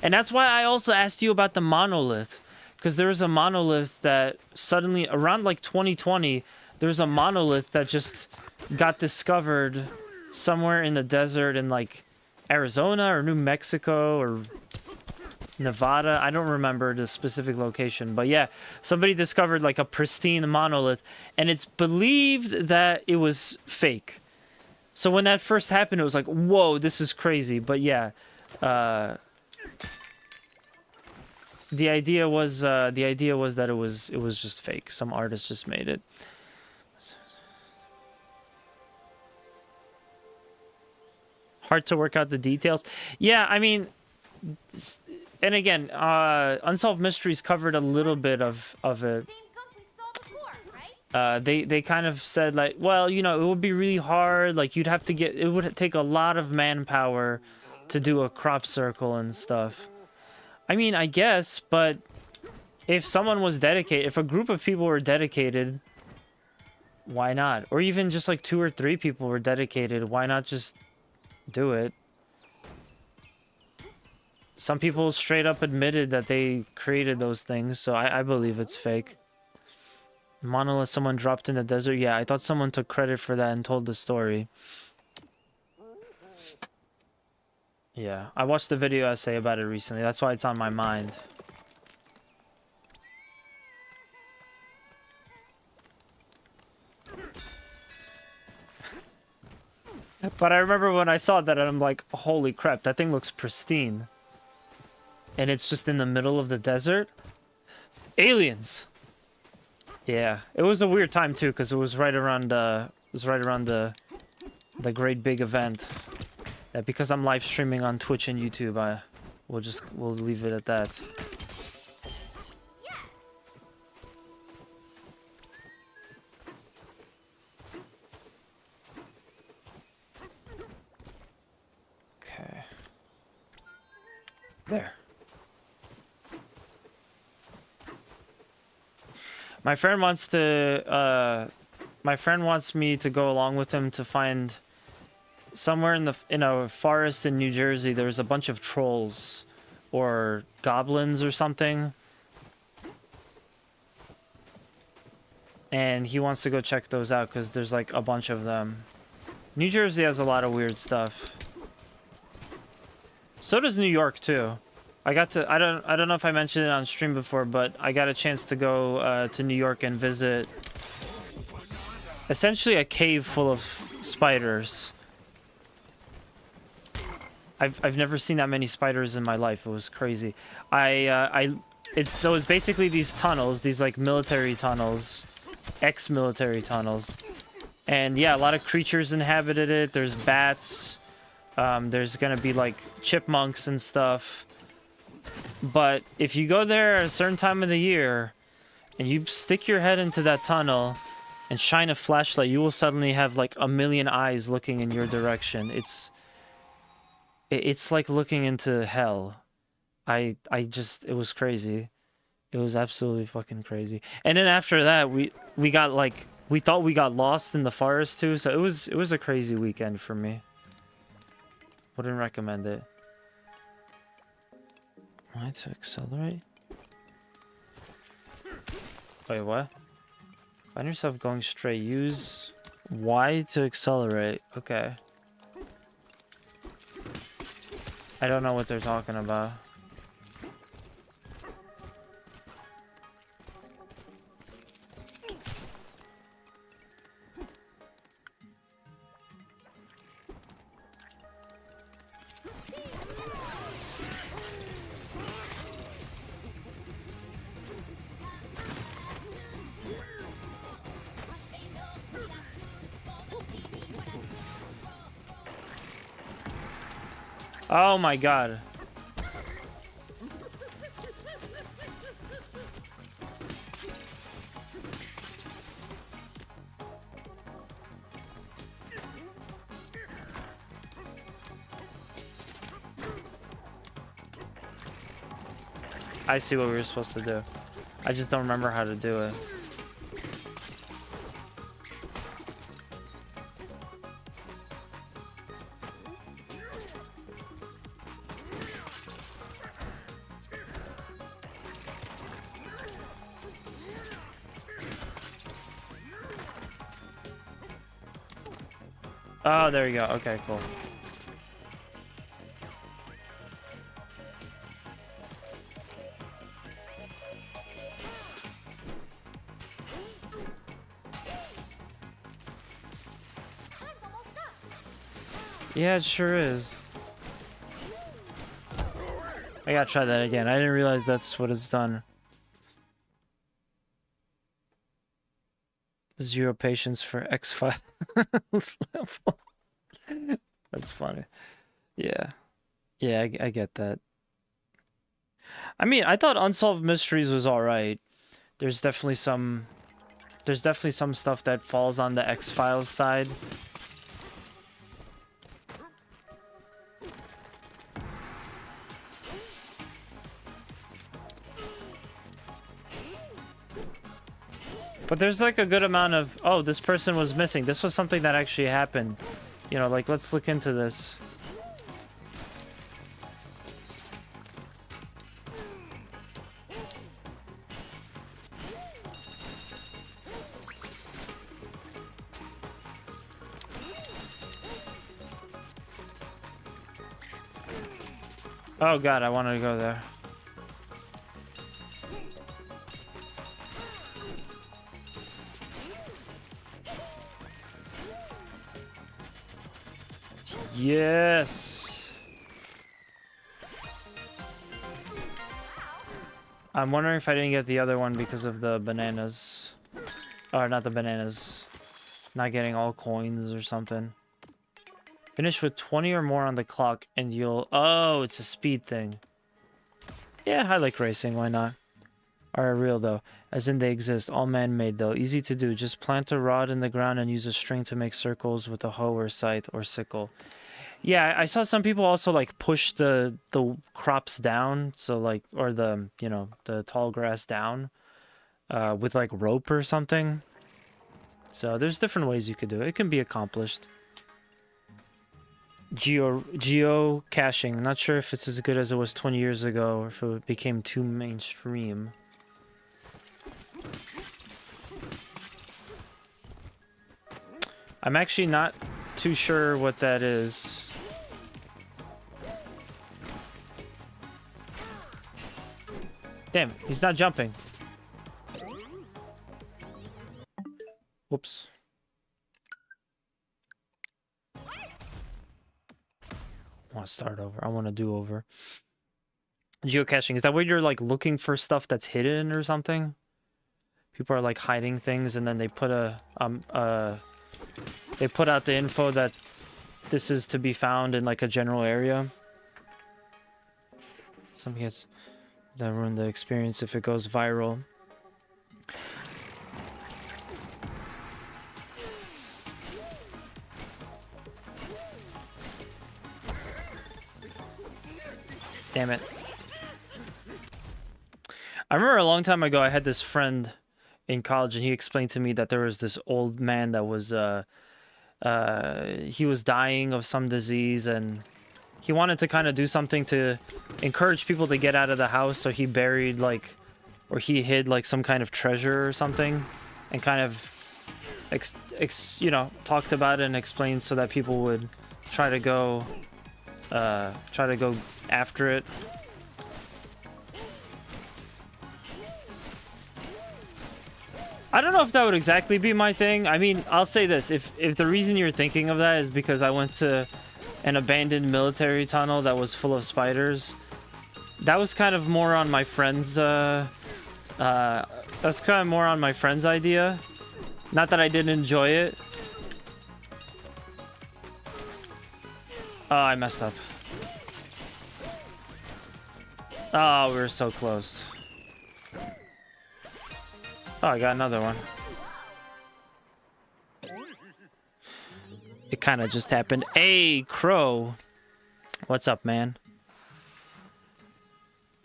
And that's why I also asked you about the monolith, because there was a monolith that suddenly around like 2020 there's a monolith that just got discovered somewhere in the desert in like Arizona or New Mexico or Nevada. I don't remember the specific location, but yeah, somebody discovered like a pristine monolith, and it's believed that it was fake. So when that first happened, it was like, whoa, this is crazy. But yeah, the idea was that it was just fake. Some artist just made it. hard to work out the details. Yeah, I mean, and again, Unsolved Mysteries covered a little bit of it. Same gunk we saw before, right? They kind of said like, well, you know, it would be really hard. Like you'd have to get, it would take a lot of manpower to do a crop circle and stuff. I mean, I guess, but if someone was dedicated, if a group of people were dedicated, why not? Or even just like 2 or 3 people were dedicated, why not just do it? Some people straight up admitted that they created those things, so I believe it's fake. Monolith someone dropped in the desert? Yeah, I thought someone took credit for that and told the story. Yeah, I watched the video essay about it recently. That's why it's on my mind. But I remember when I saw that and I'm like, holy crap, that thing looks pristine. And it's just in the middle of the desert? Aliens! Yeah, it was a weird time too, because it was right around the great big event. That because I'm live streaming on Twitch and YouTube, we'll leave it at that. Yes. Okay. There. My friend wants me to go along with him to find somewhere in a forest in New Jersey. There's a bunch of trolls or goblins or something. And he wants to go check those out because there's like a bunch of them. New Jersey has a lot of weird stuff. So does New York too. I don't know if I mentioned it on stream before, but I got a chance to go to New York and visit essentially a cave full of spiders. I've never seen that many spiders in my life. It was crazy. It's basically these tunnels, these like military tunnels, ex-military tunnels. And yeah, a lot of creatures inhabited it. There's bats. There's gonna be like chipmunks and stuff. But if you go there at a certain time of the year and you stick your head into that tunnel and shine a flashlight, you will suddenly have like a million eyes looking in your direction. It's like looking into hell. It was crazy. It was absolutely fucking crazy. And then after that, we thought we got lost in the forest too, so it was a crazy weekend for me. Wouldn't recommend it. Why to accelerate? Wait, what? Find yourself going straight. Use Y to accelerate. Okay. I don't know what they're talking about. Oh my god. I see what we were supposed to do. I just don't remember how to do it. Oh, there you go. Okay, cool. Yeah, it sure is. I gotta try that again. I didn't realize that's what it's done. Zero patience for X5 level. That's funny. Yeah. Yeah, I get that. I mean, I thought Unsolved Mysteries was alright. There's definitely some... There's definitely some stuff that falls on the X-Files side. But there's like a good amount of, oh, this person was missing. This was something that actually happened. You know, like, let's look into this. Oh god, I wanted to go there. Yes. I'm wondering if I didn't get the other one because of the bananas. Or not the bananas. Not getting all coins or something. Finish with 20 or more on the clock and you'll... Oh, it's a speed thing. Yeah, I like racing. Why not? Are real though. As in they exist. All man-made though. Easy to do. Just plant a rod in the ground and use a string to make circles with a hoe or scythe or sickle. Yeah, I saw some people also like push the crops down, so like, or the, you know, the tall grass down with like rope or something. So there's different ways you could do it. It can be accomplished. Geocaching. Not sure if it's as good as it was 20 years ago or if it became too mainstream. I'm actually not too sure what that is. Damn, he's not jumping. Whoops. I want to start over. I want to do over. Geocaching. Is that where you're like looking for stuff that's hidden or something? People are like hiding things and then they put they put out the info that this is to be found in like a general area. Something gets that ruin the experience if it goes viral. Damn it. I remember a long time ago I had this friend in college and he explained to me that there was this old man that was he was dying of some disease and he wanted to kind of do something to encourage people to get out of the house, so he buried like, or he hid like some kind of treasure or something and kind of you know, talked about it and explained so that people would try to go after it. I don't know if that would exactly be my thing. I mean, I'll say this. If the reason you're thinking of that is because I went to an abandoned military tunnel that was full of spiders, that was kind of more on my friend's, that's kind of more on my friend's idea. Not that I didn't enjoy it. Oh, I messed up. Oh, we were so close. Oh, I got another one. It kind of just happened. Hey, Crow. What's up, man?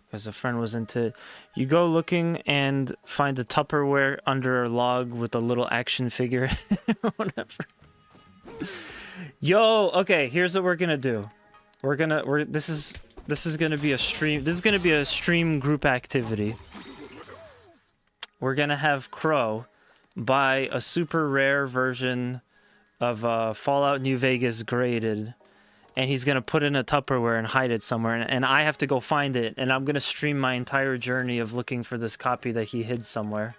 Because a friend was into... You go looking and find a Tupperware under a log with a little action figure. Whatever. Yo, okay, here's what we're gonna do. This is gonna be a stream. This is gonna be a stream group activity. We're gonna have Crow buy a super rare version of Fallout New Vegas graded, and he's gonna put it in a Tupperware and hide it somewhere, and I have to go find it, and I'm gonna stream my entire journey of looking for this copy that he hid somewhere.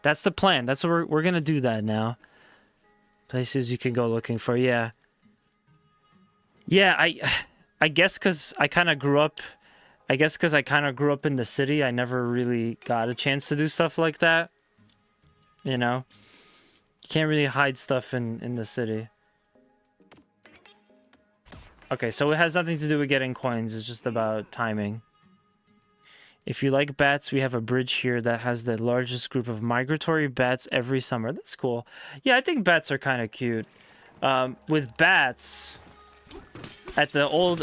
That's the plan. That's what we're gonna do that now. Places you can go looking for, yeah. Yeah, I guess because I kind of grew up... I guess because I kind of grew up in the city, I never really got a chance to do stuff like that. You know? You can't really hide stuff in the city. Okay, so it has nothing to do with getting coins. It's just about timing. If you like bats, we have a bridge here that has the largest group of migratory bats every summer. That's cool. Yeah, I think bats are kind of cute. With bats, at the old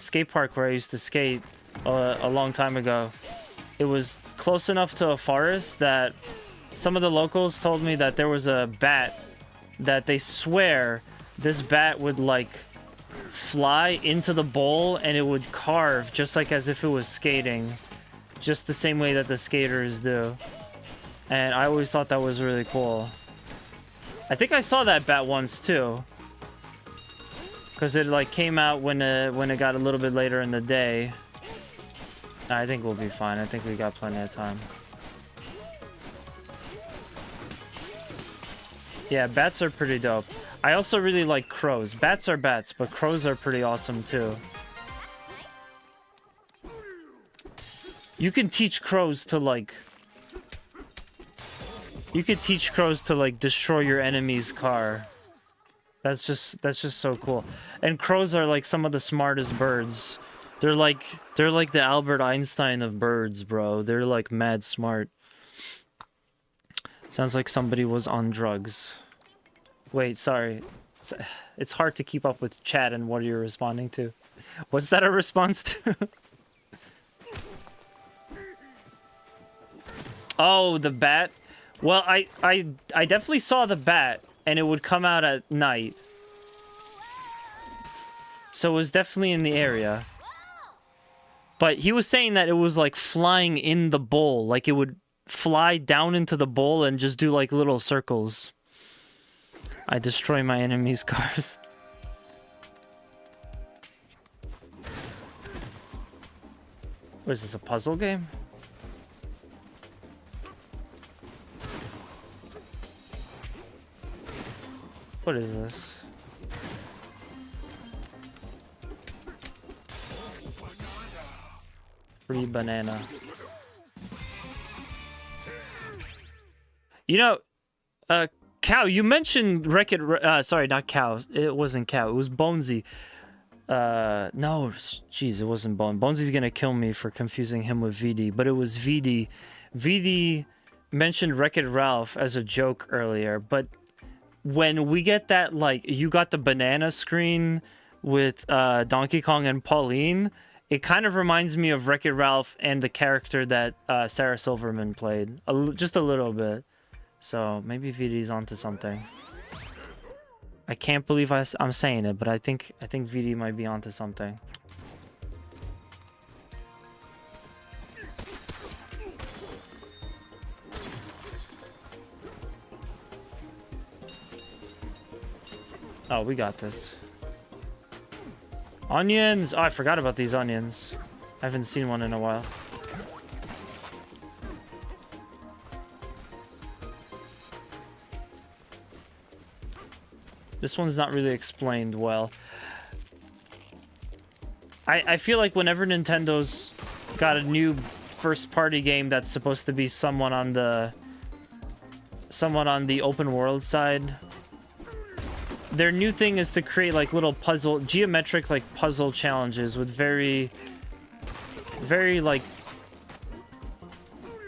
skate park where I used to skate a long time ago, it was close enough to a forest that some of the locals told me that there was a bat that they swear this bat would like fly into the bowl and it would carve just like as if it was skating, just the same way that the skaters do. And I always thought that was really cool. I think I saw that bat once too, because it like came out when it got a little bit later in the day. I think we'll be fine. I think we got plenty of time. Yeah, bats are pretty dope. I also really like crows. Bats are bats, but crows are pretty awesome too. You can teach crows to like... You could teach crows to like destroy your enemy's car. That's just so cool. And crows are like some of the smartest birds. They're like the Albert Einstein of birds, bro. They're like mad smart. Sounds like somebody was on drugs. Wait, sorry. It's hard to keep up with chat and what you're responding to. What's that a response to? Oh, the bat? Well, I definitely saw the bat, and it would come out at night. So it was definitely in the area. But he was saying that it was like flying in the bowl. Like it would fly down into the bowl and just do like little circles. I destroy my enemy's cars. What is this, a puzzle game? What is this? Free banana. You know, Cow, you mentioned Wreck-It... sorry, not Cow. It wasn't Cow. It was Bonesy. No, jeez, it wasn't Bone. Bonesy's gonna kill me for confusing him with VD, but it was VD. VD mentioned Wreck-It Ralph as a joke earlier, but when we get that, like, you got the banana screen with Donkey Kong and Pauline, it kind of reminds me of Wreck-It Ralph and the character that Sarah Silverman played. Just a little bit. So maybe VD's onto something. I can't believe I'm saying it, but I think VD might be onto something. Oh, we got this. Onions! Oh, I forgot about these onions. I haven't seen one in a while. This one's not really explained well. I feel like whenever Nintendo's got a new first-party game that's supposed to be someone on the open world side, their new thing is to create like little geometric like puzzle challenges with very like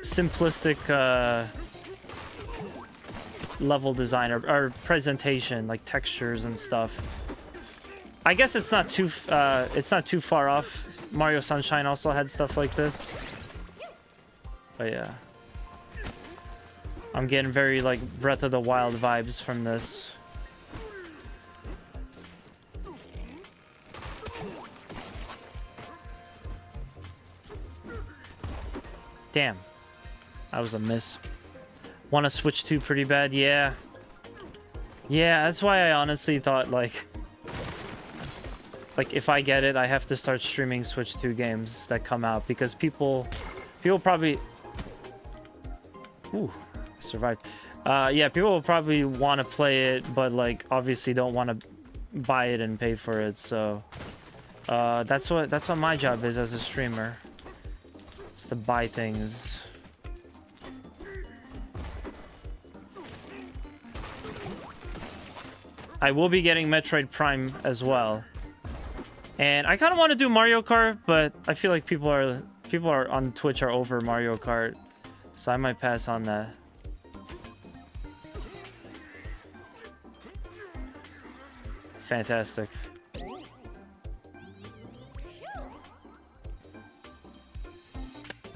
simplistic level design or presentation, like textures and stuff. I guess it's not too far off. Mario Sunshine also had stuff like this. But yeah, I'm getting very like Breath of the Wild vibes from this. Damn, that was a miss. Want to Switch 2 pretty bad? Yeah. Yeah, that's why I honestly thought, like if I get it, I have to start streaming Switch 2 games that come out, because people probably... Ooh, I survived. Yeah, people will probably want to play it, but, like, obviously don't want to buy it and pay for it, so... that's what my job is as a streamer. It's to buy things. I will be getting Metroid Prime as well. And I kind of want to do Mario Kart, but I feel like people are on Twitch are over Mario Kart, so I might pass on that. Fantastic.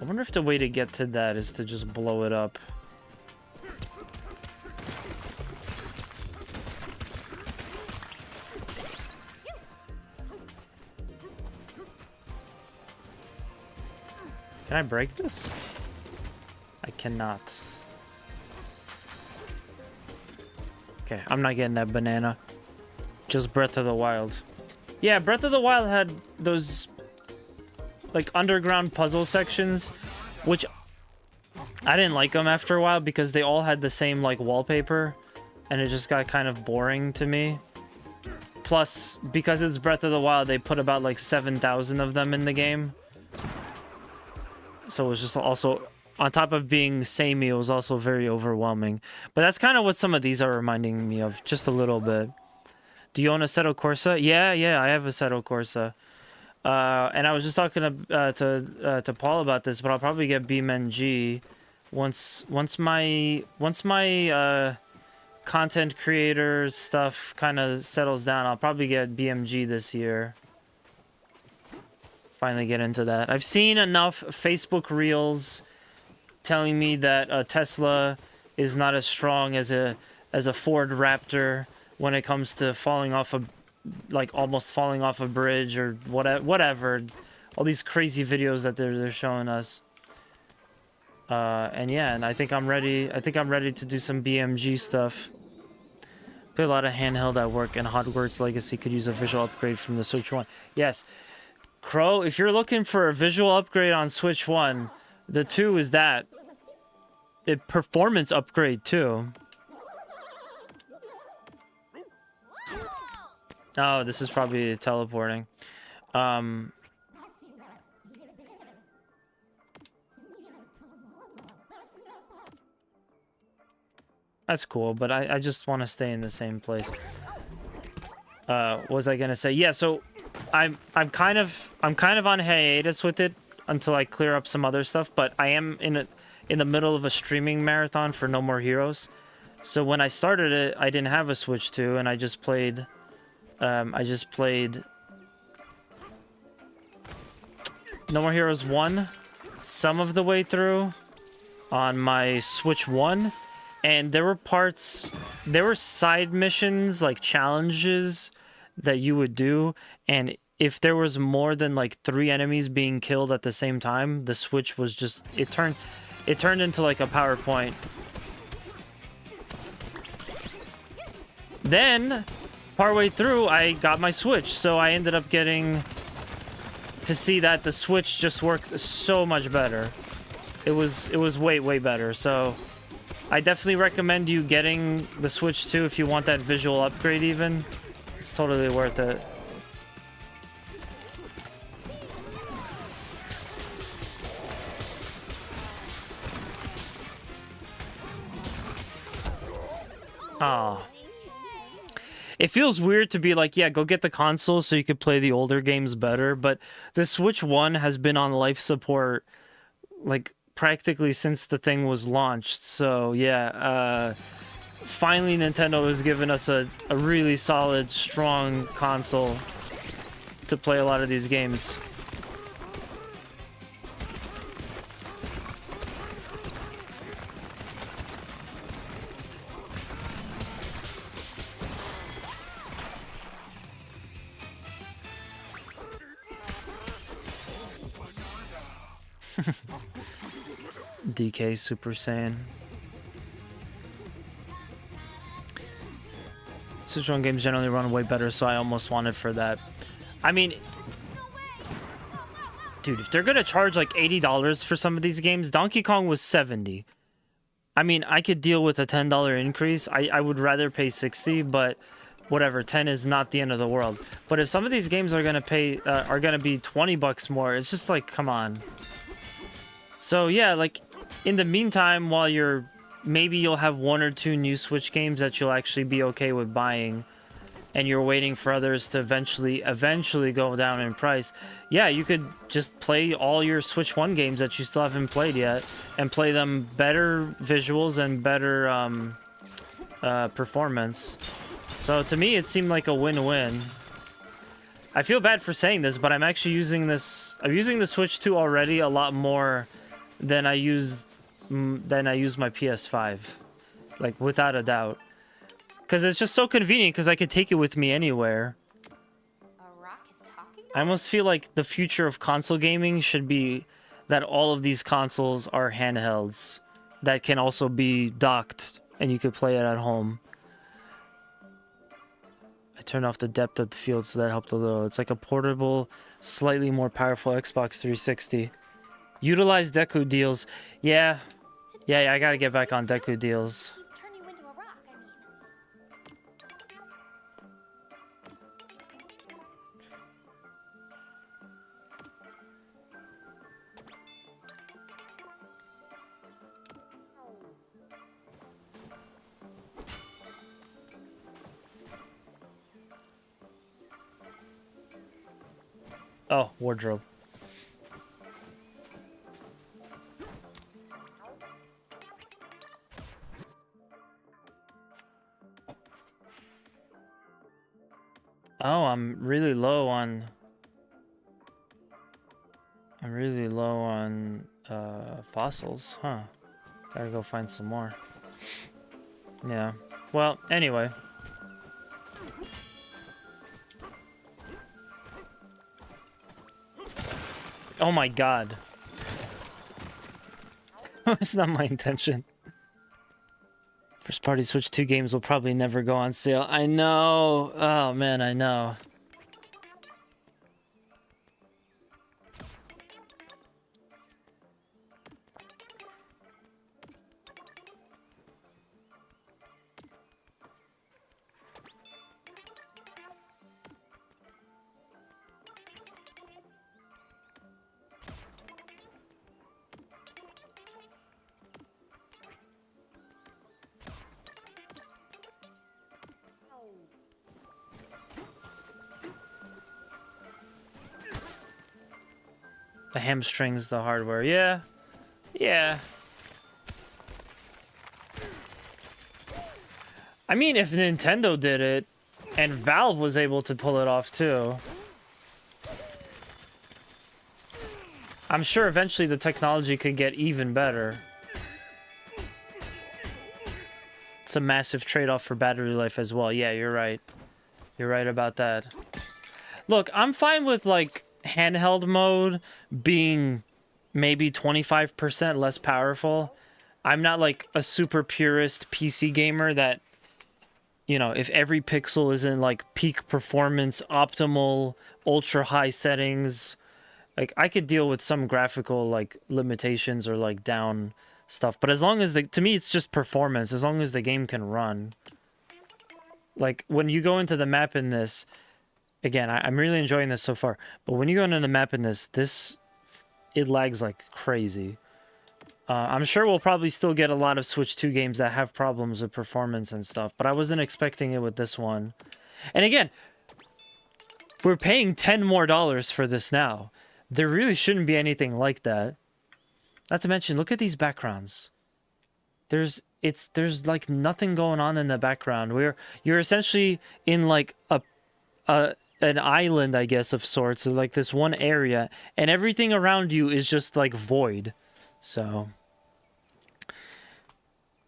I wonder if the way to get to that is to just blow it up. Can I break this? I cannot. Okay, I'm not getting that banana. Just Breath of the Wild. Yeah, Breath of the Wild had those like underground puzzle sections, which I didn't like them after a while because they all had the same like wallpaper, and it just got kind of boring to me. Plus, because it's Breath of the Wild, they put about like 7,000 of them in the game. So it was just also, on top of being samey, it was also very overwhelming. But that's kind of what some of these are reminding me of, just a little bit. Do you own a Assetto Corsa? Yeah, I have a Assetto Corsa. And I was just talking to Paul about this, but I'll probably get BeamNG once my content creator stuff kind of settles down. I'll probably get BMG this year. Finally get into that. I've seen enough Facebook reels telling me that Tesla is not as strong as a Ford Raptor when it comes to falling off a almost falling off a bridge or whatever. All these crazy videos that they're showing us. And yeah, and I think I'm ready to do some BMG stuff. Play a lot of handheld at work, and Hogwarts Legacy could use a visual upgrade from the Switch 1. Yes. Crow, if you're looking for a visual upgrade on Switch 1, the 2 is that. A performance upgrade, too. Oh, this is probably teleporting. That's cool, but I just want to stay in the same place. What was I gonna say? Yeah, so I'm kind of on hiatus with it until I clear up some other stuff, but I am in the middle of a streaming marathon for No More Heroes. So when I started it, I didn't have a Switch 2, and I just played No More Heroes 1 some of the way through on my Switch 1, and there were side missions, like challenges that you would do, and if there was more than like 3 enemies being killed at the same time, the Switch was just, it turned into like a PowerPoint. Then partway through, I got my Switch, so I ended up getting to see that the Switch just worked so much better. It was way better. So I definitely recommend you getting the Switch 2 if you want that visual upgrade even. It's totally worth it. Ah. It feels weird to be like, yeah, go get the console so you could play the older games better, but the Switch 1 has been on life support like practically since the thing was launched. So yeah, finally Nintendo has given us a really solid, strong console to play a lot of these games. DK Super Saiyan. Switch 1 games generally run way better, so I almost wanted for that. I mean, dude, if they're gonna charge like $80 for some of these games, Donkey Kong was $70. I mean, I could deal with a $10 increase. I would rather pay $60, but whatever, 10 is not the end of the world. But if some of these games are gonna be $20 more, it's just like, come on. So yeah, like in the meantime, while maybe you'll have 1 or 2 new Switch games that you'll actually be okay with buying. and you're waiting for others to eventually go down in price, yeah, you could just play all your Switch 1 games that you still haven't played yet and play them better visuals and better performance. So to me, it seemed like a win-win. I feel bad for saying this, but I'm actually using this. I'm using the Switch 2 already a lot more than I use my PS5, like without a doubt. Because it's just so convenient because I could take it with me anywhere. A rock is talking to I almost feel like the future of console gaming should be that all of these consoles are handhelds that can also be docked and you could play it at home. I turned off the depth of the field so that helped a little. It's like a portable, slightly more powerful Xbox 360. Utilize Deku deals. Yeah, I gotta get back on Deku deals. keep turn you into a rock, I mean. Oh, wardrobe. Oh, I'm really low on fossils, huh? Gotta go find some more. Yeah. Well, anyway. Oh my god. It's not my intention. First party Switch 2 games will probably never go on sale. I know. Oh man, I know. The hamstrings, the hardware. Yeah. Yeah. I mean, if Nintendo did it, and Valve was able to pull it off too, I'm sure eventually the technology could get even better. It's a massive trade-off for battery life as well. Yeah, you're right. You're right about that. Look, I'm fine with, like, handheld mode being maybe 25% less powerful. I'm not, like, a super purist PC gamer that, you know, if every pixel is in, like, peak performance, optimal, ultra-high settings, like, I could deal with some graphical, like, limitations or, like, down stuff. But as long as to me, it's just performance. As long as the game can run. Like, when you go into the map in this, again, I'm really enjoying this so far. But when you go into the map in this, it lags like crazy. I'm sure we'll probably still get a lot of Switch 2 games that have problems with performance and stuff. But I wasn't expecting it with this one. And again, we're paying $10 more for this now. There really shouldn't be anything like that. Not to mention, look at these backgrounds. There's like nothing going on in the background. You're essentially in like an island, I guess, of sorts, like this one area, and everything around you is just like void. So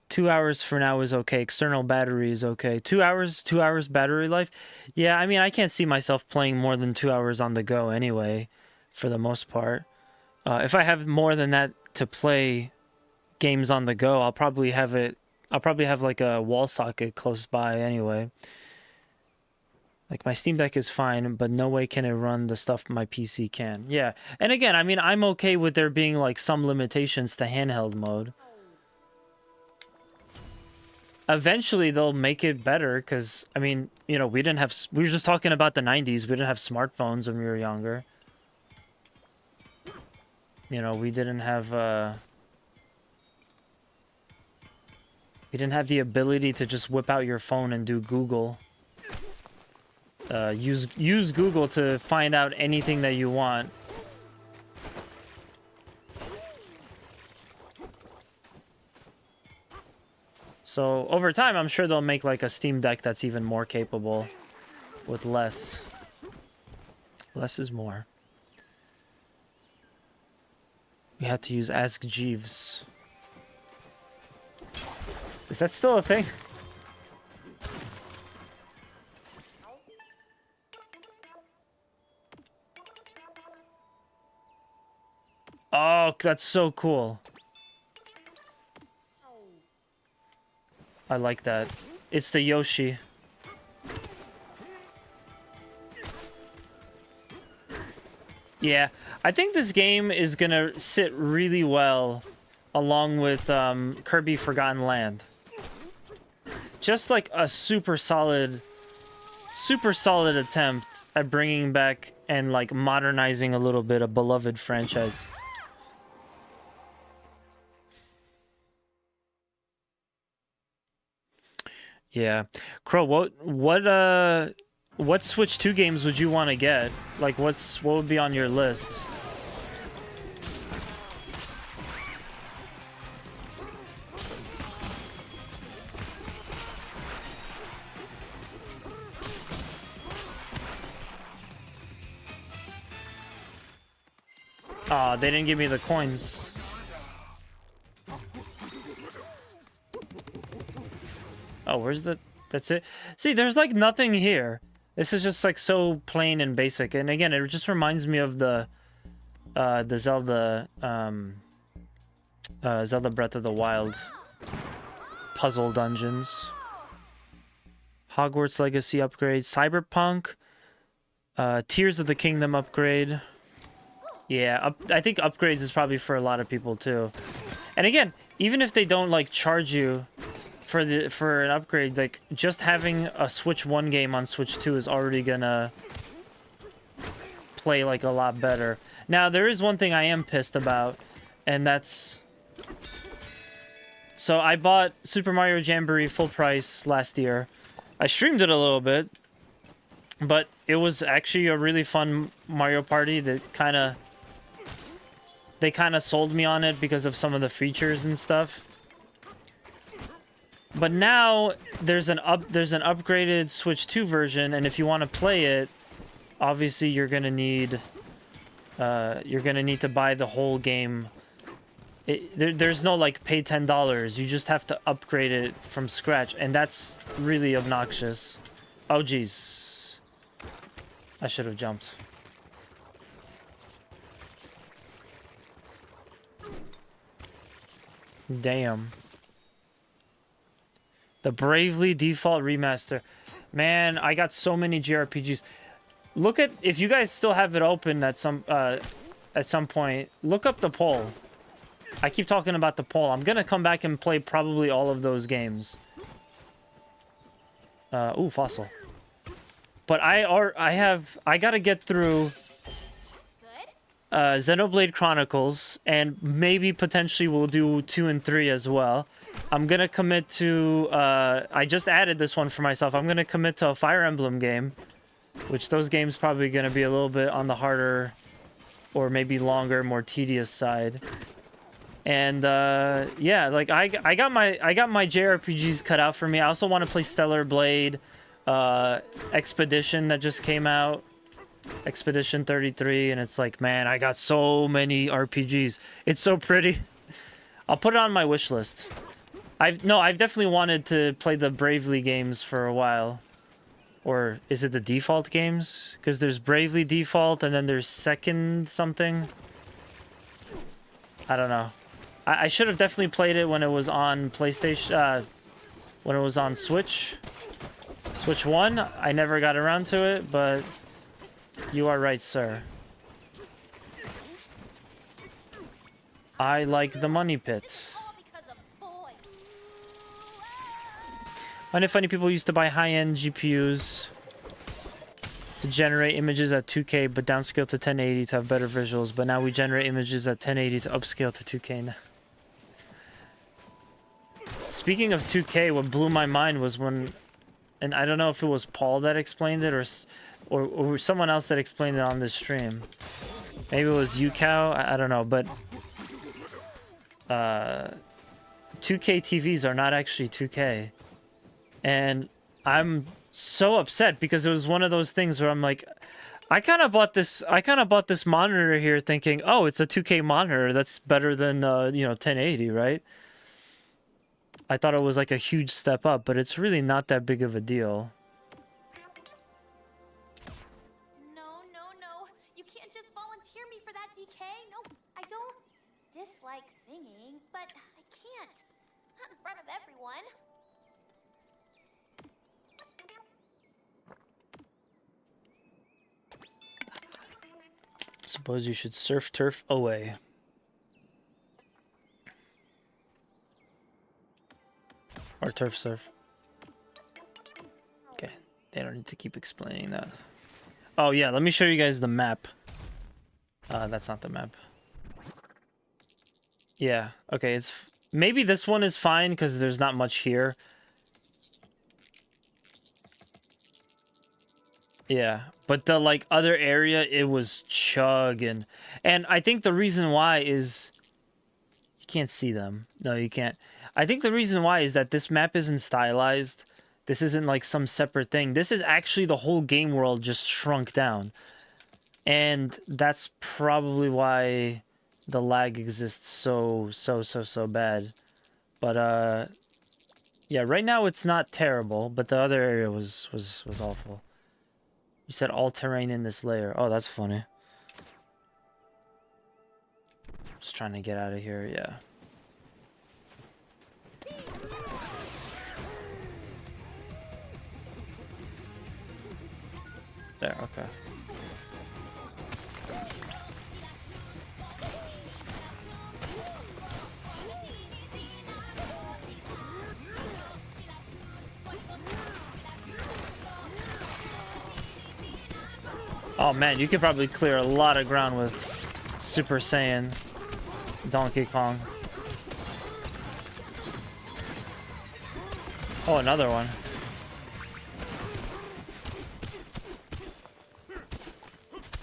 2 hours for now is okay. External battery is okay. 2 hours battery life. Yeah, I mean, I can't see myself playing more than 2 hours on the go anyway, for the most part. If I have more than that to play games on the go, I'll probably have like a wall socket close by anyway. Like, my Steam Deck is fine, but no way can it run the stuff my PC can. Yeah, and again, I mean, I'm okay with there being like some limitations to handheld mode. Eventually, they'll make it better, because, I mean, you know, we were just talking about the 90s. We didn't have smartphones when we were younger. You know, we didn't have the ability to just whip out your phone and do Google. use Google to find out anything that you want. So over time, I'm sure they'll make like a Steam Deck that's even more capable with less. Less is more. We had to use Ask Jeeves. Is that still a thing? Oh, that's so cool. I like that. It's the Yoshi. Yeah, I think this game is gonna sit really well along with Kirby Forgotten Land. Just like a super solid attempt at bringing back and like modernizing a little bit a beloved franchise. Yeah, Crow, what Switch 2 games would you want to get? Like, what would be on your list? Aw, they didn't give me the coins. Oh, where's the... That's it? See, there's like nothing here. This is just like so plain and basic. And again, it just reminds me of the Zelda, Zelda Breath of the Wild puzzle dungeons. Hogwarts Legacy upgrade. Cyberpunk. Tears of the Kingdom upgrade. Yeah, I think upgrades is probably for a lot of people too. And again, even if they don't like charge you for an upgrade, like just having a Switch 1 game on Switch 2 is already gonna play like a lot better. Now, there is one thing I am pissed about, and that's... So I bought Super Mario Jamboree full price last year. I streamed it a little bit, but it was actually a really fun Mario Party that they kind of sold me on it because of some of the features and stuff. But now there's an upgraded Switch 2 version, and if you want to play it, obviously you're gonna need to buy the whole game. There's no like pay $10. You just have to upgrade it from scratch, and that's really obnoxious. Oh jeez, I should have jumped. Damn. The Bravely Default Remaster. Man, I got so many JRPGs. Look at... If you guys still have it open at some point, look up the poll. I keep talking about the poll. I'm gonna come back and play probably all of those games. Ooh, Fossil. But I gotta get through... Xenoblade Chronicles, and maybe potentially we'll do 2 and 3 as well. I'm gonna commit to, I just added this one for myself. I'm gonna commit to a Fire Emblem game, which those games probably gonna be a little bit on the harder, or maybe longer, more tedious side. And yeah, like I got my JRPGs cut out for me. I also want to play Stellar Blade, Expedition that just came out. Expedition 33, and it's like, man, I got so many RPGs. It's so pretty. I'll put it on my wish list. I've definitely wanted to play the Bravely games for a while. Or is it the Default games? Because there's Bravely Default, and then there's Second something. I don't know. I should have definitely played it when it was on PlayStation, when it was on Switch. Switch 1. I never got around to it, but... You are right, sir. I like the money pit. And funny people used to buy high-end GPUs to generate images at 2K, but downscale to 1080 to have better visuals. But now we generate images at 1080 to upscale to 2K now. Speaking of 2K, what blew my mind was when and I don't know if it was Paul that explained it or someone else that explained it on this stream. Maybe it was UCow, I don't know, but 2K TVs are not actually 2K. And I'm so upset because it was one of those things where I'm like, I kind of bought this monitor here thinking, oh, it's a 2K monitor. That's better than, 1080, right? I thought it was like a huge step up, but it's really not that big of a deal. No, no, no. You can't just volunteer me for that, DK. No, I don't dislike singing, but I can't. Not in front of everyone. Suppose you should surf turf away. Or turf surf. Okay, they don't need to keep explaining that. Oh yeah, let me show you guys the map. That's not the map. Yeah, okay, it's... Maybe this one is fine because there's not much here. Yeah, but the, like, other area, it was chugging. And I think the reason why is... You can't see them. No, you can't. I think the reason why is that this map isn't stylized. This isn't, like, some separate thing. This is actually the whole game world just shrunk down. And that's probably why the lag exists so bad. But, yeah, right now it's not terrible, but the other area was awful. You said all terrain in this layer. Oh, that's funny. Just trying to get out of here, yeah. There, okay. Oh man, you could probably clear a lot of ground with Super Saiyan Donkey Kong. Oh, another one.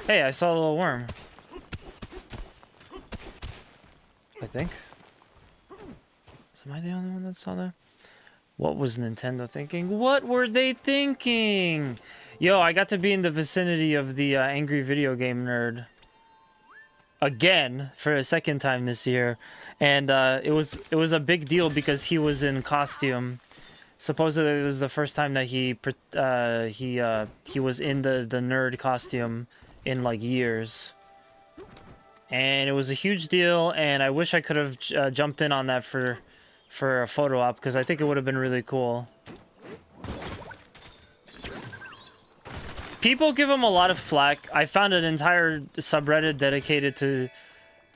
Hey, I saw a little worm. I think. Am I the only one that saw that? What was Nintendo thinking? What were they thinking? Yo, I got to be in the vicinity of the angry video game nerd again for a second time this year, and it was a big deal because he was in costume. Supposedly, it was the first time that he was in the nerd costume in like years, and it was a huge deal. And I wish I could have jumped in on that for a photo op because I think it would have been really cool. People give him a lot of flack. I found an entire subreddit dedicated to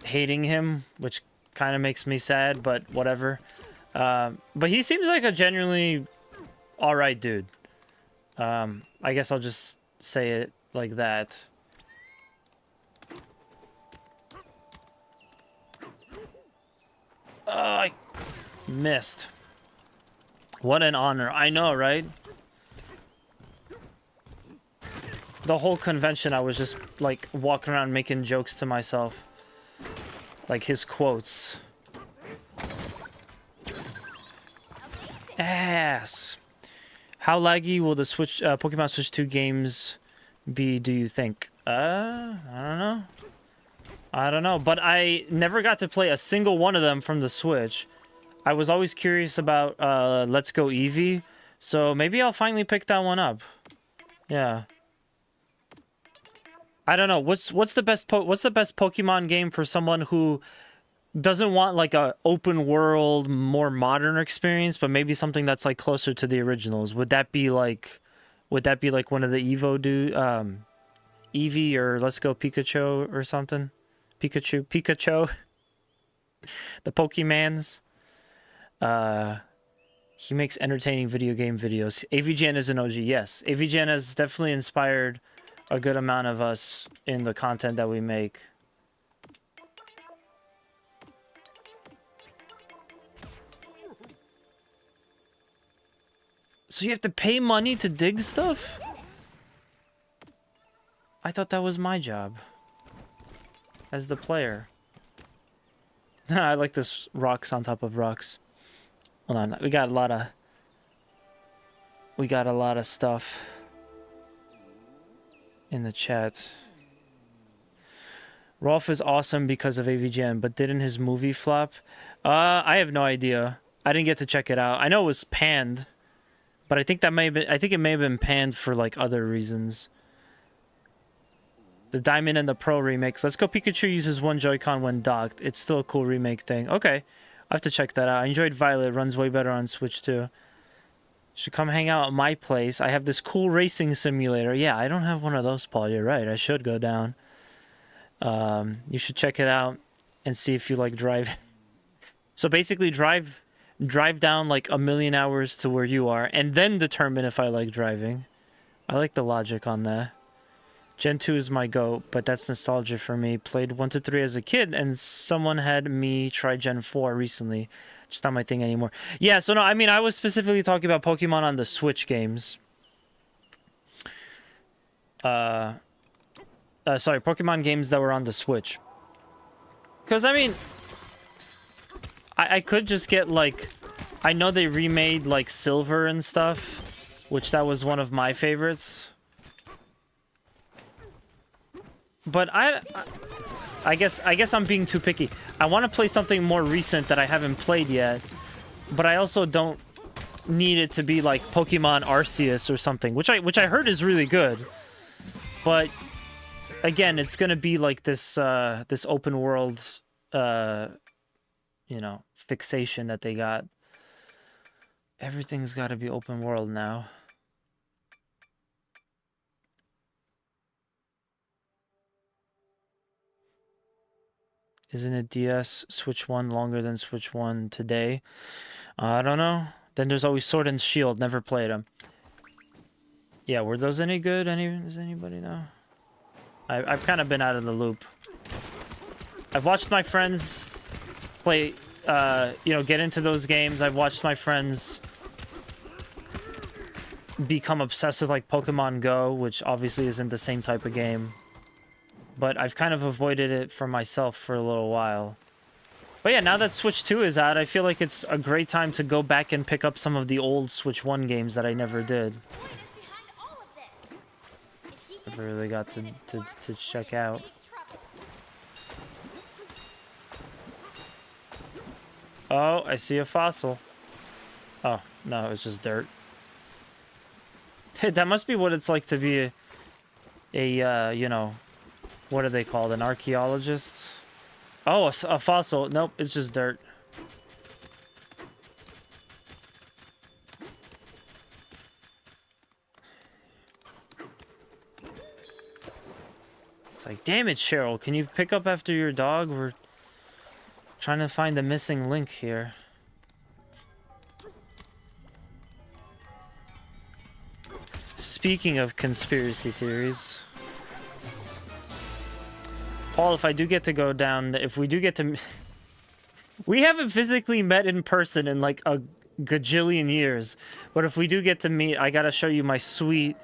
hating him, which kind of makes me sad, but whatever. But he seems like a genuinely alright dude. I guess I'll just say it like that. I missed. What an honor. I know, right? The whole convention, I was just, like, walking around making jokes to myself. Like, his quotes. Ass. How laggy will the Switch, Pokemon Switch 2 games be, do you think? I don't know. I don't know, but I never got to play a single one of them from the Switch. I was always curious about, Let's Go Eevee, so maybe I'll finally pick that one up. Yeah. I don't know. What's the best Pokemon game for someone who doesn't want like a open world, more modern experience, but maybe something that's like closer to the originals? Would that be like one of the Eevee or Let's Go Pikachu or something? Pikachu. The Pokemans. He makes entertaining video game videos. AVGN is an OG. Yes, AVGN has definitely inspired a good amount of us in the content that we make. So you have to pay money to dig stuff? I thought that was my job. As the player. I like this rocks on top of rocks. Hold on, we got a lot of stuff in the chat. Rolf is awesome because of AVGN, but didn't his movie flop? I have no idea. I didn't get to check it out. I know it was panned, but I think it may have been panned for like other reasons. The Diamond and the Pro remakes. Let's Go Pikachu uses one Joy-Con when docked. It's still a cool remake thing. Okay. I have to check that out. I enjoyed Violet. It runs way better on Switch too. Should come hang out at my place. I have this cool racing simulator. Yeah, I don't have one of those, Paul. You're right. I should go down. You should check it out and see if you like drive. So basically drive down like 1,000,000 hours to where you are and then determine if I like driving. I like the logic on that. Gen 2 is my GOAT, but that's nostalgia for me. Played 1 to 3 as a kid, and someone had me try Gen 4 recently. Just not my thing anymore. Yeah, so no, I mean, I was specifically talking about Pokemon on the Switch games. Sorry, Pokemon games that were on the Switch. Because, I mean, I could just get, like... I know they remade, like, Silver and stuff, which that was one of my favorites. But I guess I'm being too picky. I want to play something more recent that I haven't played yet, but I also don't need it to be like Pokemon Arceus or something, which I heard is really good. But again, it's gonna be like this this open world, you know, fixation that they got. Everything's got to be open world now. Isn't it DS Switch 1 longer than Switch 1 today? I don't know. Then there's always Sword and Shield. Never played them. Yeah, were those any good? Does anybody know? I've kind of been out of the loop. I've watched my friends play, you know, get into those games. I've watched my friends become obsessed with, like, Pokemon Go, which obviously isn't the same type of game. But I've kind of avoided it for myself for a little while. But yeah, now that Switch 2 is out, I feel like it's a great time to go back and pick up some of the old Switch 1 games that I never did. Never really got to check out. Oh, I see a fossil. Oh, no, it's just dirt. That must be what it's like to be a you know... What are they called? An archaeologist? Oh, a fossil. Nope, it's just dirt. It's like, damn it, Cheryl. Can you pick up after your dog? We're trying to find the missing link here. Speaking of conspiracy theories... Paul, if I do get to go down, if we do get to... We haven't physically met in person in like a gajillion years. But if we do get to meet, I gotta show you my sweet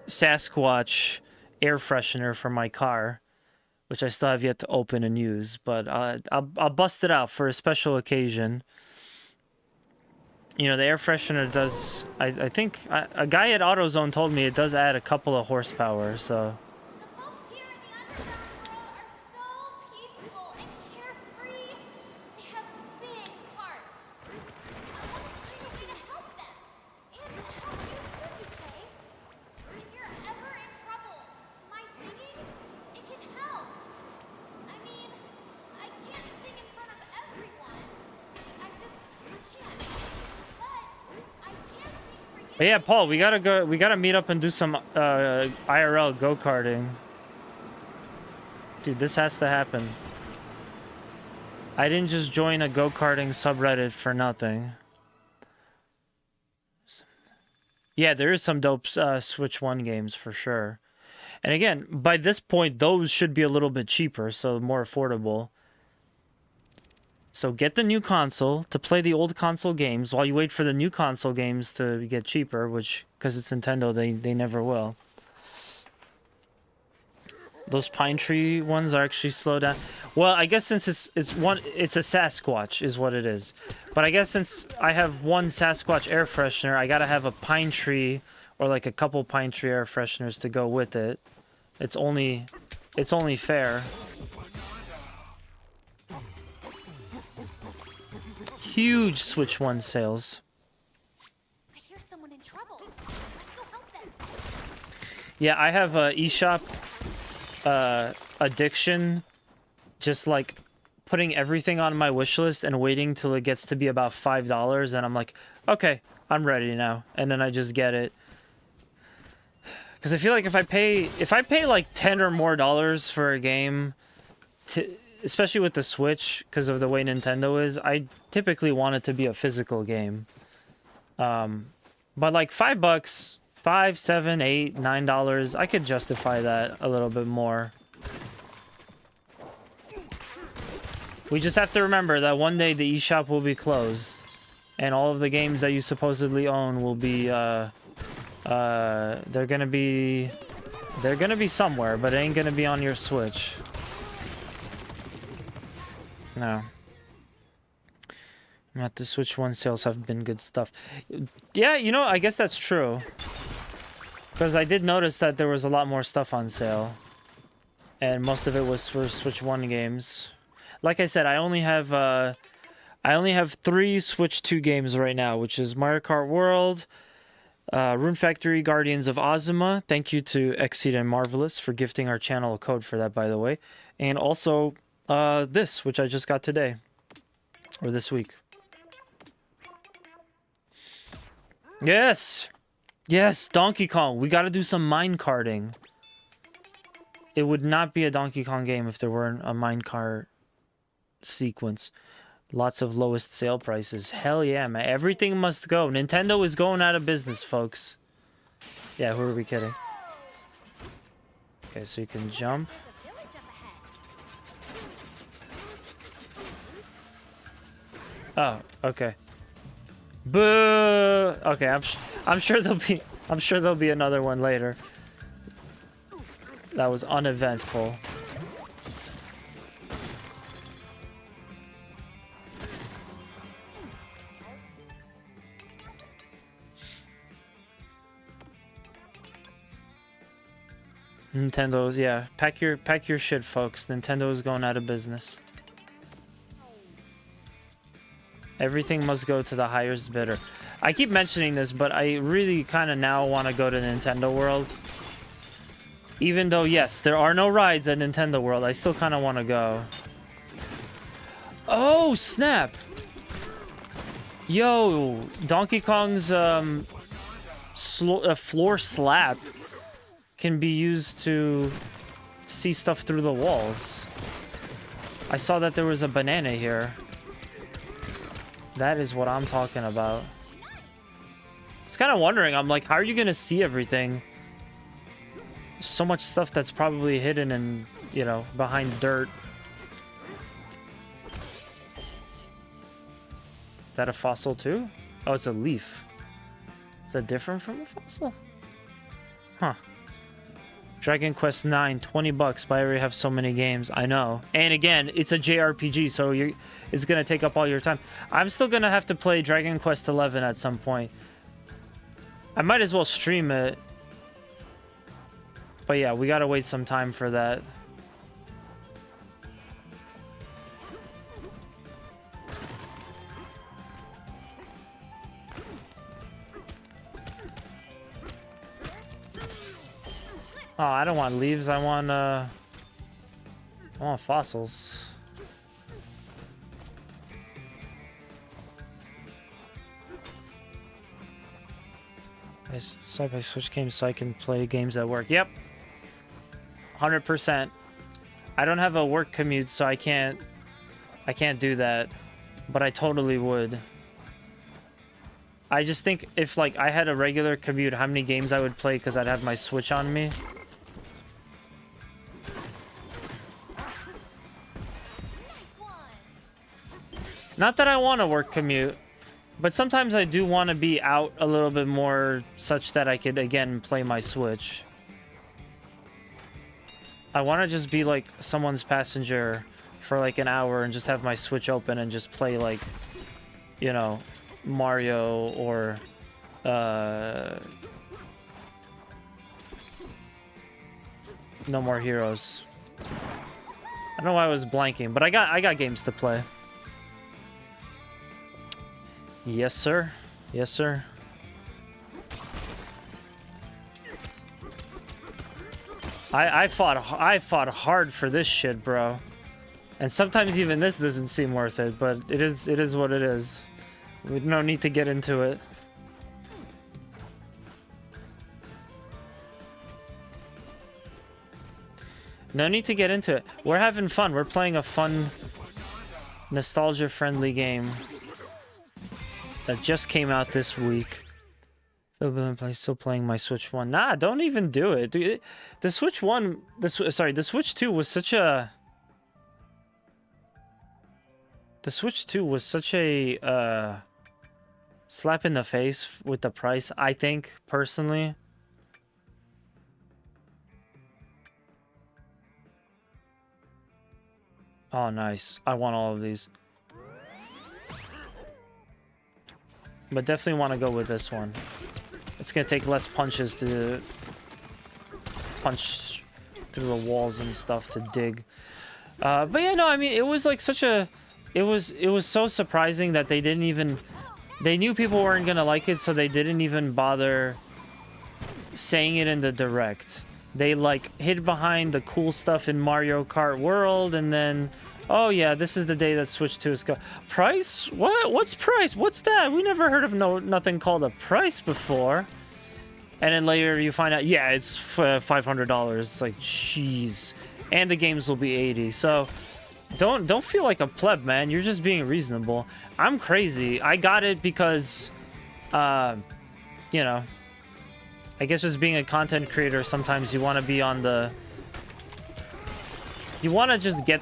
Sasquatch air freshener for my car. Which I still have yet to open and use. But I'll bust it out for a special occasion. You know, the air freshener does... I think... a guy at AutoZone told me it does add a couple of horsepower, so... But yeah, Paul, we gotta meet up and do some IRL go-karting. Dude, this has to happen. I didn't just join a go-karting subreddit for nothing. Yeah, there is some dope Switch 1 games for sure. And again, by this point, those should be a little bit cheaper, so more affordable. So get the new console to play the old console games while you wait for the new console games to get cheaper, which, because it's Nintendo, they never will. Those pine tree ones are actually slow down. Well, I guess since it's a Sasquatch is what it is. But I guess since I have one Sasquatch air freshener, I gotta have a pine tree or like a couple pine tree air fresheners to go with it. It's only fair. Huge Switch 1 sales. I hear someone in trouble. Let's go help them. Yeah, I have a eShop addiction, just like putting everything on my wish list and waiting till it gets to be about $5, and I'm like, okay, I'm ready now, and then I just get it. Because I feel like if I pay like $10 or more for a game, especially with the Switch, because of the way Nintendo is, I typically want it to be a physical game. But like $5, $5, $7, $8, $9, I could justify that a little bit more. We just have to remember that one day the eShop will be closed, and all of the games that you supposedly own will be they're gonna be somewhere, but it ain't gonna be on your Switch. No. Not the Switch 1 sales have been good stuff. Yeah, you know, I guess that's true. Because I did notice that there was a lot more stuff on sale. And most of it was for Switch 1 games. Like I said, I only have 3 Switch 2 games right now, which is Mario Kart World, Rune Factory, Guardians of Ozma. Thank you to Exceed and Marvelous for gifting our channel a code for that, by the way. And also this, which I just got today. Or this week. Yes! Yes, Donkey Kong. We gotta do some mine carting. It would not be a Donkey Kong game if there weren't a minecart sequence. Lots of lowest sale prices. Hell yeah, man. Everything must go. Nintendo is going out of business, folks. Yeah, who are we kidding? Okay, so you can jump. Oh, okay. Boo! Okay, I'm sure there'll be another one later. That was uneventful. Nintendo's, yeah. Pack your shit, folks. Nintendo is going out of business. Everything must go to the highest bidder. I keep mentioning this, but I really kind of now want to go to Nintendo World. Even though, yes, there are no rides at Nintendo World, I still kind of want to go. Oh, snap! Yo, Donkey Kong's floor slap can be used to see stuff through the walls. I saw that there was a banana here. That is what I'm talking about. I was kind of wondering, I'm like, how are you going to see everything? There's so much stuff that's probably hidden and, you know, behind dirt. Is that a fossil too? Oh, it's a leaf. Is that different from a fossil? Huh. Dragon Quest 9, $20, but I already have so many games. I know. And again, it's a JRPG, so it's going to take up all your time. I'm still going to have to play Dragon Quest 11 at some point. I might as well stream it. But yeah, we got to wait some time for that. Oh, I don't want leaves. I want fossils. I swipe I switch games so I can play games at work. Yep. 100%. I don't have a work commute, so I can't do that. But I totally would. I just think if like I had a regular commute, how many games I would play because I'd have my Switch on me. Not that I want to work commute, but sometimes I do want to be out a little bit more such that I could, again, play my Switch. I want to just be like someone's passenger for like an hour and just have my Switch open and just play like, you know, Mario or No More Heroes. I don't know why I was blanking, but I got games to play. Yes, sir. Yes, sir. I fought hard for this shit, bro. And sometimes even this doesn't seem worth it, but it is what it is. We no need to get into it. No need to get into it. We're having fun. We're playing a fun, nostalgia-friendly game that just came out this week. Still playing my Switch 1. Nah, don't even do it. Dude, the Switch 1... the Switch 2 was such a... The Switch 2 was such a slap in the face with the price, I think, personally. Oh, nice. I want all of these. But definitely want to go with this one. It's going to take less punches to punch through the walls and stuff to dig. But yeah, no, I mean, it was like such a... It was so surprising that they didn't even... They knew people weren't going to like it, so they didn't even bother saying it in the direct. They, like, hid behind the cool stuff in Mario Kart World, and then... Oh, yeah, this is the day that Switch 2 is go... Price? What? What's price? What's that? We never heard of nothing called a price before. And then later you find out, yeah, it's $500. It's like, jeez. And the games will be $80. So, don't feel like a pleb, man. You're just being reasonable. I'm crazy. I got it because, you know, I guess just being a content creator, sometimes you want to be on the... You want to just get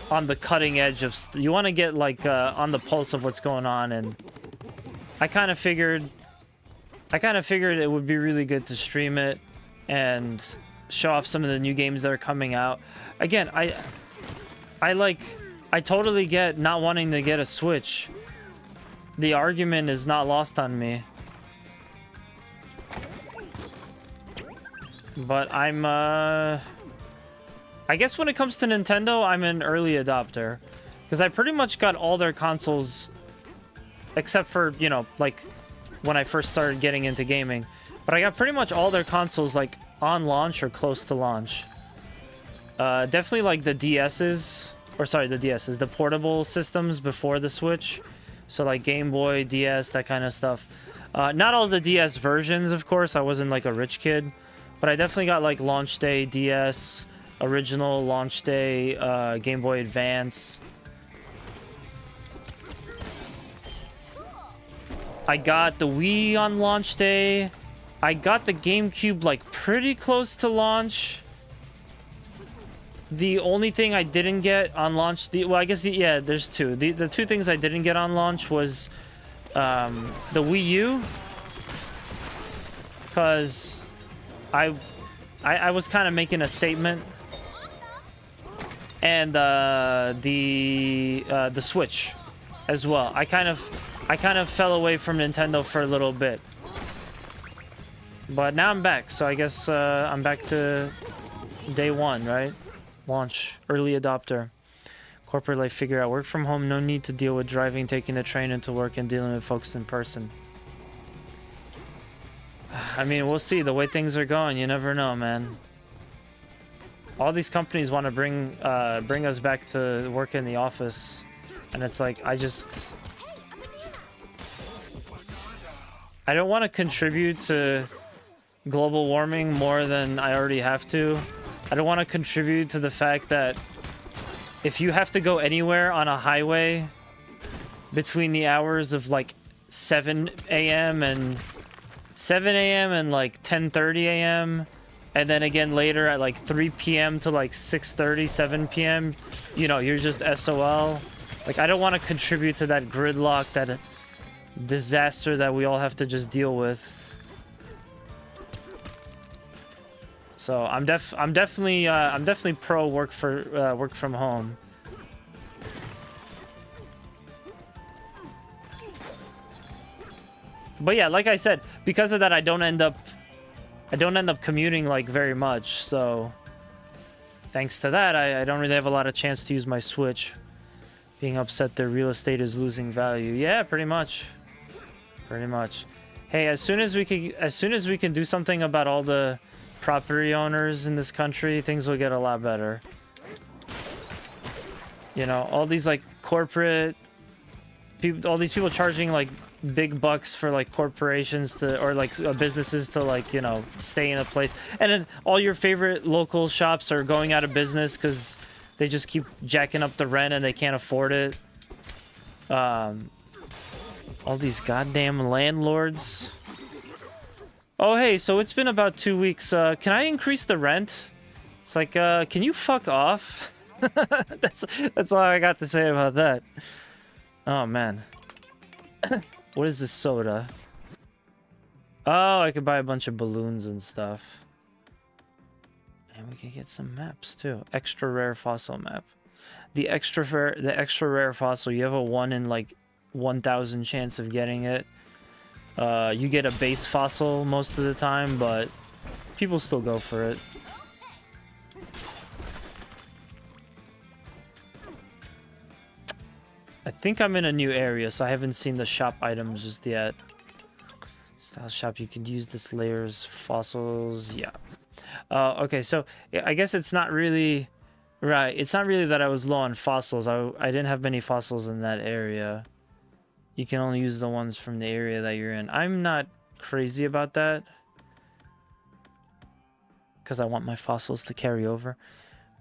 on the cutting edge of... You want to get, like, on the pulse of what's going on, and I kind of figured it would be really good to stream it and show off some of the new games that are coming out. Again, I totally get not wanting to get a Switch. The argument is not lost on me. But I'm, I guess when it comes to Nintendo, I'm an early adopter. Because I pretty much got all their consoles, except for, you know, like, when I first started getting into gaming. But I got pretty much all their consoles, like, on launch or close to launch. Definitely, like, the DS's, or sorry, the DS's, the portable systems before the Switch. So, like, Game Boy, DS, that kind of stuff. Not all the DS versions, of course. I wasn't, like, a rich kid. But I definitely got, like, launch day DS, original launch day, Game Boy Advance. I got the Wii on launch day. I got the GameCube, like, pretty close to launch. The only thing I didn't get on launch... Well, I guess, yeah, there's two. The two things I didn't get on launch was the Wii U. Because I was kind of making a statement. And the Switch as well. I kind of fell away from Nintendo for a little bit. But now I'm back, so I guess I'm back to day one, right? Launch, early adopter. Corporate life figure out. Work from home, no need to deal with driving, taking the train into work, and dealing with folks in person. I mean, we'll see. The way things are going, you never know, man. All these companies want to bring us back to work in the office. And it's like, I don't want to contribute to global warming more than I already have to. I don't want to contribute to the fact that if you have to go anywhere on a highway between the hours of like 7 a.m. and like 10:30 a.m. and then again later at like 3 p.m. to like 6:30, 7 p.m., you know, you're just SOL. Like, I don't want to contribute to that gridlock, that disaster that we all have to just deal with. So I'm definitely pro work from home. But yeah, like I said, because of that, I don't end up commuting like very much. So thanks to that, I don't really have a lot of chance to use my Switch. Being upset their real estate is losing value. Yeah, pretty much. Pretty much. Hey, as soon as we can do something about all the property owners in this country, things will get a lot better. You know, all these like corporate people, all these people charging like big bucks for like corporations to, or like businesses to, like, you know, stay in a place, and then all your favorite local shops are going out of business because they just keep jacking up the rent and they can't afford it. All these goddamn landlords. Oh, hey, so it's been about 2 weeks. Can I increase the rent? It's like, can you fuck off? That's all I got to say about that. Oh, man. What is this soda? Oh, I could buy a bunch of balloons and stuff. And we could get some maps, too. Extra rare fossil map. The extra rare fossil, you have a 1 in, like, 1,000 chance of getting it. You get a base fossil most of the time, but people still go for it. I think I'm in a new area, so I haven't seen the shop items just yet. Style shop, you could use this layers, fossils, yeah. Okay, so I guess it's not really... Right, it's not really that I was low on fossils. I didn't have many fossils in that area. You can only use the ones from the area that you're in. I'm not crazy about that, because I want my fossils to carry over.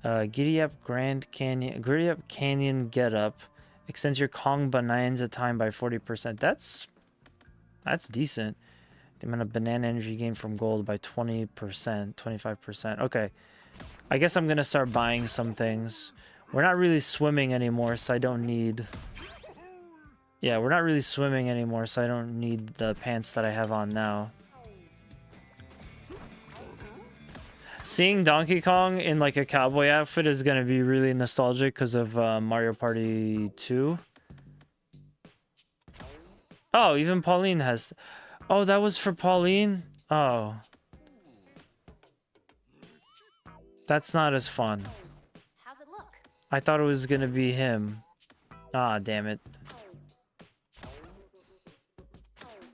Giddy Up Giddy Up Canyon Get Up. Extends your Kong Bananza time by 40%. That's decent. The amount of banana energy gained from gold by 20%, 25%. Okay. I guess I'm going to start buying some things. We're not really swimming anymore, so I don't need... Yeah, we're not really swimming anymore, so I don't need the pants that I have on now. Seeing Donkey Kong in like a cowboy outfit is going to be really nostalgic because of Mario Party 2. Oh, even Pauline has... Oh, that was for Pauline? Oh. That's not as fun. How's it look? I thought it was going to be him. Ah, damn it.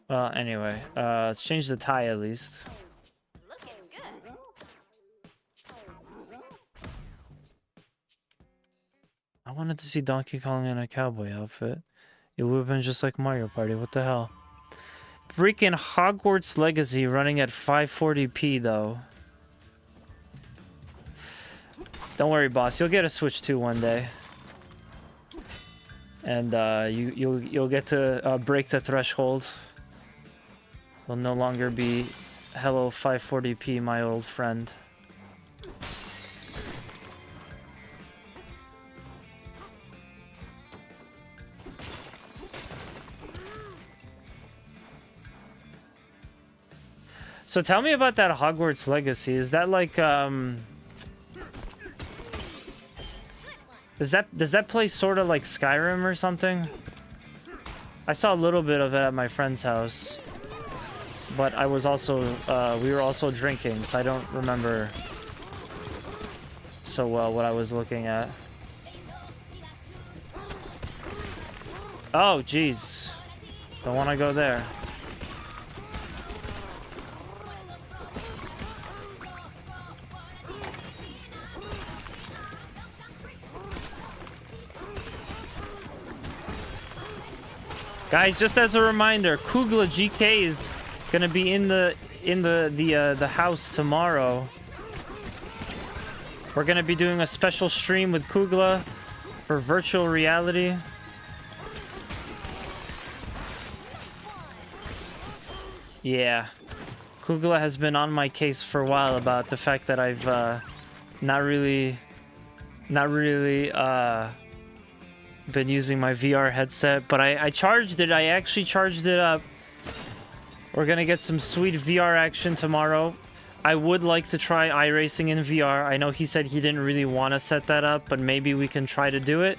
Well, anyway, let's change the tie at least. Looking good. I wanted to see Donkey Kong in a cowboy outfit. It would have been just like Mario Party. What the hell? Freaking Hogwarts Legacy running at 540p though. Don't worry, boss. You'll get a Switch 2 one day. And you'll get to break the threshold. Will no longer be hello 540p, my old friend. So tell me about that Hogwarts Legacy. Is that like does that play sort of like Skyrim or something? I saw a little bit of it at my friend's house. But I was also, we were also drinking, so I don't remember so well what I was looking at. Oh, jeez. Don't want to go there. Guys, just as a reminder, Kugla GK is gonna be in the house tomorrow. We're gonna be doing a special stream with Kugla for virtual reality. Yeah, Kugla has been on my case for a while about the fact that I've not really been using my VR headset, but I charged it. I actually charged it up. We're gonna get some sweet VR action tomorrow. I would like to try iRacing in VR. I know he said he didn't really want to set that up, but maybe we can try to do it.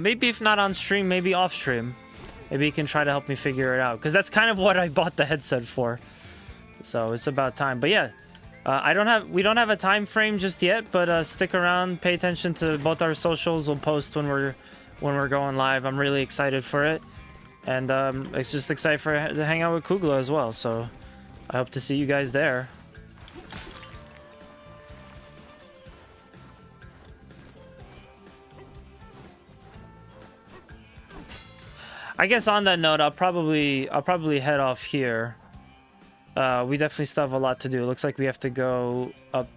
Maybe if not on stream, maybe off stream. Maybe he can try to help me figure it out, because that's kind of what I bought the headset for. So it's about time. But yeah, we don't have a time frame just yet, but stick around, pay attention to both our socials. We'll post when we're going live. I'm really excited for it, and it's just excited to hang out with Kugla as well. So I hope to see you guys there. I guess on that note, I'll probably head off here. We definitely still have a lot to do. It looks like we have to go up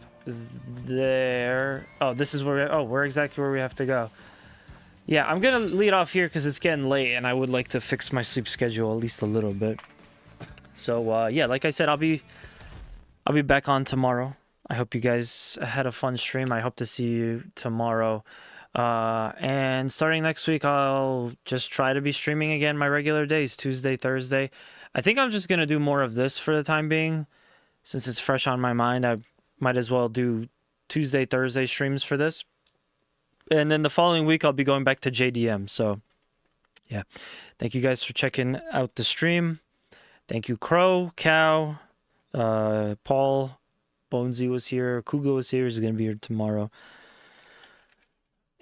there. Oh, this is where we're exactly where we have to go. Yeah, I'm gonna lead off here because it's getting late and I would like to fix my sleep schedule at least a little bit. So yeah, like I said, I'll be back on tomorrow. I hope you guys had a fun stream. I hope to see you tomorrow. And starting next week, I'll just try to be streaming again my regular days, Tuesday, Thursday. I think I'm just going to do more of this for the time being. Since it's fresh on my mind, I might as well do Tuesday, Thursday streams for this. And then the following week, I'll be going back to JDM. So, yeah. Thank you guys for checking out the stream. Thank you, Crow, Cow, Paul, Bonesy was here. Kugla was here. He's going to be here tomorrow.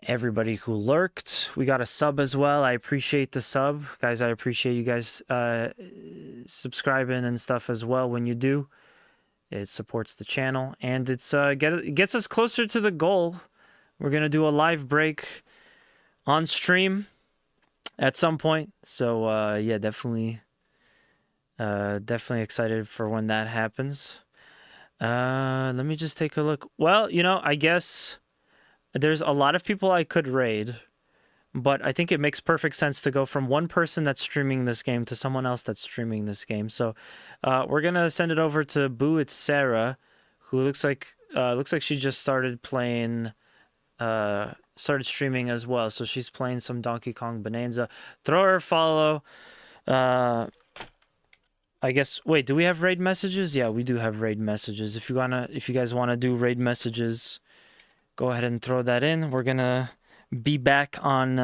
Everybody who lurked. We got a sub as well. I appreciate the sub. Guys, I appreciate you guys subscribing and stuff as well when you do. It supports the channel. And it gets us closer to the goal. We're going to do a live break on stream at some point. So, yeah, definitely excited for when that happens. Let me just take a look. Well, you know, I guess there's a lot of people I could raid, but I think it makes perfect sense to go from one person that's streaming this game to someone else that's streaming this game. So we're going to send it over to Boo. It's Sarah, who looks like she just started playing, started streaming as well. So she's playing some Donkey Kong Bananza. Throw her a follow. I guess, wait, do we have raid messages? Yeah, we do have raid messages. If you guys want to do raid messages, go ahead and throw that in. We're gonna be back on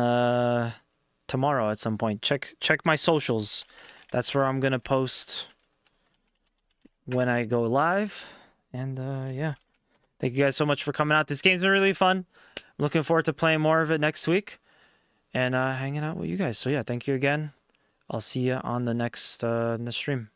tomorrow at some point. Check my socials. That's where I'm gonna post when I go live. And yeah, thank you guys so much for coming out. This game's been really fun. I'm looking forward to playing more of it next week and hanging out with you guys. So yeah, thank you again. I'll see you on the next stream.